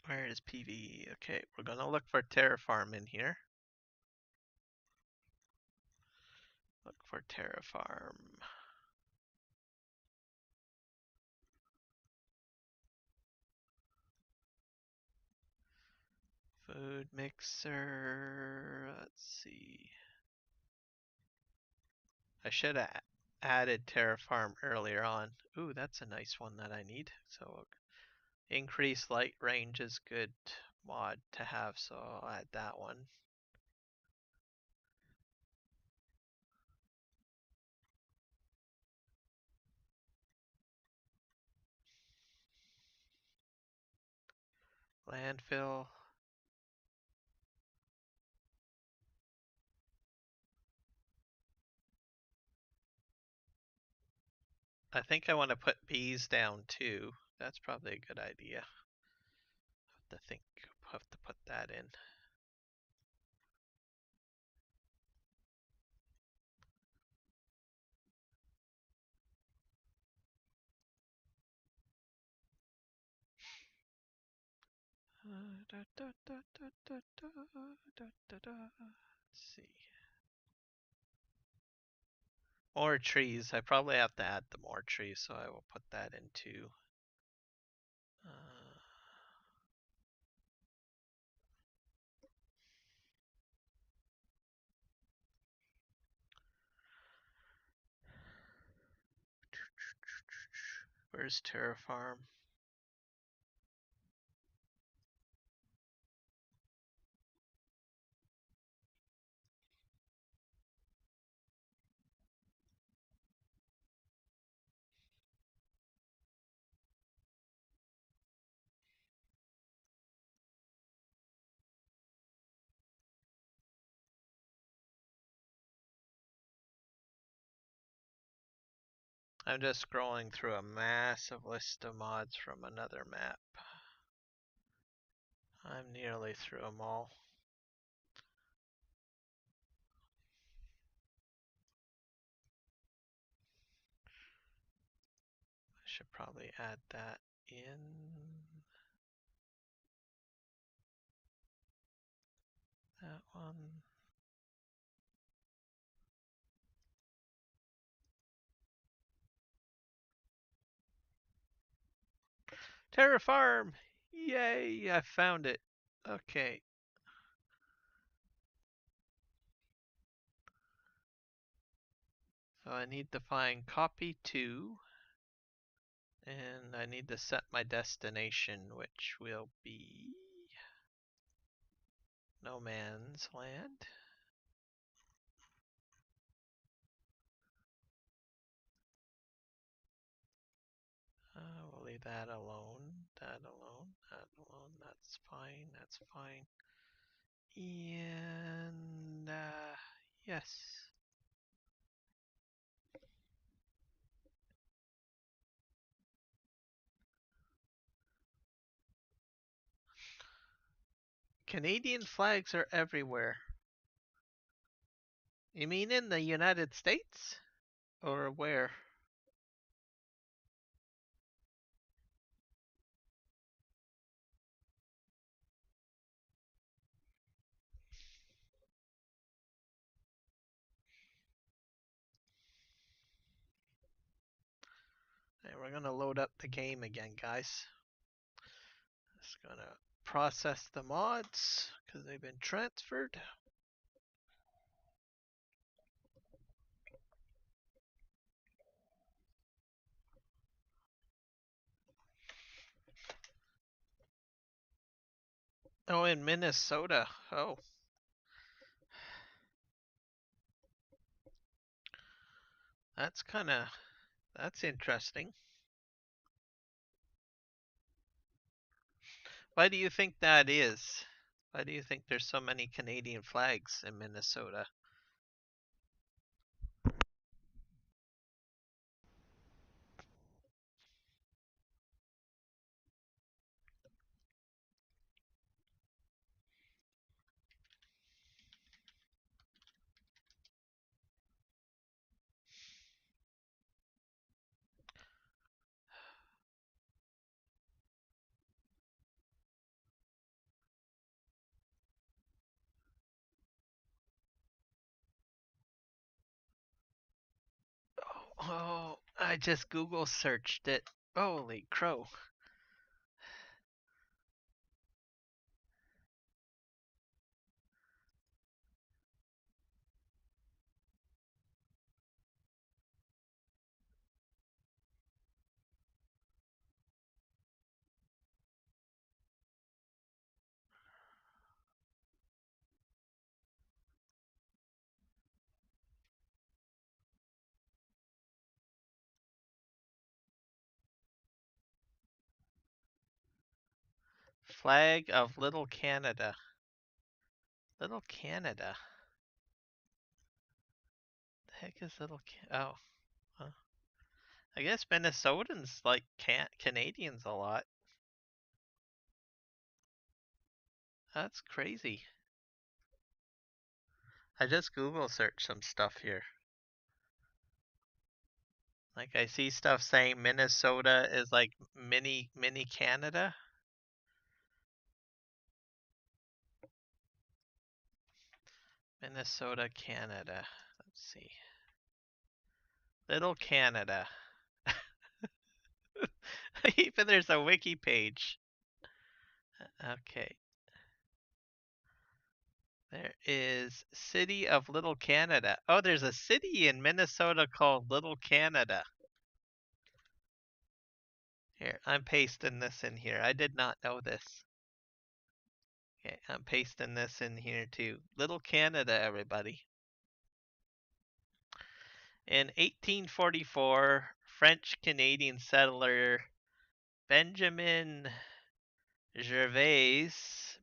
Where is PV? Okay, we're gonna look for Terraform in here. Look for Terraform. Food mixer. Let's see. I should have added Terraform earlier on. Ooh, that's a nice one that I need. So increased light range is good mod to have, so I'll add that one. Landfill. I think I want to put bees down too. That's probably a good idea. Have to put that in. Let's see. More trees. I probably have to add the more trees, so I will put that in too. Where's Terraform? I'm just scrolling through a massive list of mods from another map. I'm nearly through them all. I should probably add that in. That one. Terraform! Yay, I found it. Okay. So I need to find copy 2. And I need to set my destination, which will be No Man's Land. We'll leave that alone, that alone, that alone. That's fine, that's fine. And yes. Canadian flags are everywhere. You mean in the United States? Or where? Hey, we're gonna load up the game again, guys. Just gonna process the mods because they've been transferred. Oh, in Minnesota. Oh. That's interesting. Why do you think that is? Why do you think there's so many Canadian flags in Minnesota? Oh, I just Google searched it. Holy crow. Flag of Little Canada. Little Canada. The heck is Little Oh. Huh. I guess Minnesotans like Canadians a lot. That's crazy. I just Google searched some stuff here. Like I see stuff saying Minnesota is like mini Canada. Minnesota, Canada. Let's see. Little Canada. Even there's a wiki page. Okay. There is City of Little Canada. Oh, there's a city in Minnesota called Little Canada. Here, I'm pasting this in here. I did not know this. Okay, I'm pasting this in here too. Little Canada, everybody. In 1844, French-Canadian settler Benjamin Gervais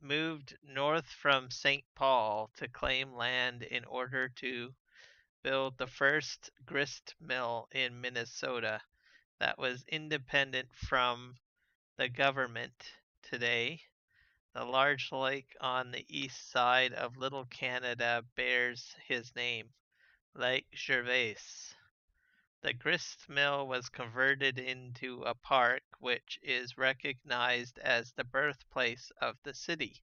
moved north from St. Paul to claim land in order to build the first grist mill in Minnesota that was independent from the government. Today, the large lake on the east side of Little Canada bears his name, Lake Gervais. The grist mill was converted into a park, which is recognized as the birthplace of the city.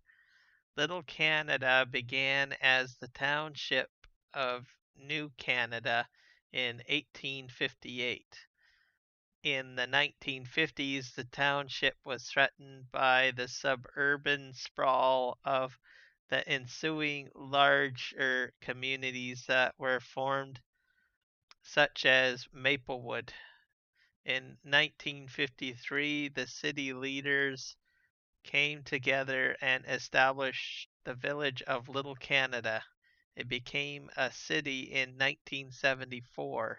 Little Canada began as the township of New Canada in 1858. In the 1950s, the township was threatened by the suburban sprawl of the ensuing larger communities that were formed, such as Maplewood. In 1953, the city leaders came together and established the village of Little Canada. It became a city in 1974.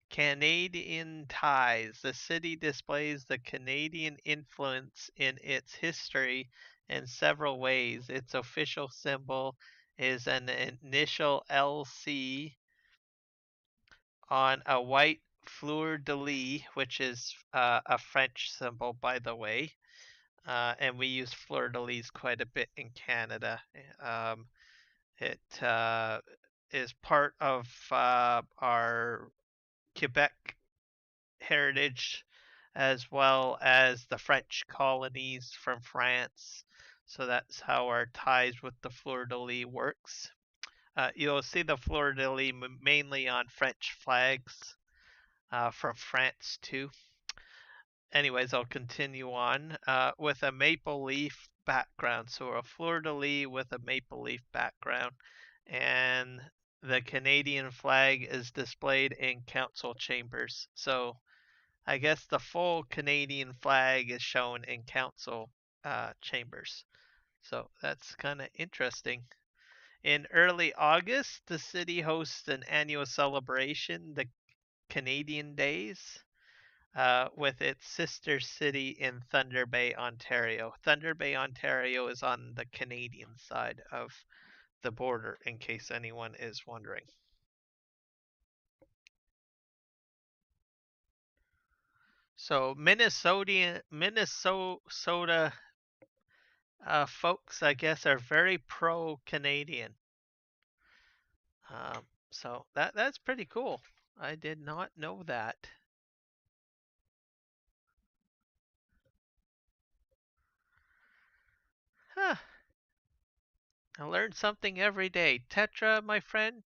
Canadian ties. The city displays the Canadian influence in its history in several ways. Its official symbol is an initial LC on a white fleur-de-lis, which is a French symbol, by the way. And we use fleur-de-lis quite a bit in Canada. It is part of our Quebec heritage, as well as the French colonies from France. So that's how our ties with the fleur-de-lis works. You'll see the fleur-de-lis mainly on French flags from France too. Anyways, I'll continue on with a maple leaf background. So a fleur-de-lis with a maple leaf background. And the Canadian flag is displayed in council chambers. So I guess the full Canadian flag is shown in council chambers. So that's kind of interesting. In early August, the city hosts an annual celebration, the Canadian Days, with its sister city in Thunder Bay, Ontario. Thunder Bay, Ontario is on the Canadian side of the border, in case anyone is wondering. So Minnesota folks, I guess, are very pro-Canadian. So that's pretty cool. I did not know that. Huh. I learn something every day. Tetra, my friend,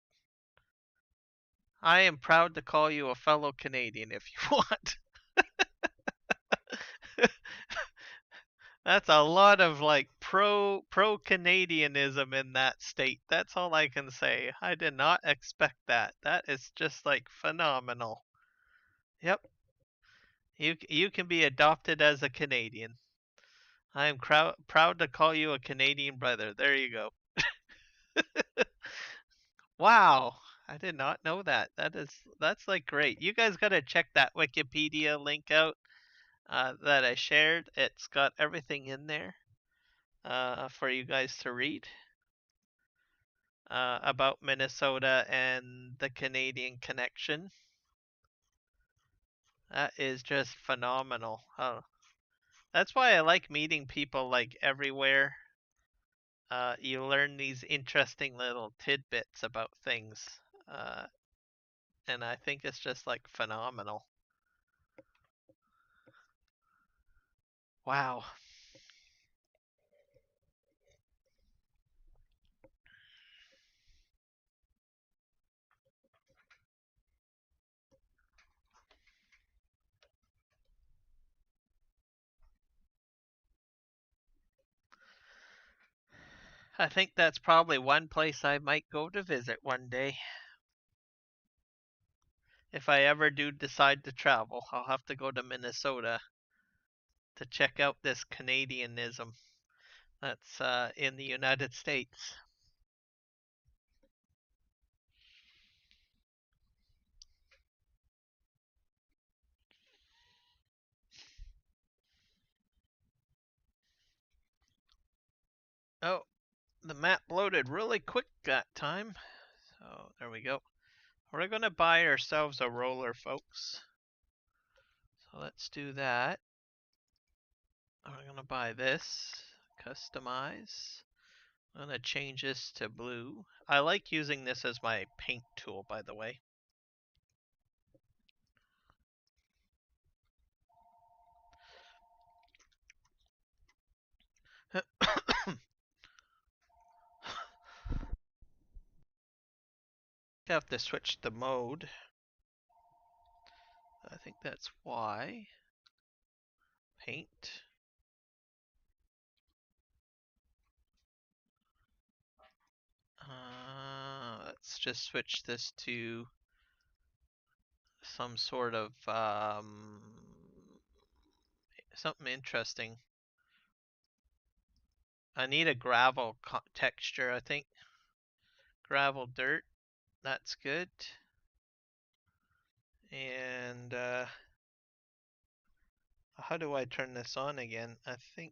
I am proud to call you a fellow Canadian if you want. That's a lot of like pro Canadianism in that state. That's all I can say. I did not expect that. That is just like phenomenal. Yep. You can be adopted as a Canadian. I am proud to call you a Canadian brother. There you go. Wow. I did not know that. That's like great. You guys got to check that Wikipedia link out. that I shared. It's got everything in there for you guys to read about Minnesota and the Canadian connection. That is just phenomenal. That's why I like meeting people like everywhere. You learn these interesting little tidbits about things. Uh, and I think it's just like phenomenal. Wow. I think that's probably one place I might go to visit one day. If I ever do decide to travel, I'll have to go to Minnesota to check out this Canadianism that's in the United States. Oh, the map loaded really quick that time. So there we go. We're going to buy ourselves a roller, folks. So let's do that. We're going to buy this. Customize. I'm going to change this to blue. I like using this as my paint tool, by the way. Have to switch the mode. I think that's why. Paint. Let's just switch this to some sort of something interesting. I need a gravel texture, I think. Gravel dirt. That's good. And how do I turn this on again? I think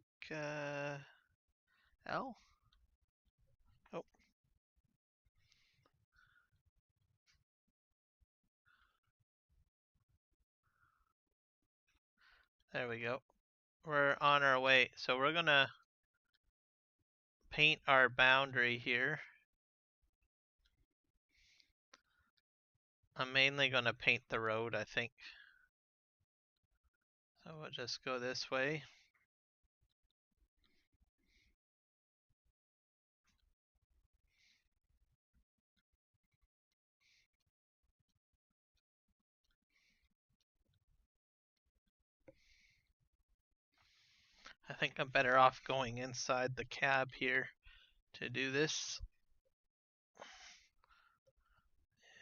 L? Oh, there we go. We're on our way. So we're gonna paint our boundary here. I'm mainly gonna paint the road, I think. So we'll just go this way. I think I'm better off going inside the cab here to do this.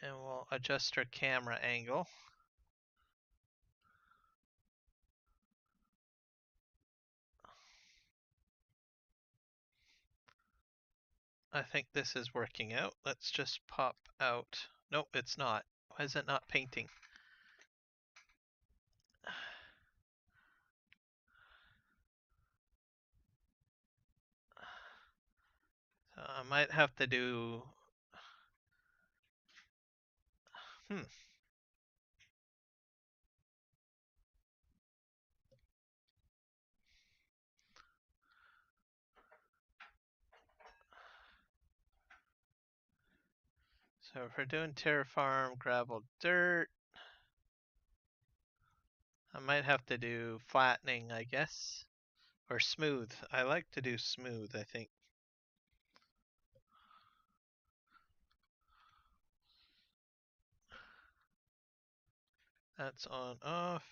And we'll adjust our camera angle. I think this is working out. Let's just pop out. Nope, it's not. Why is it not painting? So I might have to do... So if we're doing terraform, gravel, dirt, I might have to do flattening, I guess. Or smooth. I like to do smooth, I think. That's on, off.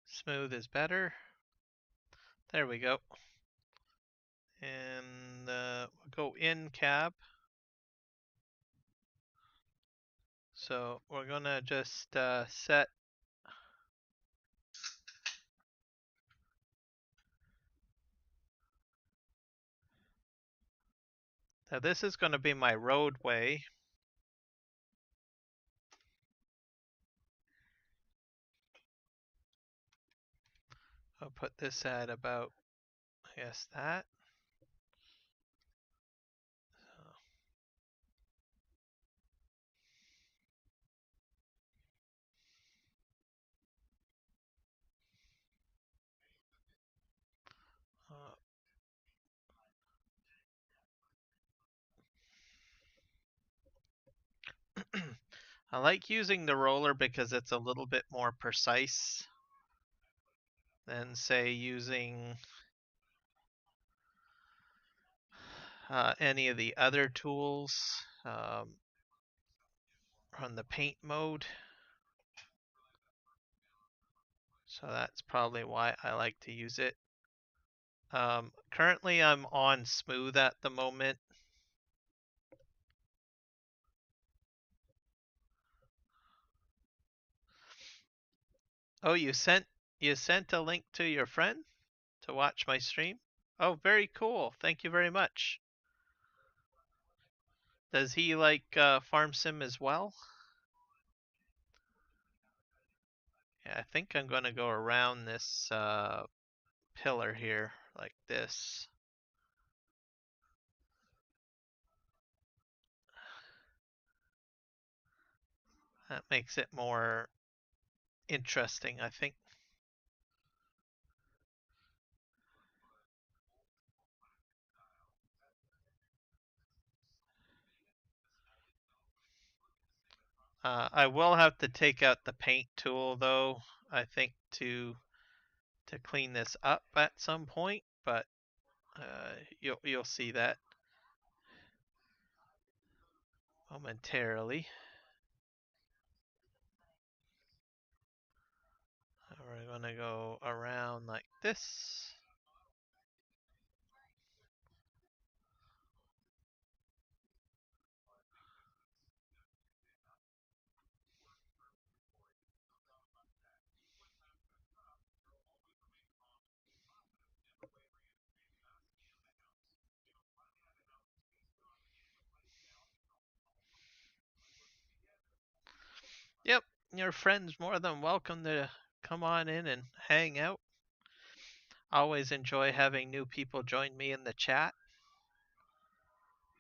Smooth is better. There we go. And we'll go in cab. So we're gonna just set. Now this is gonna be my roadway. I'll put this at about, I guess, that. I like using the roller because it's a little bit more precise than, say, using any of the other tools on the paint mode. So that's probably why I like to use it. Currently I'm on smooth at the moment. Oh, you sent a link to your friend to watch my stream? Oh, very cool. Thank you very much. Does he like Farm Sim as well? Yeah, I think I'm going to go around this pillar here like this. That makes it more interesting, I think. I will have to take out the paint tool though, I think, to clean this up at some point, but you'll see that momentarily. We're gonna go around like this. Yep, your friend's more than welcome to come on in and hang out. Always enjoy having new people join me in the chat.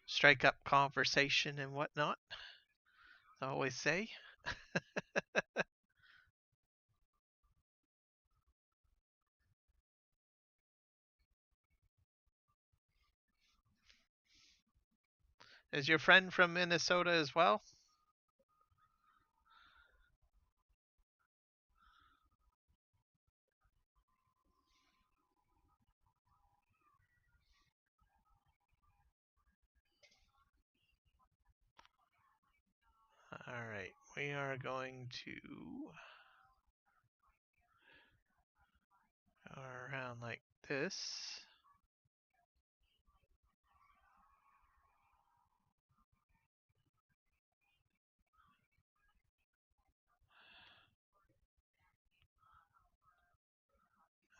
Strike up conversation and whatnot. I always say. Is your friend from Minnesota as well? Alright, we are going to go around like this.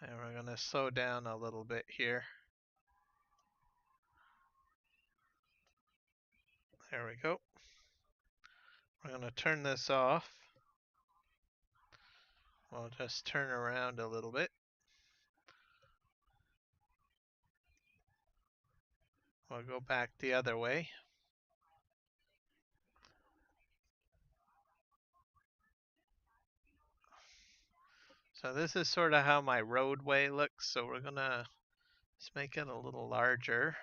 And we're going to slow down a little bit here. There we go. We're going to turn this off. We'll just turn around a little bit. We'll go back the other way. So this is sort of how my roadway looks. So we're going to just make it a little larger.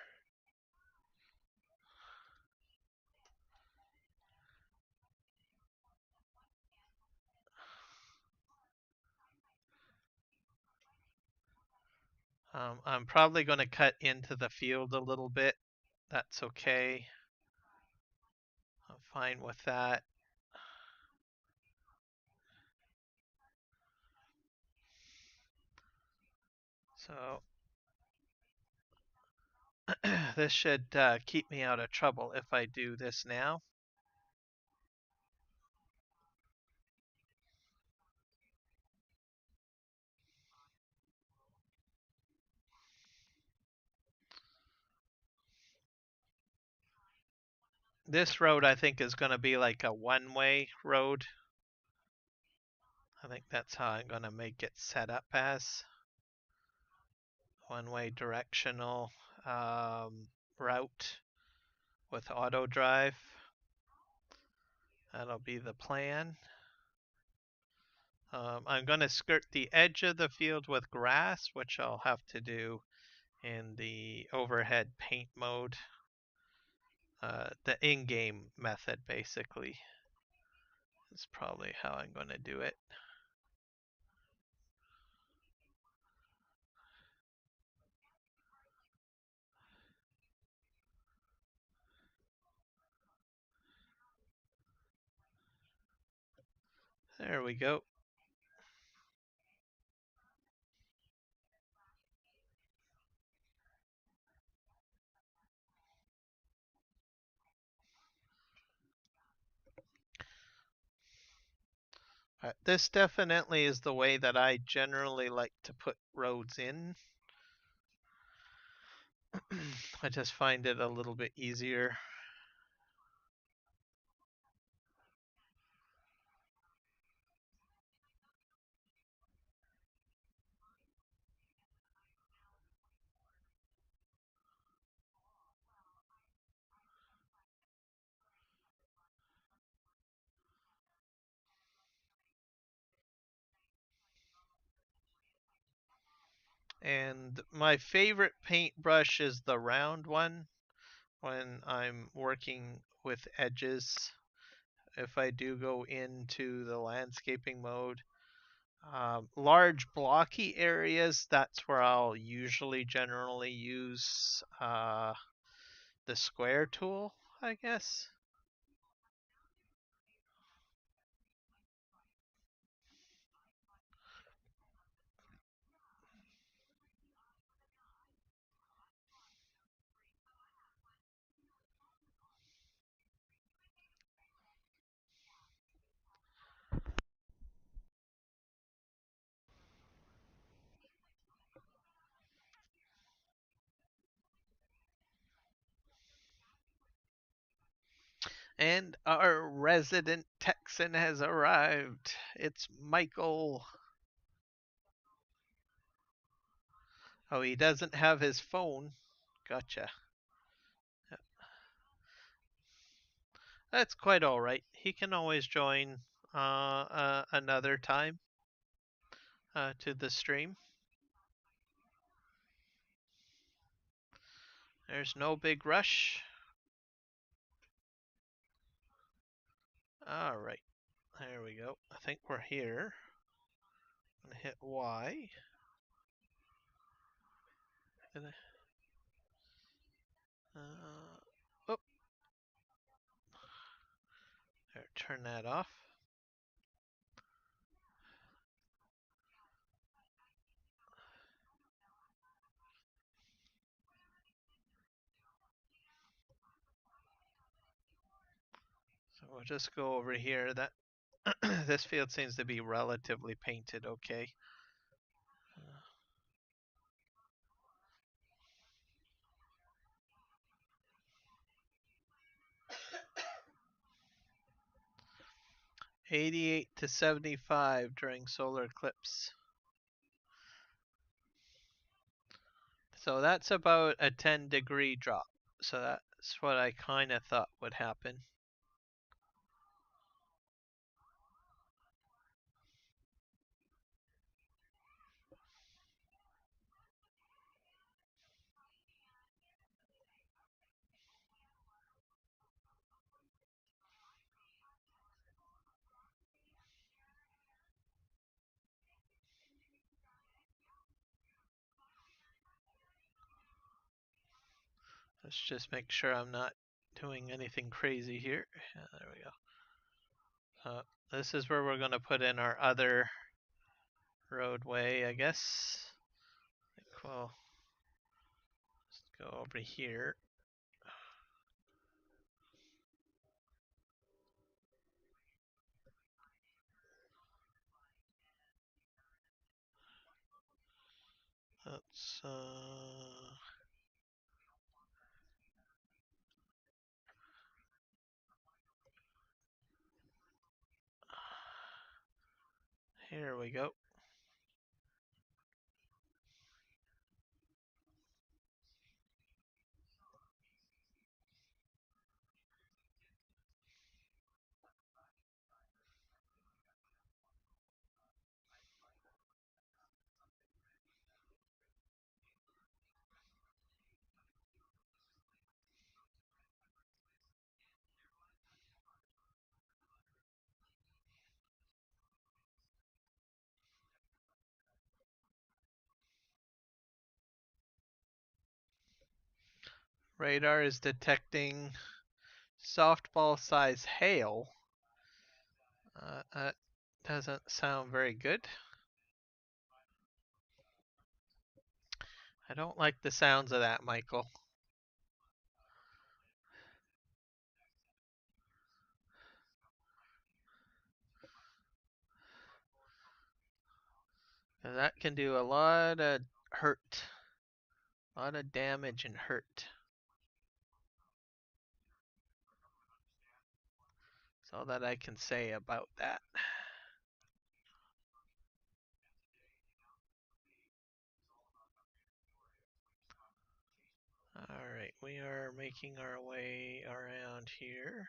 I'm probably going to cut into the field a little bit. That's okay. I'm fine with that. So this should keep me out of trouble if I do this now. This road, I think, is going to be like a one-way road. I think that's how I'm going to make it set up as. one-way directional route with auto drive. That'll be the plan. I'm going to skirt the edge of the field with grass, which I'll have to do in the overhead paint mode. The in-game method, basically, is probably how I'm going to do it. There we go. This definitely is the way that I generally like to put roads in. I just find it a little bit easier. And my favorite paintbrush is the round one when I'm working with edges. If I do go into the landscaping mode, large blocky areas, that's where I'll usually generally use the square tool, I guess. And our resident Texan has arrived. It's Michael. Oh, he doesn't have his phone. Gotcha. That's quite all right. He can always join another time to the stream. There's no big rush. All right. There we go. I think we're here. I'm gonna hit Y. Oh, there, turn that off. So we'll just go over here. That this field seems to be relatively painted okay. 88 to 75 during solar eclipse. So that's about a 10-degree drop. So that's what I kind of thought would happen. Let's just make sure I'm not doing anything crazy here. There we go. This is where we're going to put in our other roadway, I guess. I think we'll just go over here. Let's here we go. Radar is detecting softball-sized hail. That doesn't sound very good. I don't like the sounds of that, Michael. That can do a lot of hurt. A lot of damage and hurt. That's all that I can say about that. Alright, we are making our way around here.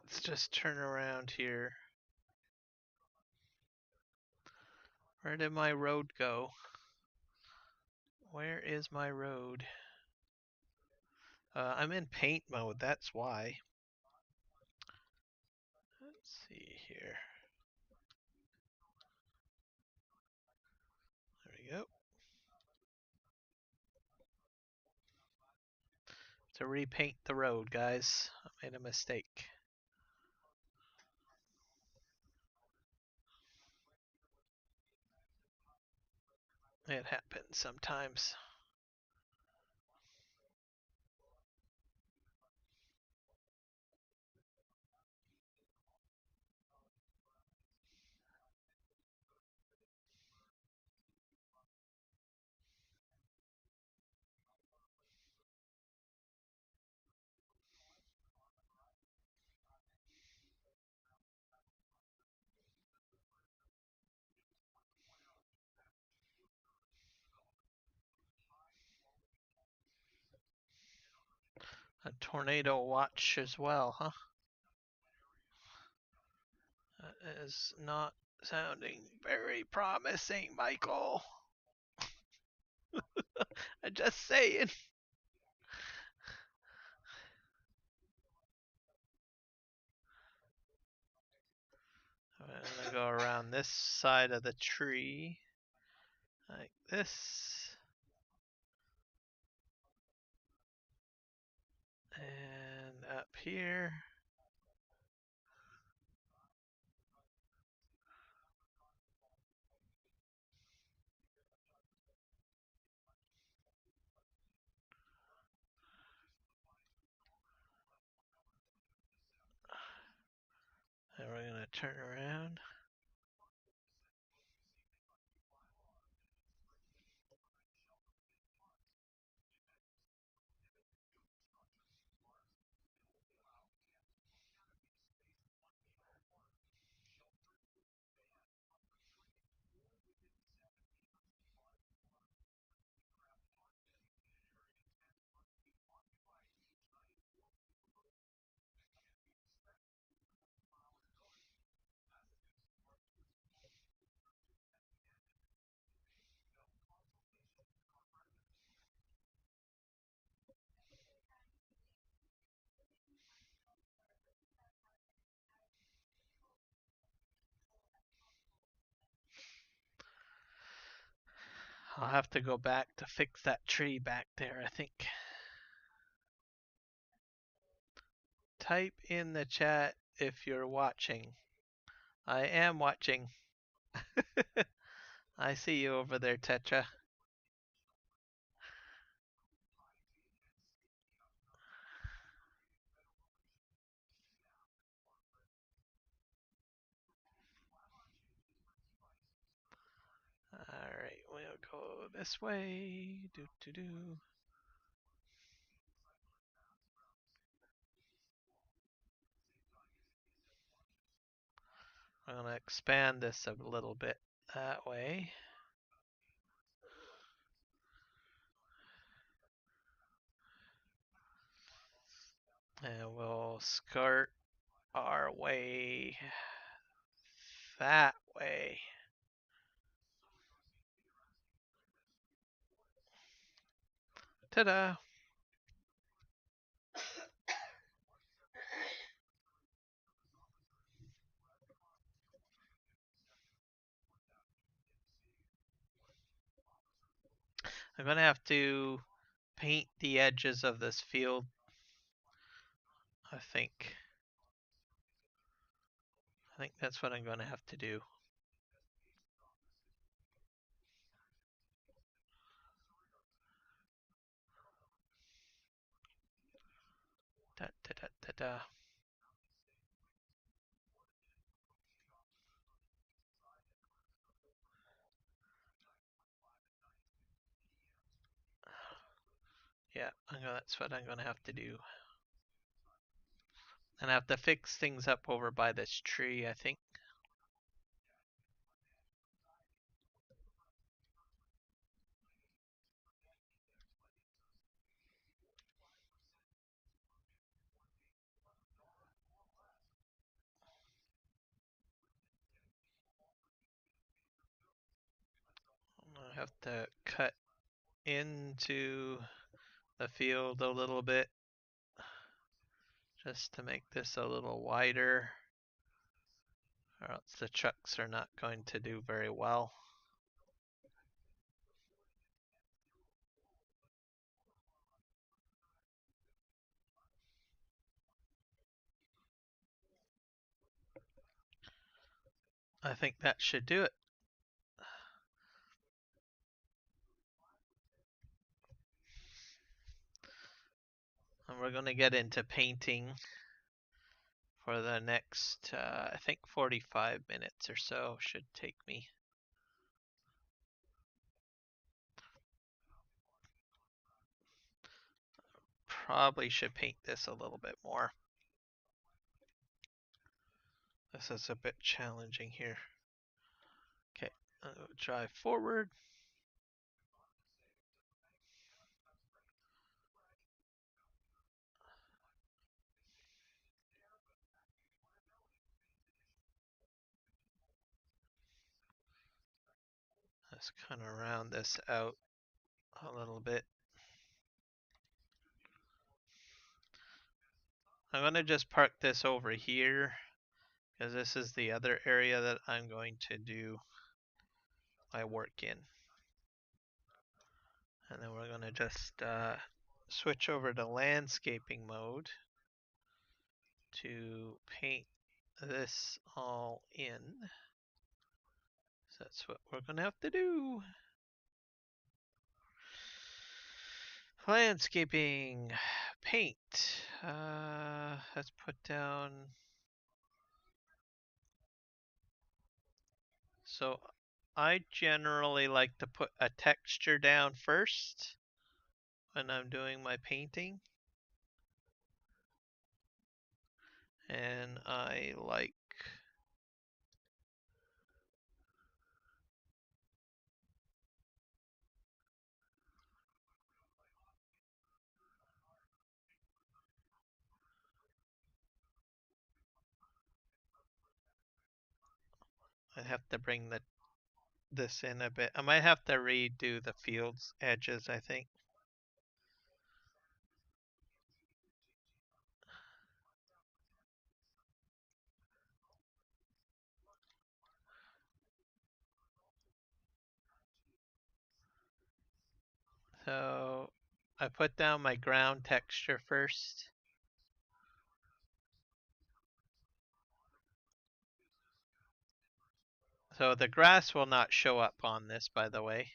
Let's just turn around here. Where did my road go? Where is my road? I'm in paint mode, that's why. Let's see here. There we go. To repaint the road, guys. I made a mistake. It happens sometimes. A tornado watch as well, huh? That is not sounding very promising, Michael. I'm just saying. I'm gonna go around this side of the tree, like this. And up here. And we're gonna turn around. I'll have to go back to fix that tree back there, I think. Type in the chat if you're watching. I am watching. I see you over there, Tetra. Alright, we'll go this way. Do do do. I'm gonna expand this a little bit that way. And we'll start our way that way. Ta-da! I'm gonna have to paint the edges of this field, I think. I think that's what I'm gonna have to do. Da, da, da, da, da. Yeah, that's what I'm gonna have to do. And I have to fix things up over by this tree, I think. I have to cut into the field a little bit just to make this a little wider, or else the trucks are not going to do very well. I think that should do it. And we're going to get into painting for the next, I think 45 minutes or so should take me. Probably should paint this a little bit more. This is a bit challenging here. Okay, drive forward. Let's kind of round this out a little bit. I'm going to just park this over here because this is the other area that I'm going to do my work in. And then we're going to just switch over to landscaping mode to paint this all in. So that's what we're going to have to do. Landscaping, paint. Let's put down. So I generally like to put a texture down first when I'm doing my painting. And I like I have to bring this in a bit. I might have to redo the field's edges, I think. So I put down my ground texture first. So the grass will not show up on this, by the way.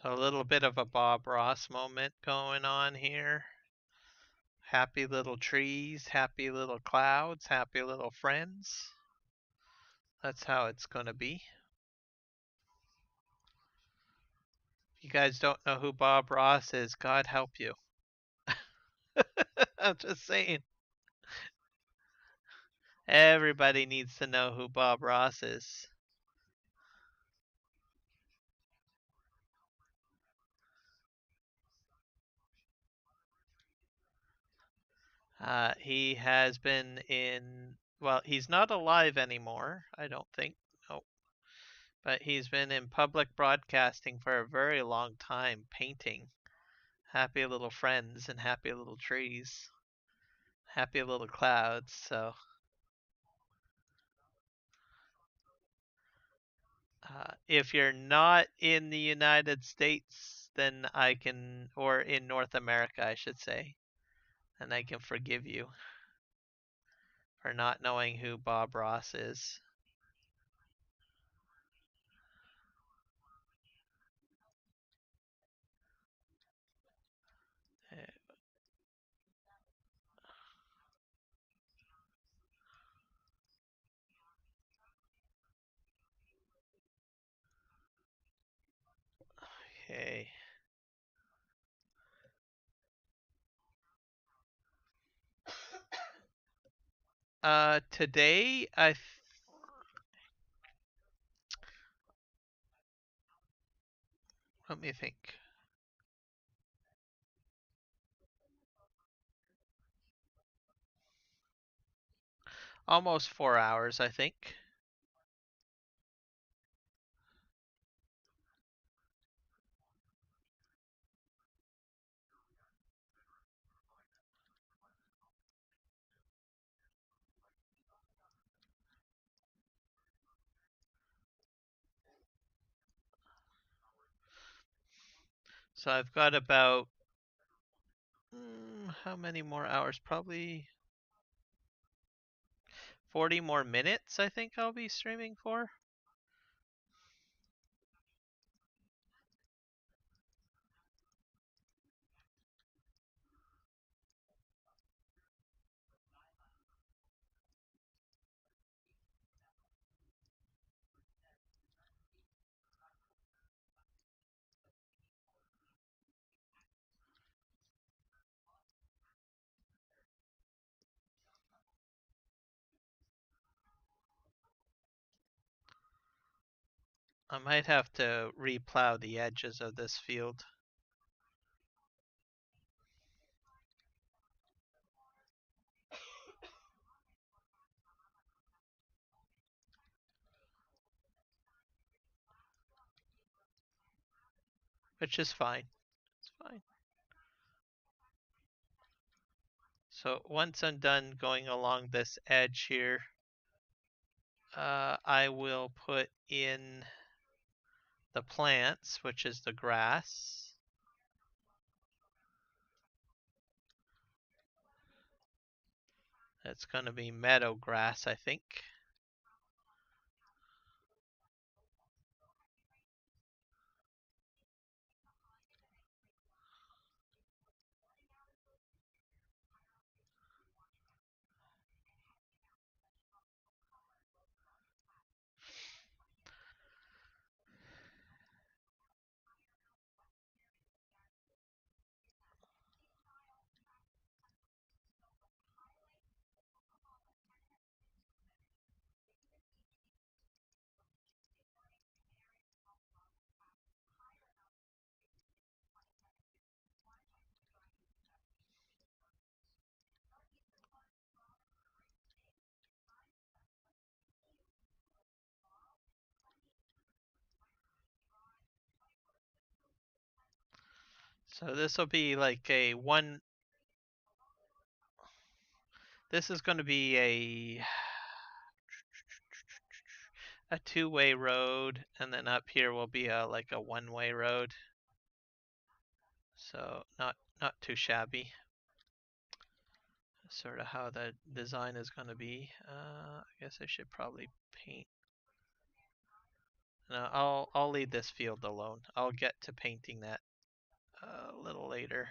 A little bit of a Bob Ross moment going on here. Happy little trees, happy little clouds, happy little friends. That's how it's going to be. If you guys don't know who Bob Ross is, God help you. I'm just saying. Everybody needs to know who Bob Ross is. He has been in. Well, he's not alive anymore. I don't think. No, but he's been in public broadcasting for a very long time, painting happy little friends and happy little trees, happy little clouds. So, if you're not in the United States, then I can, or in North America, I should say, then I can forgive you for not knowing who Bob Ross is. Okay. Today let me think. Almost 4 hours, I think. So I've got about how many more hours? Probably 40 more minutes, I think I'll be streaming for. I might have to replow the edges of this field. Which is fine. It's fine. So once I'm done going along this edge here, I will put in the plants, which is the grass. It's going to be meadow grass, I think. So this will be like this is going to be a two-way road, and then up here will be like a one-way road. So not too shabby. Sort of how the design is going to be. I guess I should probably paint. No, I'll leave this field alone. I'll get to painting that a little later.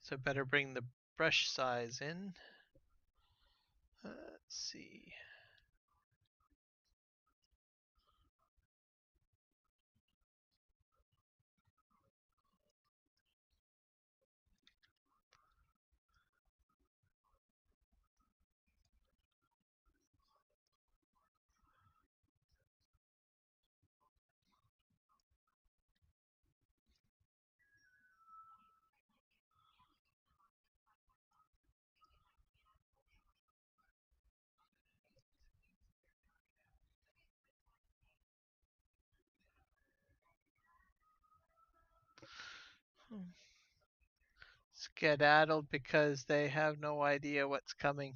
So better bring the brush size in. Let's see. Skedaddled because they have no idea what's coming.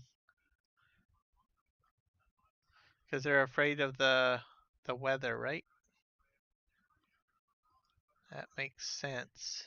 Because they're afraid of the weather, right? That makes sense.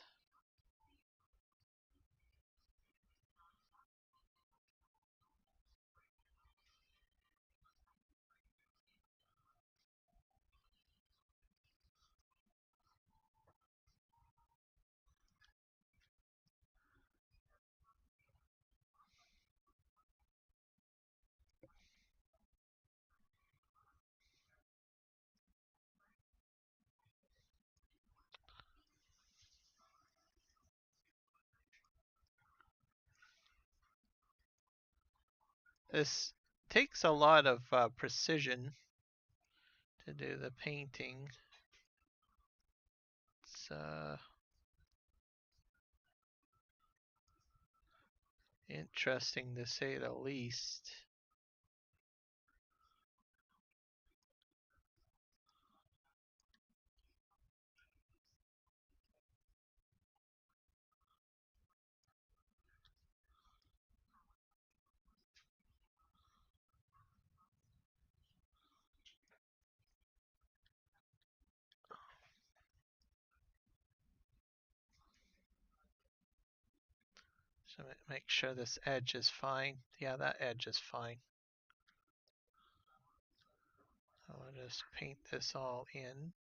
This takes a lot of precision to do the painting. It's interesting to say the least. So make sure this edge is fine. Yeah, that edge is fine. I'll just paint this all in.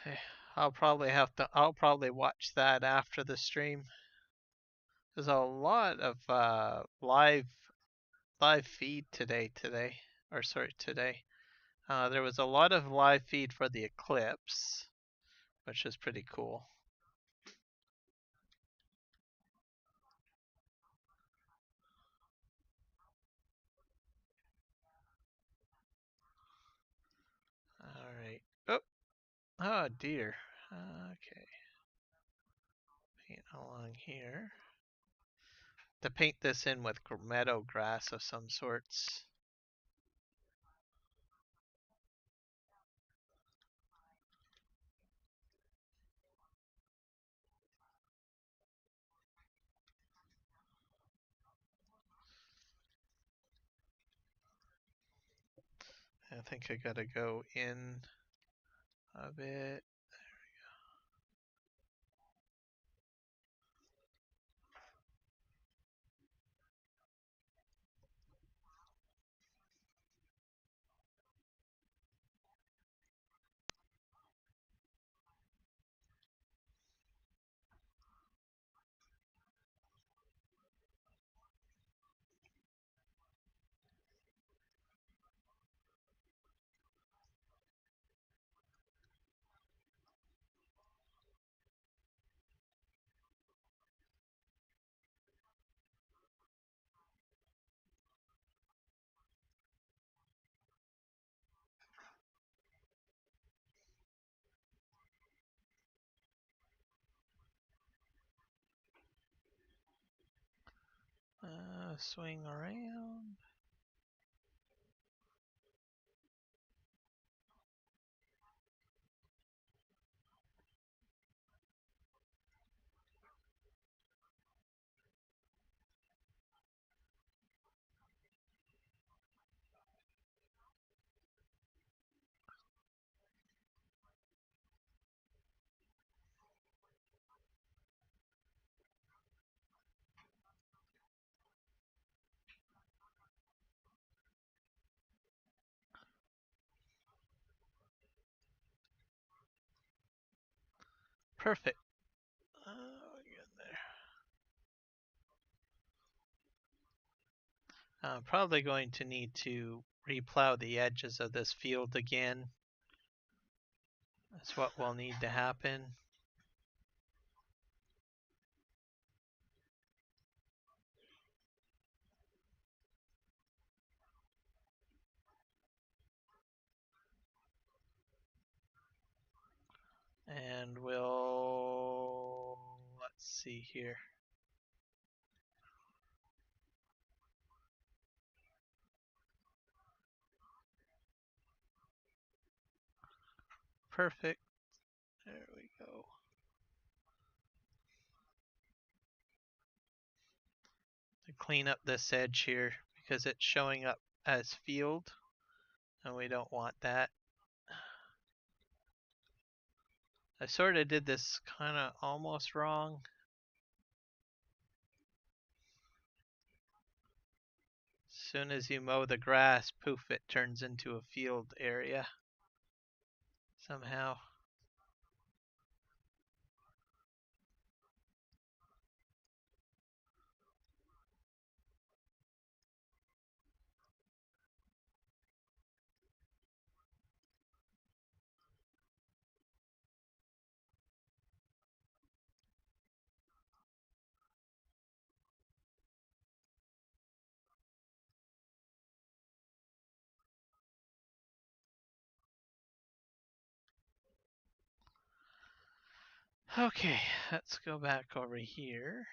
Okay, I'll probably watch that after the stream. There's a lot of live feed today. Today. There was a lot of live feed for the eclipse, which is pretty cool. All right. Oh dear. Okay. Paint along here. To paint this in with meadow grass of some sorts. I think I gotta go in a bit. Swing around. Perfect. Get there. I'm probably going to need to replow the edges of this field again. That's what will need to happen. And let's see here. Perfect. There we go. To clean up this edge here because it's showing up as field and we don't want that. I sort of did this kind of almost wrong. As soon as you mow the grass, poof, it turns into a field area somehow. Okay, let's go back over here.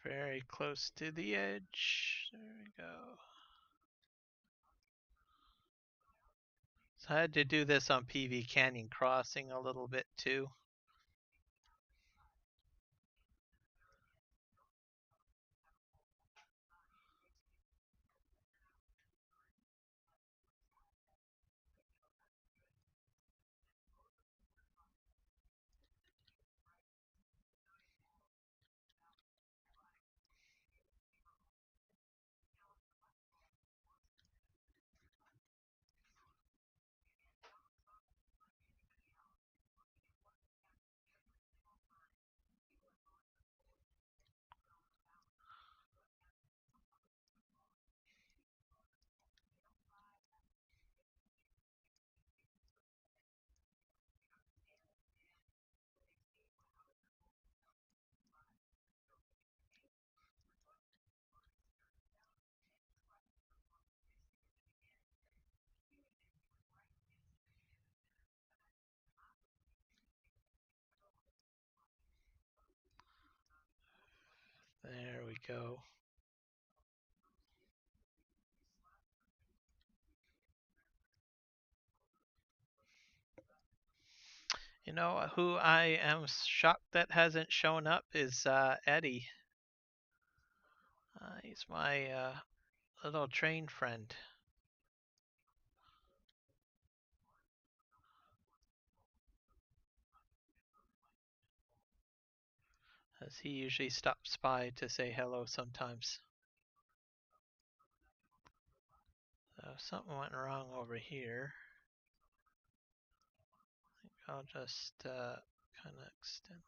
Very close to the edge. There we go. So I had to do this on PV Canyon Crossing a little bit too. There we go. You know who I am shocked that hasn't shown up is Eddie. He's my little train friend. As he usually stops by to say hello sometimes. So something went wrong over here. I think I'll just kind of extend that.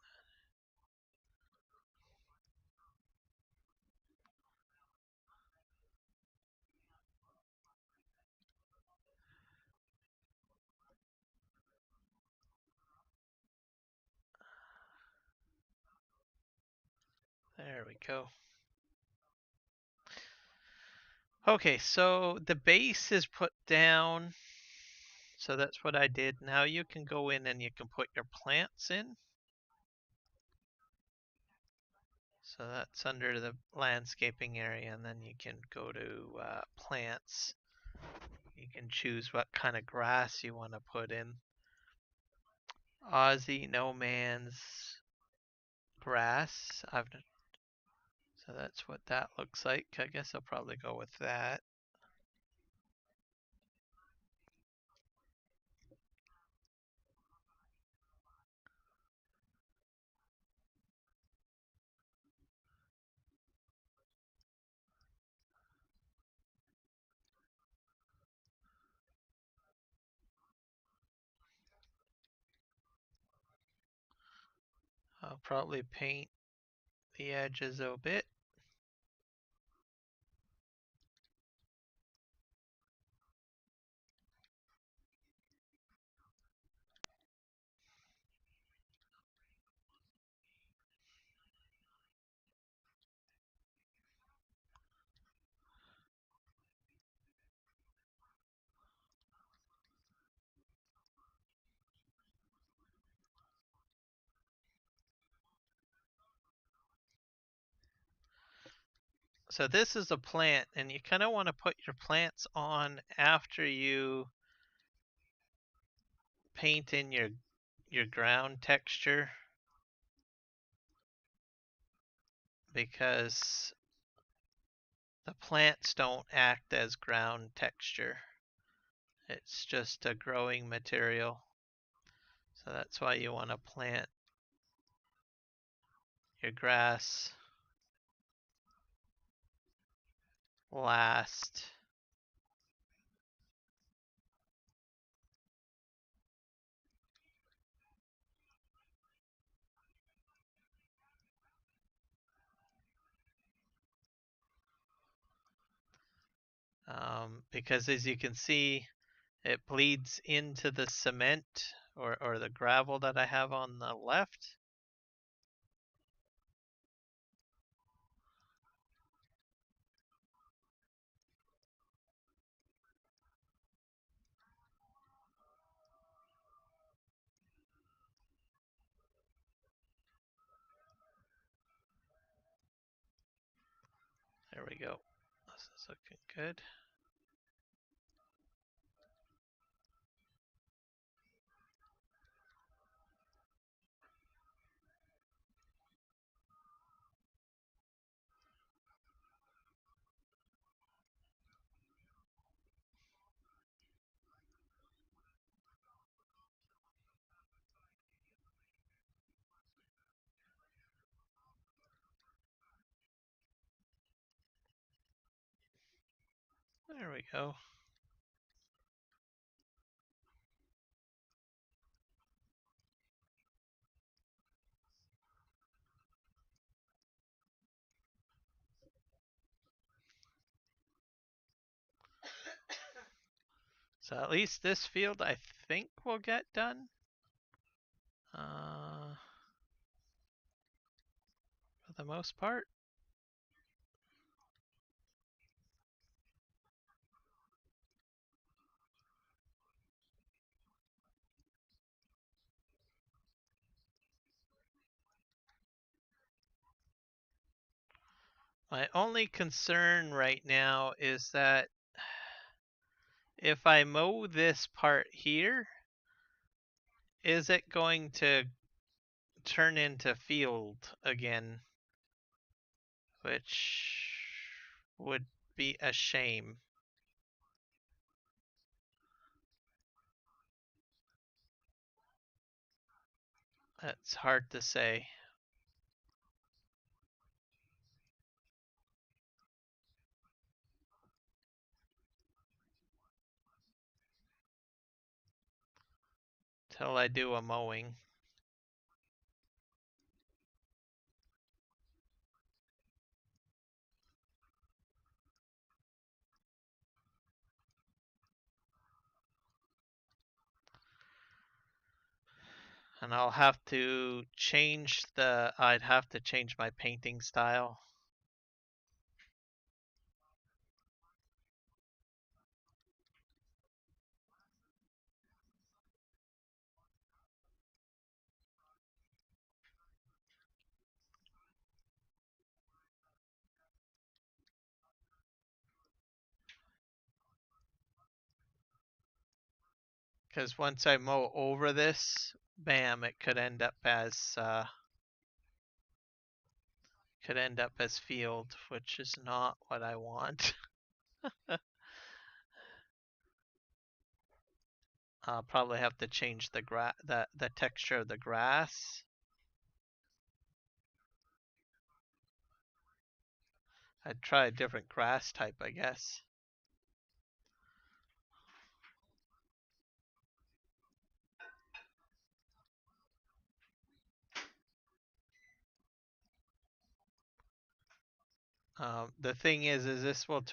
There we go. Okay, so the base is put down. So that's what I did. Now you can go in and you can put your plants in. So that's under the landscaping area, and then you can go to plants. You can choose what kind of grass you want to put in. Aussie No Man's grass. So that's what that looks like. I guess I'll probably go with that. I'll probably paint the edges a bit. So this is a plant, and you kind of want to put your plants on after you paint in your ground texture, because the plants don't act as ground texture. It's just a growing material. So that's why you want to plant your grass last. Because as you can see, it bleeds into the cement or the gravel that I have on the left. There we go. This is looking good. There we go. So at least this field I think will get done. For the most part. My only concern right now is that if I mow this part here, is it going to turn into field again? Which would be a shame. It's hard to say. Till I do a mowing. And I'd have to change my painting style. Because once I mow over this, bam, it could end up as field, which is not what I want. I'll probably have to change the texture of the grass. I'd try a different grass type, I guess. The thing is this will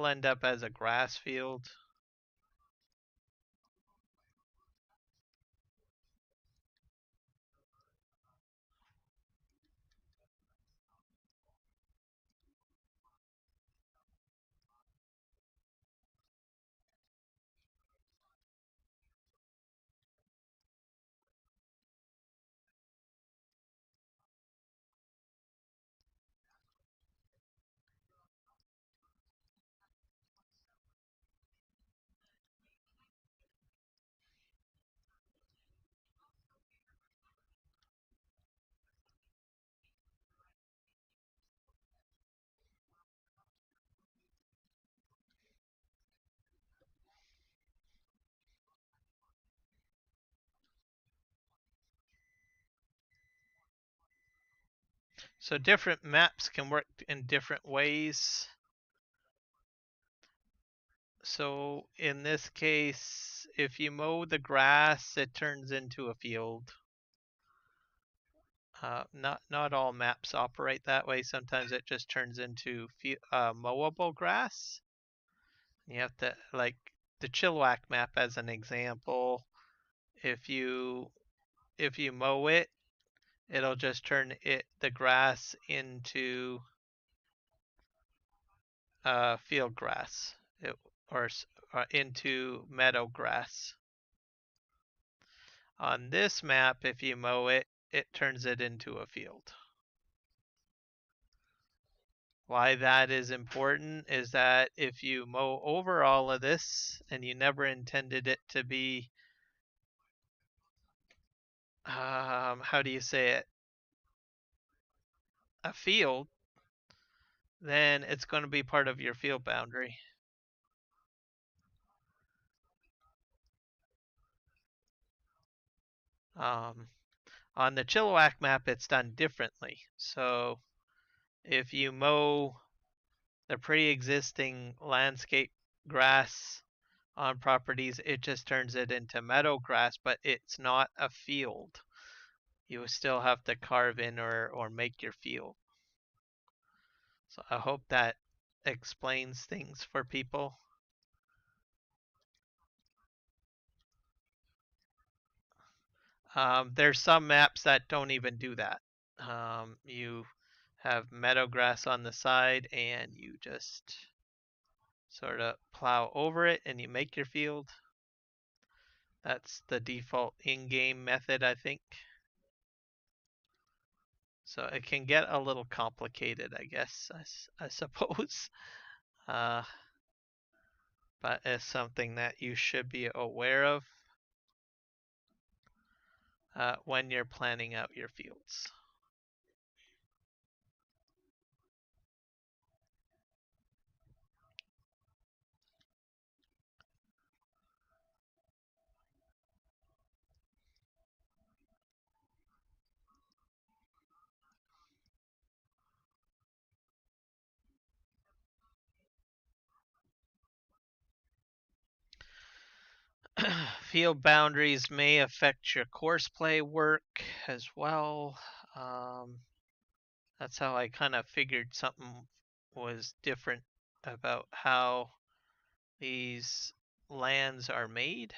end up as a grass field. So different maps can work in different ways. So in this case, if you mow the grass, it turns into a field. Not all maps operate that way. Sometimes it just turns into mowable grass. You have to, like the Chilliwack map as an example. If you mow it, it'll just turn the grass into field grass, or into meadow grass. On this map, if you mow it, it turns it into a field. Why that is important is that if you mow over all of this and you never intended it to be, how do you say it, a field, then it's going to be part of your field boundary. On the Chilliwack map, it's done differently. So if you mow the pre-existing landscape grass on properties, it just turns it into meadow grass, but it's not a field. You still have to carve in or make your field. So I hope that explains things for people. There's some maps that don't even do that. You have meadow grass on the side and you just sort of plow over it and you make your field. That's the default in-game method, I think. So it can get a little complicated, I guess, I suppose. But it's something that you should be aware of when you're planning out your fields. field boundaries may affect your course play work as well. That's how I kind of figured something was different about how these lands are made.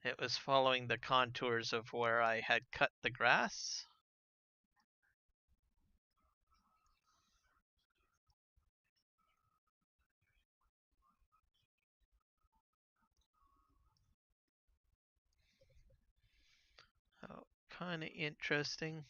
It was following the contours of where I had cut the grass. Oh, kind of interesting.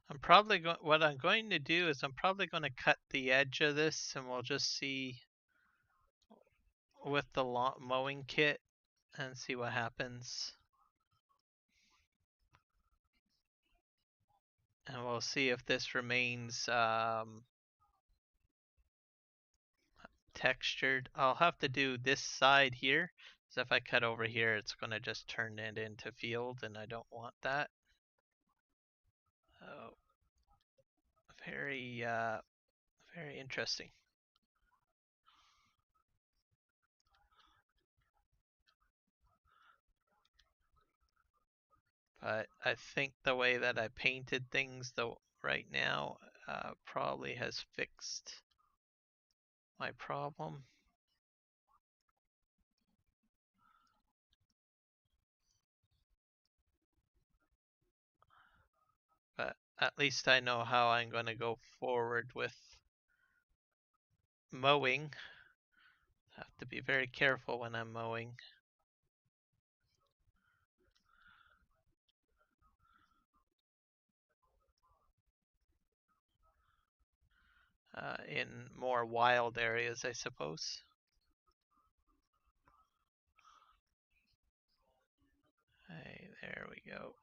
I'm probably going. What I'm going to do is I'm probably going to cut the edge of this, and we'll just see with the mowing kit and see what happens. And we'll see if this remains textured. I'll have to do this side here. So if I cut over here, it's going to just turn it into field, and I don't want that. Oh, very, very interesting. But I think the way that I painted things though right now probably has fixed my problem. But at least I know how I'm going to go forward with mowing. Have to be very careful when I'm mowing. In more wild areas, I suppose. Hey, there we go.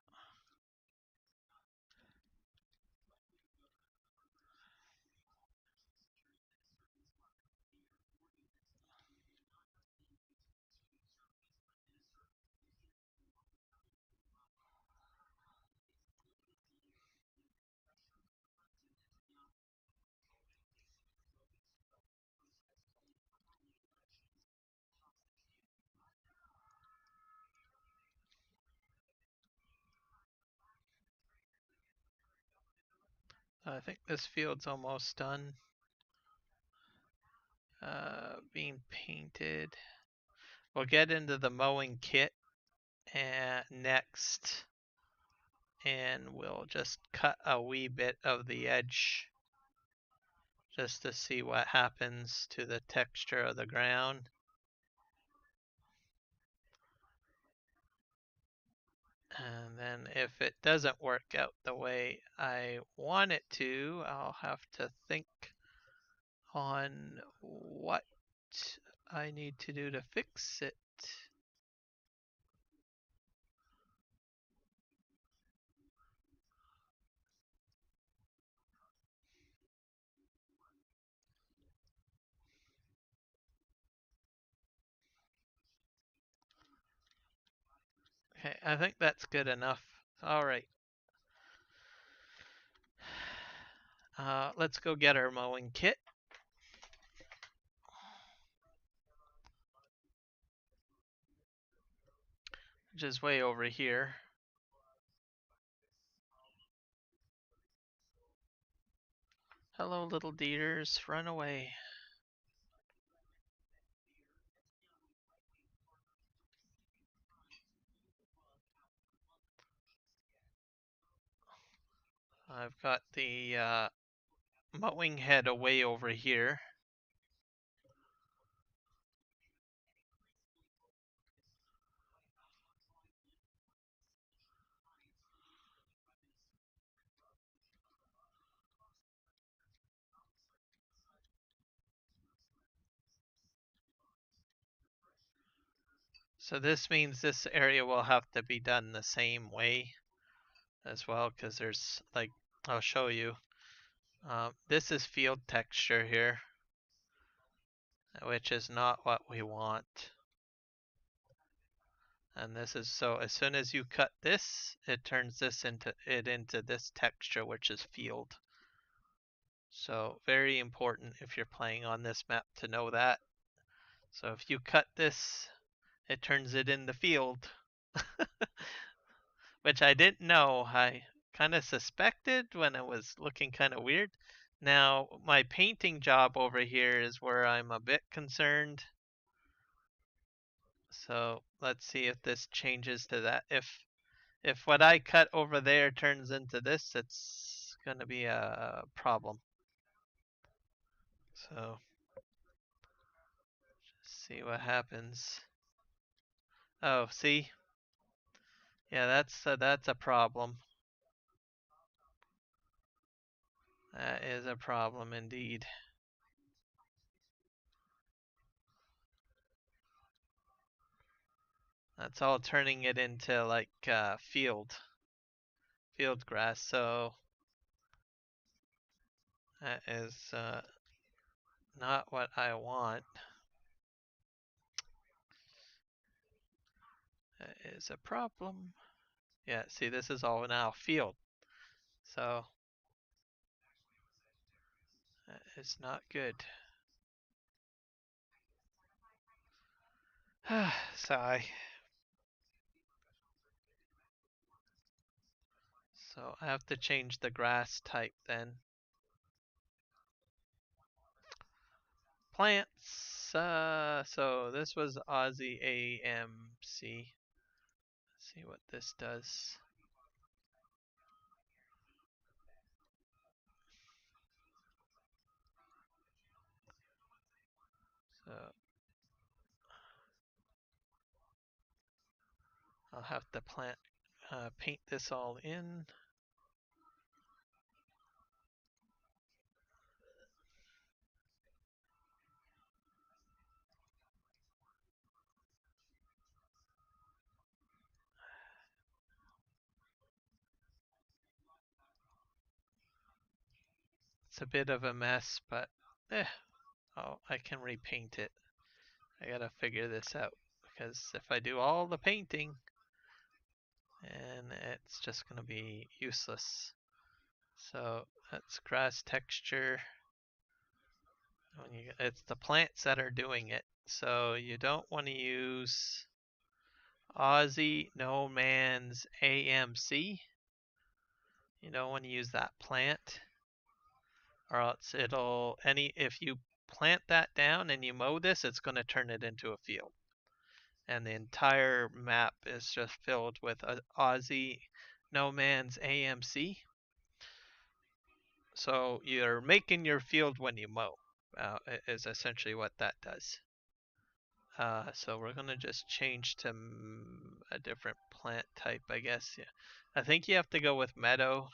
I think this field's almost done being painted. We'll get into the mowing kit next, and we'll just cut a wee bit of the edge just to see what happens to the texture of the ground. And then if it doesn't work out the way I want it to, I'll have to think on what I need to do to fix it. Okay, I think that's good enough. All right. Let's go get our mowing kit. Which is way over here. Hello, little deers, run away. I've got the mowing head away over here. So this means this area will have to be done the same way as well, because there's like, I'll show you. This is field texture here, which is not what we want. And this is, so as soon as you cut this, it turns this into this texture, which is field. So very important if you're playing on this map to know that. So if you cut this, it turns it into field. Which I didn't know. I kind of suspected when it was looking kind of weird. Now, my painting job over here is where I'm a bit concerned. So let's see if this changes to that. If what I cut over there turns into this, it's going to be a problem. So just see what happens. Oh, see? Yeah, that's a problem. That is a problem indeed. That's all turning it into like field grass. So that is not what I want. That is a problem. Yeah, see, this is all now field. So that is not good. Sigh. So I have to change the grass type then. Plants. So this was Aussie AMC. Let's see what this does. So I'll have to paint this all in. It's a bit of a mess, but oh, I can repaint it. I gotta figure this out, because if I do all the painting, and it's just gonna be useless. So that's grass texture. It's the plants that are doing it. So you don't want to use Aussie No Man's AMC. You don't want to use that plant, or else if you plant that down and you mow this, it's going to turn it into a field. And the entire map is just filled with Aussie No Man's AMC. So you're making your field when you mow, is essentially what that does. So we're gonna just change to a different plant type, I guess. Yeah, I think you have to go with meadow,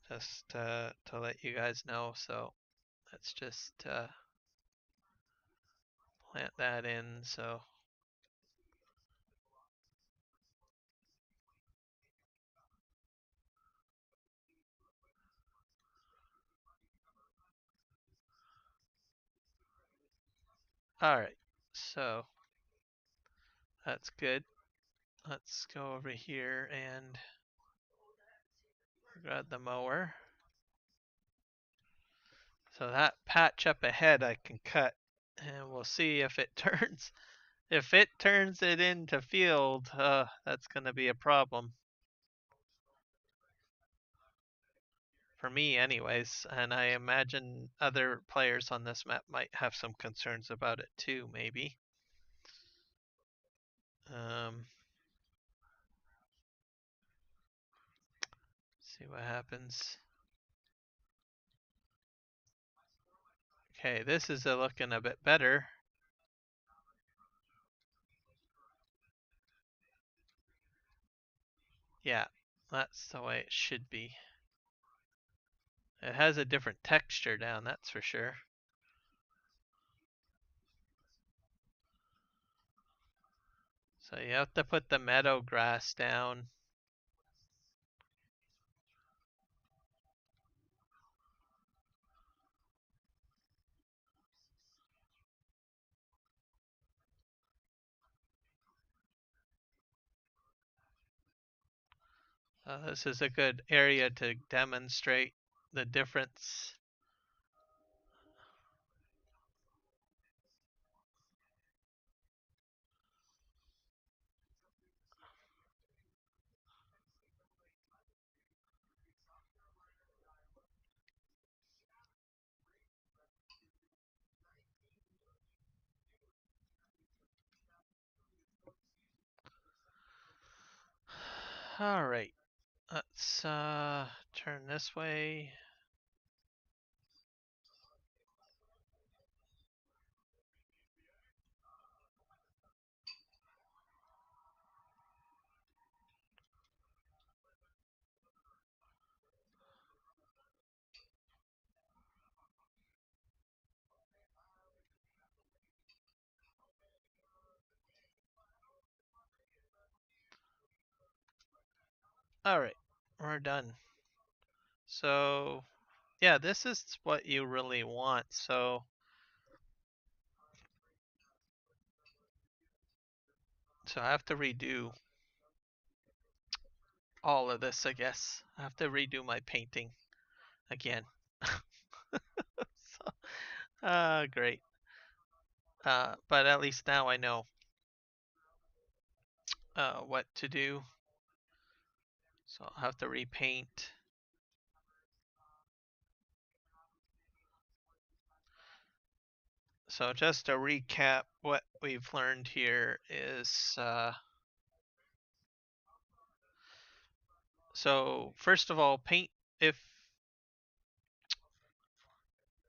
just to let you guys know. So let's just plant that in. So all right, so that's good. Let's go over here and grab the mower. So that patch up ahead I can cut, and we'll see if it turns. If it turns it into field, that's gonna be a problem. For me anyways, and I imagine other players on this map might have some concerns about it too, maybe. See what happens. Okay, this is looking a bit better. Yeah, that's the way it should be. It has a different texture down, that's for sure. So you have to put the meadow grass down. This is a good area to demonstrate the difference. All right, let's turn this way. All right, we're done. So yeah, this is what you really want. So I have to redo all of this, I guess. I have to redo my painting again. Great. But at least now I know what to do. So I'll have to repaint. So just to recap, what we've learned here is so first of all, paint. If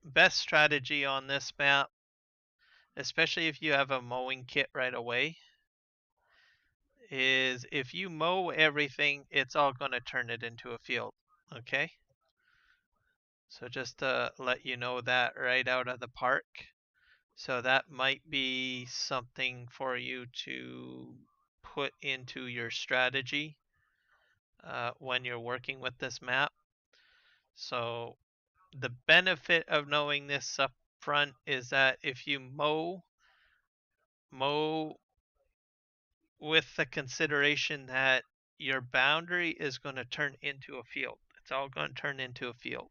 best strategy on this map, especially if you have a mowing kit right away, is if you mow everything, it's all going to turn it into a field. Okay? So just to let you know that right out of the park. So that might be something for you to put into your strategy when you're working with this map. So the benefit of knowing this up front is that if you mow with the consideration that your boundary is going to turn into a field. It's all going to turn into a field.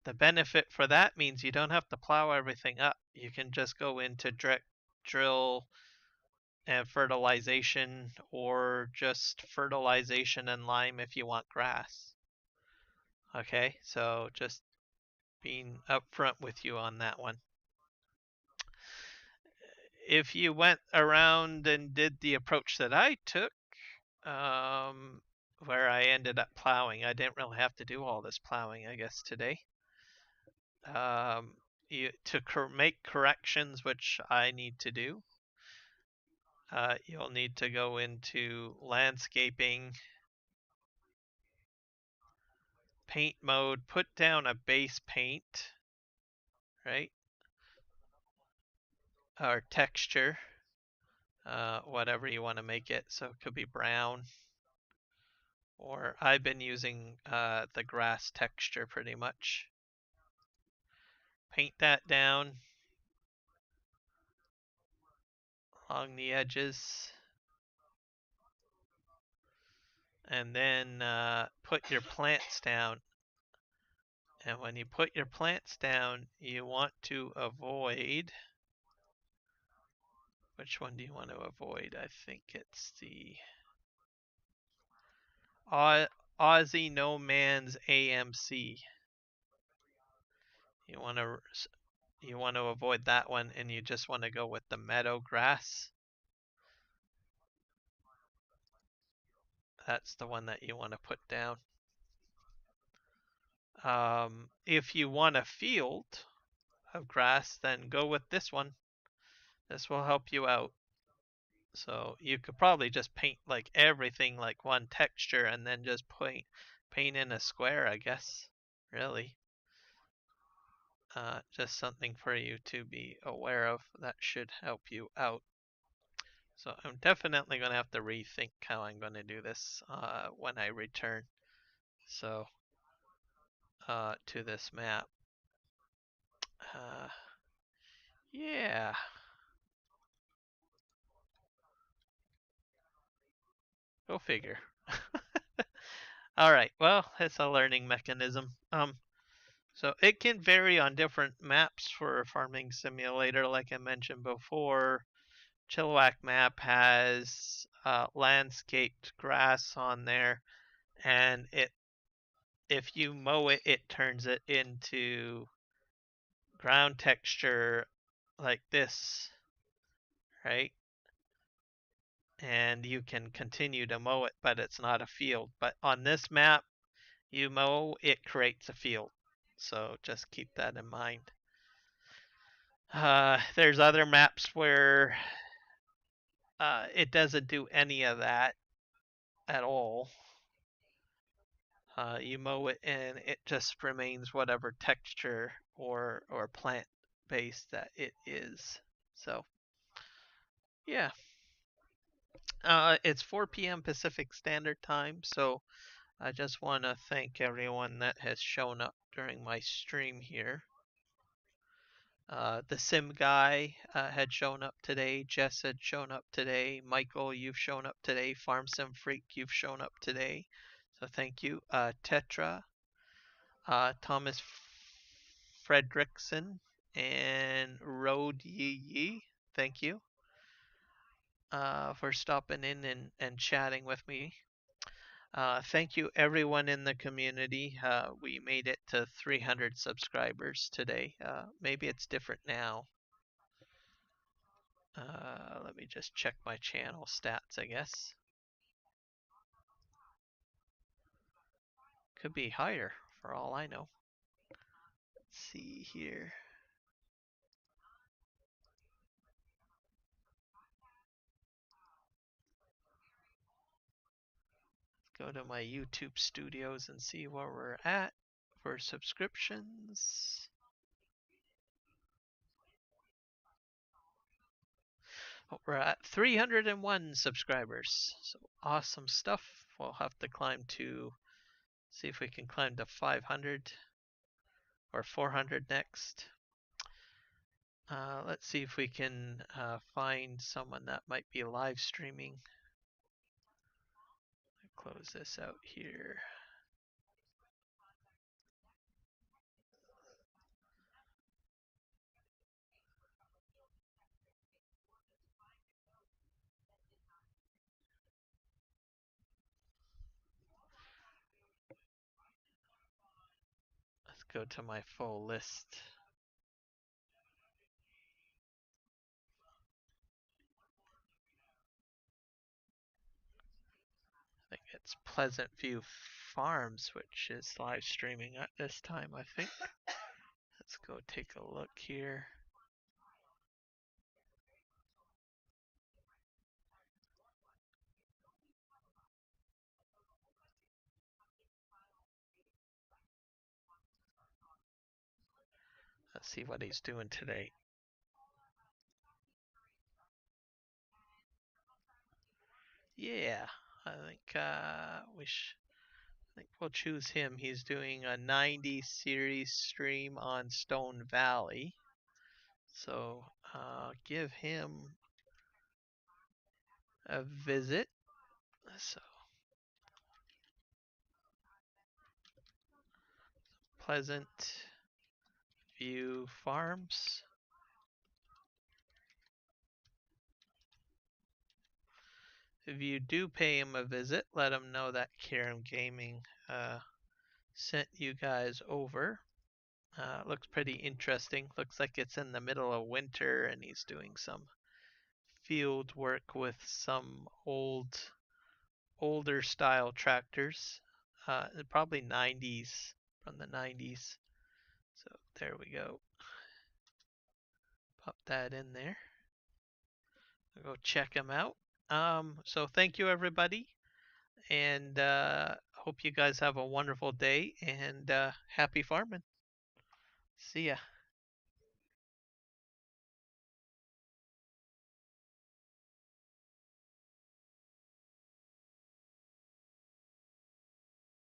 The benefit for that means you don't have to plow everything up. You can just go into direct drill and fertilization, or just fertilization and lime if you want grass. Okay, so just being upfront with you on that one. If you went around and did the approach that I took, where I ended up plowing, I didn't really have to do all this plowing, I guess, today. To make corrections, which I need to do, you'll need to go into landscaping, paint mode, put down a base paint, right? Or texture, whatever you want to make it. So it could be brown, or I've been using the grass texture pretty much. Paint that down along the edges. And then put your plants down. And when you put your plants down, you want to avoid, which one do you want to avoid? I think it's the Aussie No Man's AMC. You want to avoid that one, and you just want to go with the meadow grass. That's the one that you want to put down. If you want a field of grass, then go with this one. This will help you out. So you could probably just paint like everything like one texture and then just paint in a square, I guess. Really. Just something for you to be aware of that should help you out. So I'm definitely going to have to rethink how I'm going to do this when I return. So to this map. Yeah. Go figure. All right. Well, it's a learning mechanism. So it can vary on different maps for Farming Simulator, like I mentioned before. Chilliwack map has landscaped grass on there, and if you mow it, it turns it into ground texture like this, right? And you can continue to mow it, but it's not a field. But on this map, you mow, it creates a field. So just keep that in mind. There's other maps where it doesn't do any of that at all. You mow it and it just remains whatever texture or plant base that it is. So yeah. It's 4 p.m. Pacific Standard Time, so I just want to thank everyone that has shown up during my stream here. The Sim Guy had shown up today. Jess had shown up today. Michael, you've shown up today. Farm Sim Freak, you've shown up today. So thank you. Tetra, Thomas Fredrickson, and Road Yee Yee, thank you for stopping in and chatting with me. Thank you everyone in the community. We made it to 300 subscribers today. Maybe it's different now. Let me just check my channel stats, I guess. Could be higher for all I know. Let's see here. Let's go to my YouTube studios and see where we're at for subscriptions. Oh, we're at 301 subscribers. So awesome stuff. We'll have to climb to, see if we can climb to 500 or 400 next. Let's see if we can find someone that might be live streaming. Close this out here. Let's go to my full list. I think it's Pleasant View Farms, which is live streaming at this time, I think. Let's go take a look here. Let's see what he's doing today. Yeah, I think I think we'll choose him. He's doing a 90 series stream on Stone Valley. So give him a visit. So Pleasant View Farms. if you do pay him a visit, let him know that Kiram Gaming sent you guys over. Looks pretty interesting. Looks like it's in the middle of winter and he's doing some field work with some older style tractors. Probably 90s, from the 90s. So there we go. Pop that in there. I'll go check him out. So thank you everybody, and hope you guys have a wonderful day and happy farming. See ya.